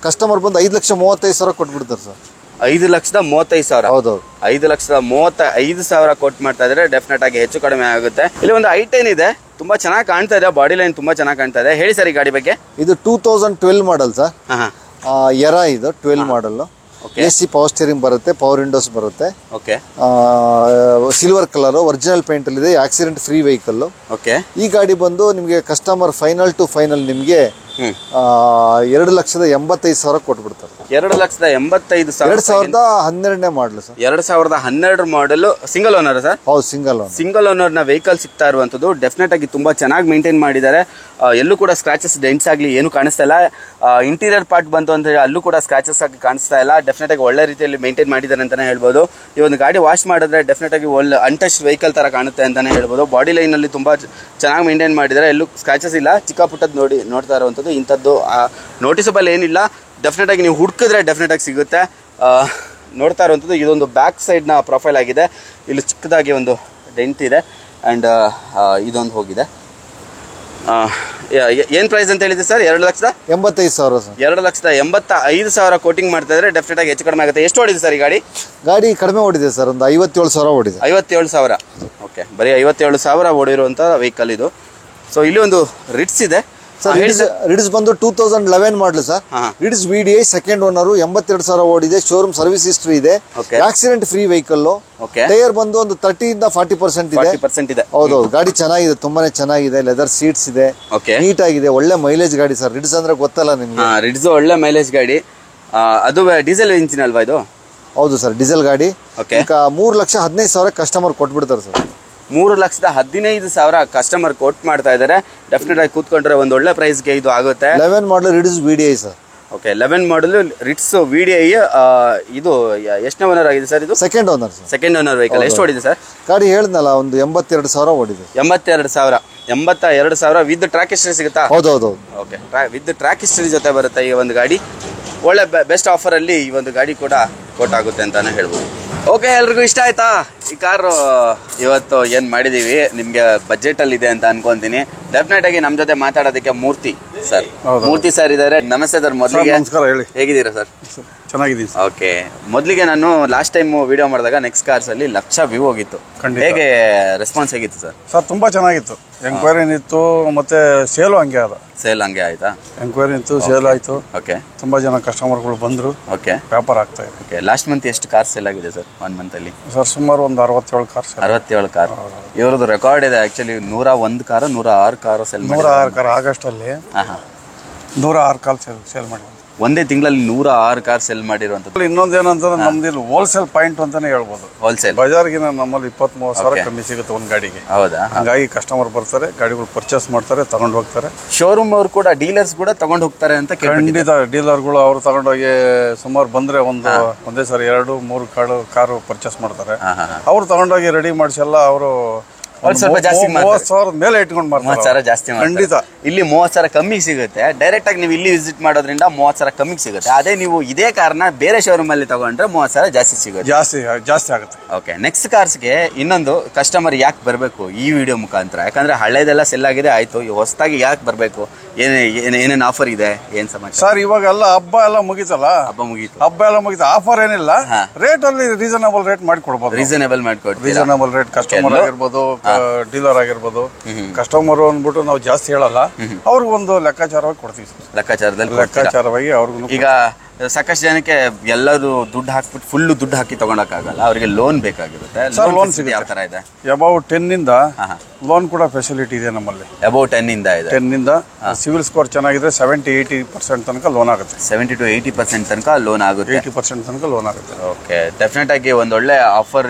ಕಸ್ಟಮರ್ ಬಂದು 5,35,000 ಕೊಟ್ಬಿಡ್ತಾರೆ ಸರ್. 5,35,000. ಹೌದೌದು. 5,35,000 ಕೊಟ್ಟು ಮಾಡ್ತಾ ಇದ್ರೆ ಡೆಫಿನೆಟ್ ಆಗಿ ಹೆಚ್ಚು ಕಡಿಮೆ ಆಗುತ್ತೆ. ಇಲ್ಲಿ ಒಂದು i10 ಇದೆ, ತುಂಬಾ ಚೆನ್ನಾಗಿ ಕಾಣ್ತಾ ಇದೆ. ಬಾಡಿ ಲೈನ್ ತುಂಬಾ ಚೆನ್ನಾಗಿ ಕಾಣ್ತಾ ಇದೆ. ಹೇಳಿ ಸರ್ ಈ ಗಾಡಿ ಬಗ್ಗೆ. ಇದು 2012 ಮಾಡಲ್ ಸರ್. ಎರಾ ಇದು 12 ಮಾಡಲ್. AC ಪವರ್ ಸ್ಟೇರಿಂಗ್ ಬರುತ್ತೆ, ಪವರ್ ವಿಂಡೋಸ್ ಬರುತ್ತೆ. Okay. Silver colour, original paint ಅಲ್ಲಿ ಇದೆ, ಆಕ್ಸಿಡೆಂಟ್ ಫ್ರೀ ವೆಹಿಕಲ್. ಓಕೆ. ಈ ಗಾಡಿ ಬಂದು ನಿಮಗೆ ಕಸ್ಟಮರ್ ಫೈನಲ್ ಟು ಫೈನಲ್ ನಿಮಗೆ 2,85,000 ಕೊಟ್ಬಿಡ್ತಾರೆ. 2,85,000. 2012 model sir. 2012 model. Single owner sir? ಹೌದು, ಸಿಂಗಲ್ ಓನರ್. ಸಿಂಗಲ್ ಓನರ್ ನ ವೆಹಿಕಲ್ ಸಿಗ್ತಾ ಇರುವಂತದ್ದು. ಡೆಫಿನೆಟ್ ಆಗಿ ತುಂಬಾ ಚೆನ್ನಾಗಿ ಮೇಂಟೈನ್ ಮಾಡಿದ್ದಾರೆ. ಎಲ್ಲೂ ಕೂಡ ಸ್ಕ್ರಾಚಸ್, ಡೆಂಟ್ಸ್ ಆಗಲಿ ಏನು ಕಾಣಿಸ್ತಾ ಇಲ್ಲ. ಇಂಟೀರಿಯರ್ ಪಾರ್ಟ್ ಬಂತು ಅಂತ ಹೇಳಿ ಅಲ್ಲೂ ಕೂಡ ಸ್ಕ್ರಾಚಸ್ ಆಗಿ ಕಾಣಿಸ್ತಾ ಇಲ್ಲ. ಡೆಫಿನೆಟ್ ಆಗಿ ಒಳ್ಳೆ ರೀತಿಯಲ್ಲಿ ಮೇಂಟೈನ್ ಮಾಡಿದ್ದಾರೆ ಅಂತಾನೆ ಹೇಳ್ಬೋದು. ಈ ಒಂದು ಗಾಡಿ ವಾಶ್ ಮಾಡಿದ್ರೆ ಡೆಫಿನೆಟ್ ಆಗಿ ಒಳ್ಳೆ ಅನ್ಟಚ್ ವೆಹಿಕಲ್ ತರ ಕಾಣುತ್ತೆ ಅಂತಾನೆ ಹೇಳ್ಬೋದು. ಬಾಡಿ ಲೈನ್ ಅಲ್ಲಿ ತುಂಬಾ ಚೆನ್ನಾಗಿ ಮೇಂಟೈನ್ ಮಾಡಿದ್ದಾರೆ. ಎಲ್ಲೂ ಸ್ಕ್ರಾಚಸ್ ಇಲ್ಲ. ಚಿಕ್ಕ ಪುಟ್ಟದ್ದು ನೋಡ್ತಾ ಇರುವಂತದ್ದು. ಇಂಥದ್ದು ನೋಟಿಸಬಲ್ ಏನಿಲ್ಲ. ಡೆಫಿನೆಟ್ ಆಗಿ ನೀವು ಹುಡುಕಿದ್ರೆ ಡೆಫಿನೆಟ್ ಆಗಿ ಸಿಗುತ್ತೆ. ನೋಡ್ತಾ ಇರುವಂಥದ್ದು ಇದೊಂದು ಬ್ಯಾಕ್ ಸೈಡ್ ನ ಪ್ರೊಫೈಲ್ ಆಗಿದೆ. ಇಲ್ಲಿ ಚಿಕ್ಕದಾಗಿ ಒಂದು ಡೆಂಟ್ ಇದೆ ಅಂಡ್ ಇದೊಂದು ಹೋಗಿದೆ. ಏನ್ ಪ್ರೈಸ್ ಅಂತ ಹೇಳಿದ್ರಿ ಸರ್? 2,85,000 ಸರ್. 2,85,000 ಕೋಟಿಂಗ್ ಮಾಡ್ತಾ ಇದ್ರೆ ಡೆಫಿನೆಟ್ ಆಗಿ ಹೆಚ್ಚು ಕಡಿಮೆ ಆಗುತ್ತೆ. ಎಷ್ಟು ಓಡಿದೆ ಸರ್ ಈ ಗಾಡಿ? ಗಾಡಿ ಕಡಿಮೆ ಓಡಿದೆ ಸರ್, ಒಂದು 57,000 ಓಡಿದೆ. 57,000. ಓಕೆ, ಬರೀ 57,000 ಓಡಿರುವಂತ ವೆಹಿಕಲ್ ಇದು. ಸೊ ಇಲ್ಲಿ ಒಂದು ರಿಟ್ಸ್ ಇದೆ ಸರ್. ರಿಡ್ಸ್ ಬಂದು 2011 ಮಾಡಲು ಸರ್. ರಿಡ್ಸ್ VDI ಸೆಕೆಂಡ್ ಓನರ್, 82,000 ಓಡಿದೆ. ಶೋರೂಮ್ ಸರ್ವಿಸ್ ಹಿಸ್ಟ್ರಿ ಇದೆ. Accident free vehicle. ಟೈರ್ ಬಂದು ಒಂದು 30-40% ಇದೆ. ಹೌದೌದು. ಗಾಡಿ ಚೆನ್ನಾಗಿದೆ, ತುಂಬಾನೇ ಚೆನ್ನಾಗಿದೆ. ಲೆದರ್ ಸೀಟ್ಸ್ ಇದೆ, ನೀಟ್ ಆಗಿದೆ. ಒಳ್ಳೆ ಮೈಲೇಜ್ ಗಾಡಿ ಸರ್. ರಿಡ್ಸ್ ಅಂದ್ರೆ ಗೊತ್ತಲ್ಲ ನಿಮ್ಗೆ? ರಿಡ್ಸ್ ಒಳ್ಳೆ ಮೈಲೇಜ್ ಗಾಡಿ. ಅದು ಡೀಸೆಲ್ ಇಂಜಿನ್ ಅಲ್ವಾ ಇದು? ಹೌದು ಸರ್, ಡೀಸೆಲ್ ಗಾಡಿ. Okay. ಈಗ 3,15,000 ಕಸ್ಟಮರ್ ಕೊಟ್ಬಿಡ್ತಾರೆ ಸರ್. 3,15,000 ಕಸ್ಟಮರ್ ಕೋಟ್ ಮಾಡ್ತಾ ಇದ್ದಾರೆ. ಡೆಫಿನೆಟ್ ಆಗಿ ಕೂತ್ಕೊಂಡ್ರೆ ಒಂದು ಒಳ್ಳೆ ಪ್ರೈಸ್ಗೆ ಇದು ಆಗುತ್ತೆ. 11 ಮಾಡಲ್ ರಿಡ್ಸ್ VDI ಸರ್. ಓಕೆ, 11 ಮಾಡಲ್ ರಿಟ್ಸ್ VDI. ಇದು ಎಷ್ಟನೇ ಓನರ್ ಆಗಿದೆ ಸರ್? ಇದು second owner sir. Second owner vehicle. ಎಷ್ಟು ಓಡಿದೆ ಸರ್ ಗಾಡಿ? ಹೇಳಿದ್ನಲ್ಲ, ಒಂದು 82,000 ಓಡಿದೆ. 82,000 ವಿತ್ ಟ್ರ್ಯಾಕ್ ಹಿಸ್ಟ್ರಿ ಸಿಗುತ್ತಾ? ಹೌದೌದು. ಓಕೆ, ವಿತ್ ಟ್ರ್ಯಾಕ್ ಹಿಸ್ಟ್ರಿ ಜೊತೆ ಬರುತ್ತೆ ಈ ಒಂದು ಗಾಡಿ. ಒಳ್ಳೆ ಬೆಸ್ಟ್ ಆಫರಲ್ಲಿ ಈ ಒಂದು ಗಾಡಿ ಕೂಡ ಕೋಟ್ ಆಗುತ್ತೆ ಅಂತಾನೆ ಹೇಳ್ಬೋದು. ಓಕೆ, ಎಲ್ರಿಗೂ ಇಷ್ಟ ಆಯ್ತಾ ಈ ಕಾರು? ಇವತ್ತು ಏನು ಮಾಡಿದ್ದೀವಿ ನಿಮಗೆ ಬಜೆಟಲ್ಲಿ ಇದೆ ಅಂತ ಅನ್ಕೊಂತೀನಿ. ಡೆಫಿನೆಟ್ ಆಗಿ ನಮ್ಮ ಜೊತೆ ಮಾತಾಡೋದಕ್ಕೆ ಮೂರ್ತಿ ಸರ್ ಇದ್ದಾರೆ. ನಮಸ್ತೆ ಸರ್. ಮೊದಲಿಗೆ ನಮಸ್ಕಾರ, ಹೇಳಿ. ಹೇಗಿದ್ದೀರಾ ಸರ್? ಚೆನ್ನಾಗಿದ್ದೀನಿ. ಓಕೆ, ಮೊದಲಿಗೆ ನಾನು ಲಾಸ್ಟ್ ಟೈಮ್ ವಿಡಿಯೋ ಮಾಡಿದಾಗ ನೆಕ್ಸ್ಟ್ ಕಾರ್ಸ್ ಅಲ್ಲಿ 1,00,000 ವ್ಯೂ ಹೋಗಿತ್ತು. ಹೇಗೆ ರೆಸ್ಪಾನ್ಸ್ ಹೇಗಿತ್ತು ಸರ್? ಸರ್ ತುಂಬಾ ಚೆನ್ನಾಗಿತ್ತು. ಎಂಕ್ವೈರಿ ಇತ್ತು, ಮತ್ತೆ ಸೇಲು ಹಂಗೆ ಅದ. ಸೇಲ್ ಹಂಗೆ ಆಯ್ತಾ? ಎಂಕ್ವೈರಿ ಇತ್ತು, ಸೇಲ್ ಆಯ್ತು. ಓಕೆ, ತುಂಬಾ ಜನ ಕಸ್ಟಮರ್ಗಳು ಬಂದ್ರು. ಓಕೆ, ವ್ಯಾಪಾರ ಆಗ್ತಾ ಇದೆ. ಓಕೆ, ಲಾಸ್ಟ್ ಮಂತ್ ಎಷ್ಟು ಕಾರ್ ಸೇಲ್ ಆಗಿದೆ ಸರ್? 1 ಮಂತ್ ಅಲ್ಲಿ ಸರ್ ಸುಮಾರು ಒಂದು 67 ಕಾರ್. 67 ಕಾರ್. ಇವ್ರದ್ದು ರೆಕಾರ್ಡ್ ಇದೆ actually. 101 car 106 car sale 106 car. August ಅಲ್ಲಿ 106 ಕಾರ್ ಸೇಲ್ ಮಾಡಿ ಒಂದೇ ತಿಂಗಳಲ್ಲಿ 106 ಕಾರ್ ಸೇಲ್ ಮಾಡಿರುವಂತದ್ದು. ಇನ್ನೊಂದೇನಂತಂದ್ರೆ ನಮ್ದು ಹೋಲ್ಸೇಲ್ ಪಾಯಿಂಟ್ ಅಂತಾನೆ ಹೇಳ್ಬೋದು. ಹೋಲ್ಸೇಲ್ ಬಜಾರ್ಗಿನ ನಮ್ಮಲ್ಲಿ 23,000 ಕಮ್ಮಿ ಸಿಗುತ್ತೆ ಒಂದ್ ಗಾಡಿಗೆ. ಹೌದಾ? ಹಂಗಾಗಿ ಕಸ್ಟಮರ್ ಬರ್ತಾರೆ, ಗಾಡಿಗಳು ಪರ್ಚೇಸ್ ಮಾಡ್ತಾರೆ, ತಗೊಂಡು ಹೋಗ್ತಾರೆ. ಶೋರೂಮ್ ಅವ್ರು ಕೂಡ ಡೀಲರ್ಸ್ ಕೂಡ ತಗೊಂಡು ಹೋಗ್ತಾರೆ ಅಂತ ಖಂಡಿತ. ಡೀಲರ್ಗಳು ಅವ್ರು ತಗೊಂಡೋಗಿ ಸುಮಾರು ಬಂದ್ರೆ ಒಂದೇ ಸರಿ 2-3 ಕಾರು ಪರ್ಚೇಸ್ ಮಾಡ್ತಾರೆ. ಅವ್ರು ತಗೊಂಡೋಗಿ ರೆಡಿ ಮಾಡಿಸಿ ಎಲ್ಲ ಅವರು ಸ್ವಲ್ಪ ಜಾಸ್ತಿ 30,000 ಮೇಲೆ ಇಟ್ಕೊಂಡು 30,000 ಜಾಸ್ತಿ ಖಂಡಿತ. ಇಲ್ಲಿ 30,000 ಕಮ್ಮಿ ಸಿಗುತ್ತೆ. ಡೈರೆಕ್ಟ್ ಆಗಿ ನೀವು ಇಲ್ಲಿ ವಿಸಿಟ್ ಮಾಡೋದ್ರಿಂದ 30,000 ಕಮ್ಮಿ ಸಿಗುತ್ತೆ. ಅದೇ ನೀವು ಇದೇ ಕಾರ್ನ ಬೇರೆ ಶೋರೂಮ್ ಅಲ್ಲಿ ತಗೊಂಡ್ರೆ 30,000 ಜಾಸ್ತಿ ಸಿಗುತ್ತೆ. ಜಾಸ್ತಿ ಆಗುತ್ತೆ. ಓಕೆ, ನೆಕ್ಸ್ಟ್ ಕಾರ್ಸ್ಗೆ ಇನ್ನೊಂದು ಕಸ್ಟಮರ್ ಯಾಕೆ ಬರಬೇಕು ಈ ವಿಡಿಯೋ ಮುಖಾಂತರ? ಯಾಕಂದ್ರೆ ಹಳೆದೆಲ್ಲ ಸೆಲ್ ಆಗಿದೆ, ಆಯ್ತು. ಹೊಸದಾಗಿ ಯಾಕೆ ಬರಬೇಕು? ಏನೇನು ಆಫರ್ ಇದೆ, ಏನ್ ಸಮಾಚಾರ ಸರ್? ಇವಾಗೆಲ್ಲ ಹಬ್ಬ ಎಲ್ಲ ಮುಗೀತಲ್ಲ. ಹಬ್ಬ ಮುಗೀತು. ಆಫರ್ ಏನಿಲ್ಲ. ರೇಟ್ ಅಲ್ಲಿ ರೀಸನಬಲ್ ರೇಟ್ ಮಾಡಿಕೊಡ್ಬೋದು. ರೀಸನಬಲ್ ರೇಟ್ ಕಸ್ಟಮರ್ ಆಗಿರ್ಬೋದು, ಡೀಲರ್ ಆಗಿರ್ಬೋದು. ಕಸ್ಟಮರ್ ಅಂದ್ಬಿಟ್ಟು ನಾವು ಜಾಸ್ತಿ ಹೇಳಲ್ಲ, ಅವ್ರಿಗೆ ಒಂದು ಲೆಕ್ಕಾಚಾರವಾಗಿ ಕೊಡ್ತೀವಿ. ಲೆಕ್ಕಾಚಾರವಾಗಿ ಅವ್ರಿಗೂ. ಈಗ ಸಾಕಷ್ಟು ಜನಕ್ಕೆ ಎಲ್ಲರೂ ದುಡ್ಡು ಹಾಕ್ಬಿಟ್ಟು ಫುಲ್ ದುಡ್ಡು ಹಾಕಿ ತಗೊಳಕ್ಕಾಗಲ್ಲ, ಅವರಿಗೆ ಲೋನ್ ಬೇಕಾಗಿರುತ್ತೆ. ಲೋನ್ ಸಿಗುತ್ತೆ. ಯಾವ ತರ ಇದೆ? ಅಬೌಟ್ 10 ಇಂದ ಲೋನ್ ಕೂಡ ಫೆಸಿಲಿಟಿ ಇದೆ ನಮ್ಮಲ್ಲಿ. ಅಬೌಟ್ 10 ಇಂದ ಇದೆ. 10 ಇಂದ ಸಿವಿಲ್ ಸ್ಕೋರ್ ಚೆನ್ನಾಗಿದ್ರೆ 70-80% ತನಕ ಲೋನ್ ಆಗುತ್ತೆ. 70 to 80% ತನಕ ಲೋನ್ ಆಗುತ್ತೆ. 80% ತನಕ ಲೋನ್ ಆಗುತ್ತೆ. ಓಕೆ, ಡೆಫಿನೆಟ್ ಆಗಿ ಒಂದೊಳ್ಳೆ ಆಫರ್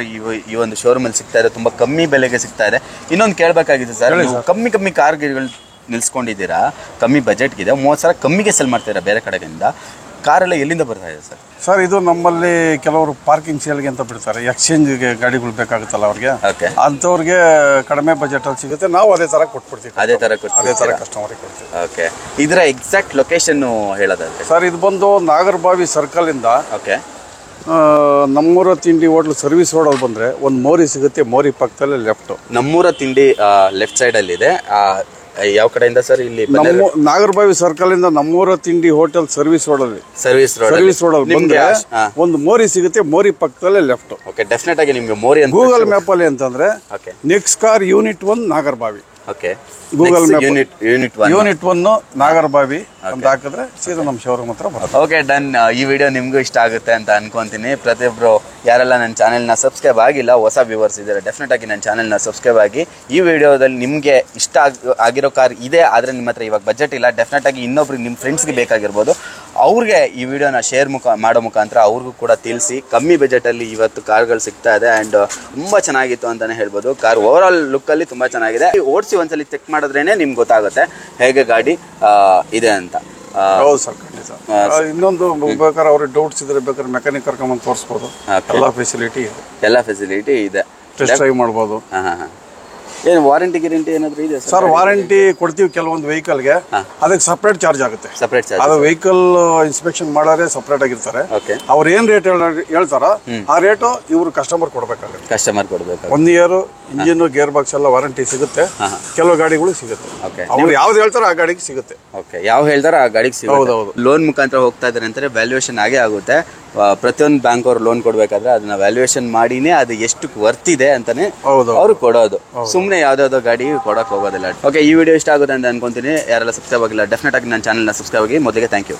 ಈ ಒಂದು ಶೋರೂಮ್ ಅಲ್ಲಿ ಸಿಗ್ತಾ ಇದೆ. ತುಂಬಾ ಕಮ್ಮಿ ಬೆಲೆಗೆ ಸಿಗ್ತಾ ಇದೆ. ಇನ್ನೊಂದು ಕೇಳಬೇಕಾಗಿದೆ ಸರ್, ಕಮ್ಮಿ ಕಾರ್ಗಳು ನಿಲ್ಸ್ಕೊಂಡಿದ್ದೀರಾ, ಕಮ್ಮಿ ಬಜೆಟ್ಗಿದೆ, 30,000 ಕಮ್ಮಿಗೆ ಸೆಲ್ ಮಾಡ್ತೀರಾ ಬೇರೆ ಕಡೆಗಿಂದ. ಕಾರೆಲ್ಲ ಎಲ್ಲಿಂದ ಬರ್ತಾ ಇದೆ ಸರ್? ಸರ್ ಇದು ನಮ್ಮಲ್ಲಿ ಕೆಲವರು ಪಾರ್ಕಿಂಗ್ ಸೇಲ್ಗೆ ಅಂತ ಬಿಡ್ತಾರೆ, ಎಕ್ಸ್ಚೇಂಜ್ಗೆ ಗಾಡಿಗಳು ಬೇಕಾಗುತ್ತಲ್ಲ ಅವ್ರಿಗೆ. ಅಂಥವ್ರಿಗೆ ಕಡಿಮೆ ಬಜೆಟ್ ಅಲ್ಲಿ ಸಿಗುತ್ತೆ. ನಾವು ಅದೇ ತರ ಕೊಟ್ಬಿಡ್ತೀವಿ. ಅದೇ ತರ ಕಸ್ಟಮರ್ಗೆ ಕೊಡ್ತೀವಿ. ಓಕೆ, ಇದರ ಎಕ್ಸಾಕ್ಟ್ ಲೊಕೇಶನ್ ಹೇಳೋದಾದ್ರೆ ಸರ್, ಇದು ಬಂದು ನಾಗರಬಾವಿ ಸರ್ಕಲ್ ಇಂದ ಓಕೆ ನಮ್ಮೂರ ತಿಂಡಿ ಹೋಟ್ಲು ಸರ್ವಿಸ್ ರೋಡಲ್ಲಿ ಬಂದ್ರೆ ಒಂದು ಮೋರಿ ಸಿಗುತ್ತೆ. ಮೋರಿ ಪಕ್ಕದಲ್ಲಿ ಲೆಫ್ಟ್. ನಮ್ಮೂರ ತಿಂಡಿ ಲೆಫ್ಟ್ ಸೈಡ್ ಅಲ್ಲಿ ಇದೆ. ಯಾವ ಕಡೆಯಿಂದ ಸರ್? ಇಲ್ಲಿ ನಾಗರಬಾವಿ ಸರ್ಕಲ್ ಇಂದ ನಮ್ಮೂರ ತಿಂಡಿ ಹೋಟೆಲ್ ಸರ್ವಿಸ್ ರೋಡ್ ಅಲ್ಲಿ ಬಂದ್ರೆ ಒಂದು ಮೋರಿ ಸಿಗುತ್ತೆ. ಮೋರಿ ಪಕ್ಕದಲ್ಲೇ ಲೆಫ್ಟ್. ಓಕೆ, ಡೆಫಿನೆಟ್ ಆಗಿ ನಿಮ್ಗೆ ಮೋರಿ ಗೂಗಲ್ ಮ್ಯಾಪ್ ಅಲ್ಲಿ ಅಂತಂದ್ರೆ next car unit 1 Nagarbhavi. Okay, Google map unit 1 Nagarbhavi ಅಂತ ಹಾಕಿದ್ರೆ ಸೀದಾ ನಮ್ಮ ಶೋರೂಮ್ ಹತ್ರ ಬರುತ್ತೆ. Okay, done. ಈ ವಿಡಿಯೋ ನಿಮ್ಗೂ ಇಷ್ಟ ಆಗುತ್ತೆ ಅಂತ ಅನ್ಕೊಂತೀನಿ. ಪ್ರತಿಯೊಬ್ರು ಯಾರೆಲ್ಲ ನನ್ನ ಚಾನೆಲ್ನ ಸಬ್ಸ್ಕ್ರೈಬ್ ಆಗಿಲ್ಲ, ಹೊಸ ವ್ಯೂವರ್ಸ್ ಇದ್ದಾರೆ, ಡೆಫಿನೆಟ್ ಆಗಿ ನನ್ನ ಚಾನೆಲ್ನ ಸಬ್ಸ್ಕ್ರೈಬ್ ಆಗಿ. ಈ ವಿಡಿಯೋದಲ್ಲಿ ನಿಮಗೆ ಇಷ್ಟ ಆಗಿರೋ ಕಾರ್ ಇದೆ, ಆದರೆ ನಿಮ್ಮ ಹತ್ರ ಇವಾಗ ಬಜೆಟ್ ಇಲ್ಲ, ಡೆಫಿನೆಟ್ ಆಗಿ ಇನ್ನೊಬ್ರಿಗೆ ನಿಮ್ಮ ಫ್ರೆಂಡ್ಸ್ಗೆ ಬೇಕಾಗಿರ್ಬೋದು, ಅವ್ರಿಗೆ ಈ ವಿಡಿಯೋನ ಶೇರ್ ಮಾಡೋ ಮುಖಾಂತರ ಅವ್ರಿಗೂ ಕೂಡ ತಿಳಿಸಿ. ಕಮ್ಮಿ ಬಜೆಟಲ್ಲಿ ಇವತ್ತು ಕಾರ್ಗಳು ಸಿಗ್ತಾ ಇದೆ ಆ್ಯಂಡ್ ತುಂಬ ಚೆನ್ನಾಗಿತ್ತು ಅಂತಲೇ ಹೇಳ್ಬೋದು. ಕಾರ್ ಓವರ್ ಆಲ್ ಲುಕ್ಕಲ್ಲಿ ತುಂಬ ಚೆನ್ನಾಗಿದೆ. ಓಡಿಸಿ ಒಂದ್ಸಲಿ ಚೆಕ್ ಮಾಡಿದ್ರೇನೆ ನಿಮ್ಗೆ ಗೊತ್ತಾಗುತ್ತೆ ಹೇಗೆ ಗಾಡಿ ಇದೆ ಅಂತ. ಹೌದು ಸರ್, ಖಂಡಿತ. ಇನ್ನೊಂದು ಬೇಕಾದ್ರೆ ಅವ್ರಿಗೆ ಡೌಟ್ಸ್ ಇದ್ರೆ ಬೇಕಾದ್ರೆ ಮೆಕ್ಯಾನಿಕ್ ಕರ್ಕೊಂಡ್ಬಂದು ತೋರಿಸ್ಬೋದು. ಎಲ್ಲ ಫೆಸಿಲಿಟಿ ಇದೆ. ಟೆಸ್ಟ್ ಡ್ರೈವ್ ಮಾಡ್ಬೋದು. ಏನು ವಾರಂಟಿ ಗ್ಯಾರಂಟಿ ಏನಾದರೂ ಇದೆ ಸರ್? ವಾರಂಟಿ ಕೊಡ್ತೀವಿ ಕೆಲವೊಂದು ವೆಹಿಕಲ್ಗೆ. ಅದಕ್ಕೆ ಸಪ್ರೇಟ್ ಚಾರ್ಜ್ ಆಗುತ್ತೆ. ಅದು ವೆಹಿಕಲ್ ಇನ್ಸ್ಪೆಕ್ಷನ್ ಮಾಡೋರೆ ಸಪ್ರೇಟ್ ಆಗಿರ್ತಾರೆ. ಅವ್ರು ಏನ್ ರೇಟ್ ಹೇಳ್ತಾರ ಆ ರೇಟು ಇವ್ರು ಕಸ್ಟಮರ್ ಕೊಡ್ಬೇಕಾಗುತ್ತೆ. 1 ಇಯರ್ ಇಂಜಿನ್ ಗೇರ್ ಬಾಕ್ಸ್ ಎಲ್ಲ ವಾರಂಟಿ ಸಿಗುತ್ತೆ. ಕೆಲವು ಗಾಡಿಗಳು ಸಿಗುತ್ತೆ. ಅವ್ರು ಯಾವ್ದು ಹೇಳ್ತಾರೋ ಆ ಗಾಡಿಗೆ ಸಿಗುತ್ತೆ. ಯಾವ ಹೇಳ್ತಾರೋ ಆ ಗಾಡಿಗೆ ಸಿಗುತ್ತೆ. ಲೋನ್ ಮುಖಾಂತರ ಹೋಗ್ತಾ ಇದ್ದಾರೆ ಅಂತಾರೆ, ವ್ಯಾಲ್ಯೂಯೇಷನ್ ಆಗೇ ಆಗುತ್ತೆ. ಪ್ರತಿಯೊಂದು ಬ್ಯಾಂಕ್ ಅವ್ರು ಲೋನ್ ಕೊಡ್ಬೇಕಾದ್ರೆ ಅದನ್ನ ವ್ಯಾಲ್ಯೂಯೇಷನ್ ಮಾಡಿನೇ ಅದು ಎಷ್ಟು ವರ್ತ್ ಇದೆ ಅಂತಾನೆ ಅವ್ರು ಕೊಡೋದು. ಸುಮ್ಮನೆ ಯಾವ್ದಾವ್ದೋ ಗಾಡಿ ಕೊಡಕ್ ಹೋಗೋದಿಲ್ಲ. ಓಕೆ, ಈ ವಿಡಿಯೋ ಇಷ್ಟ ಆಗುತ್ತೆ ಅಂತ ಅನ್ಕೊಂತೀನಿ. ಯಾರೆಲ್ಲ ಸಬ್ಸ್ಕ್ರೈಬ್ ಆಗಿಲ್ಲ ಡೆಫಿನೆಟ್ ಆಗಿ ನನ್ನ ಚಾನಲ್ನ ಸಬ್ಸ್ಕ್ರೈಬ್ ಆಗಿ. ಮೊದಲಿಗೆ ಥ್ಯಾಂಕ್ ಯು.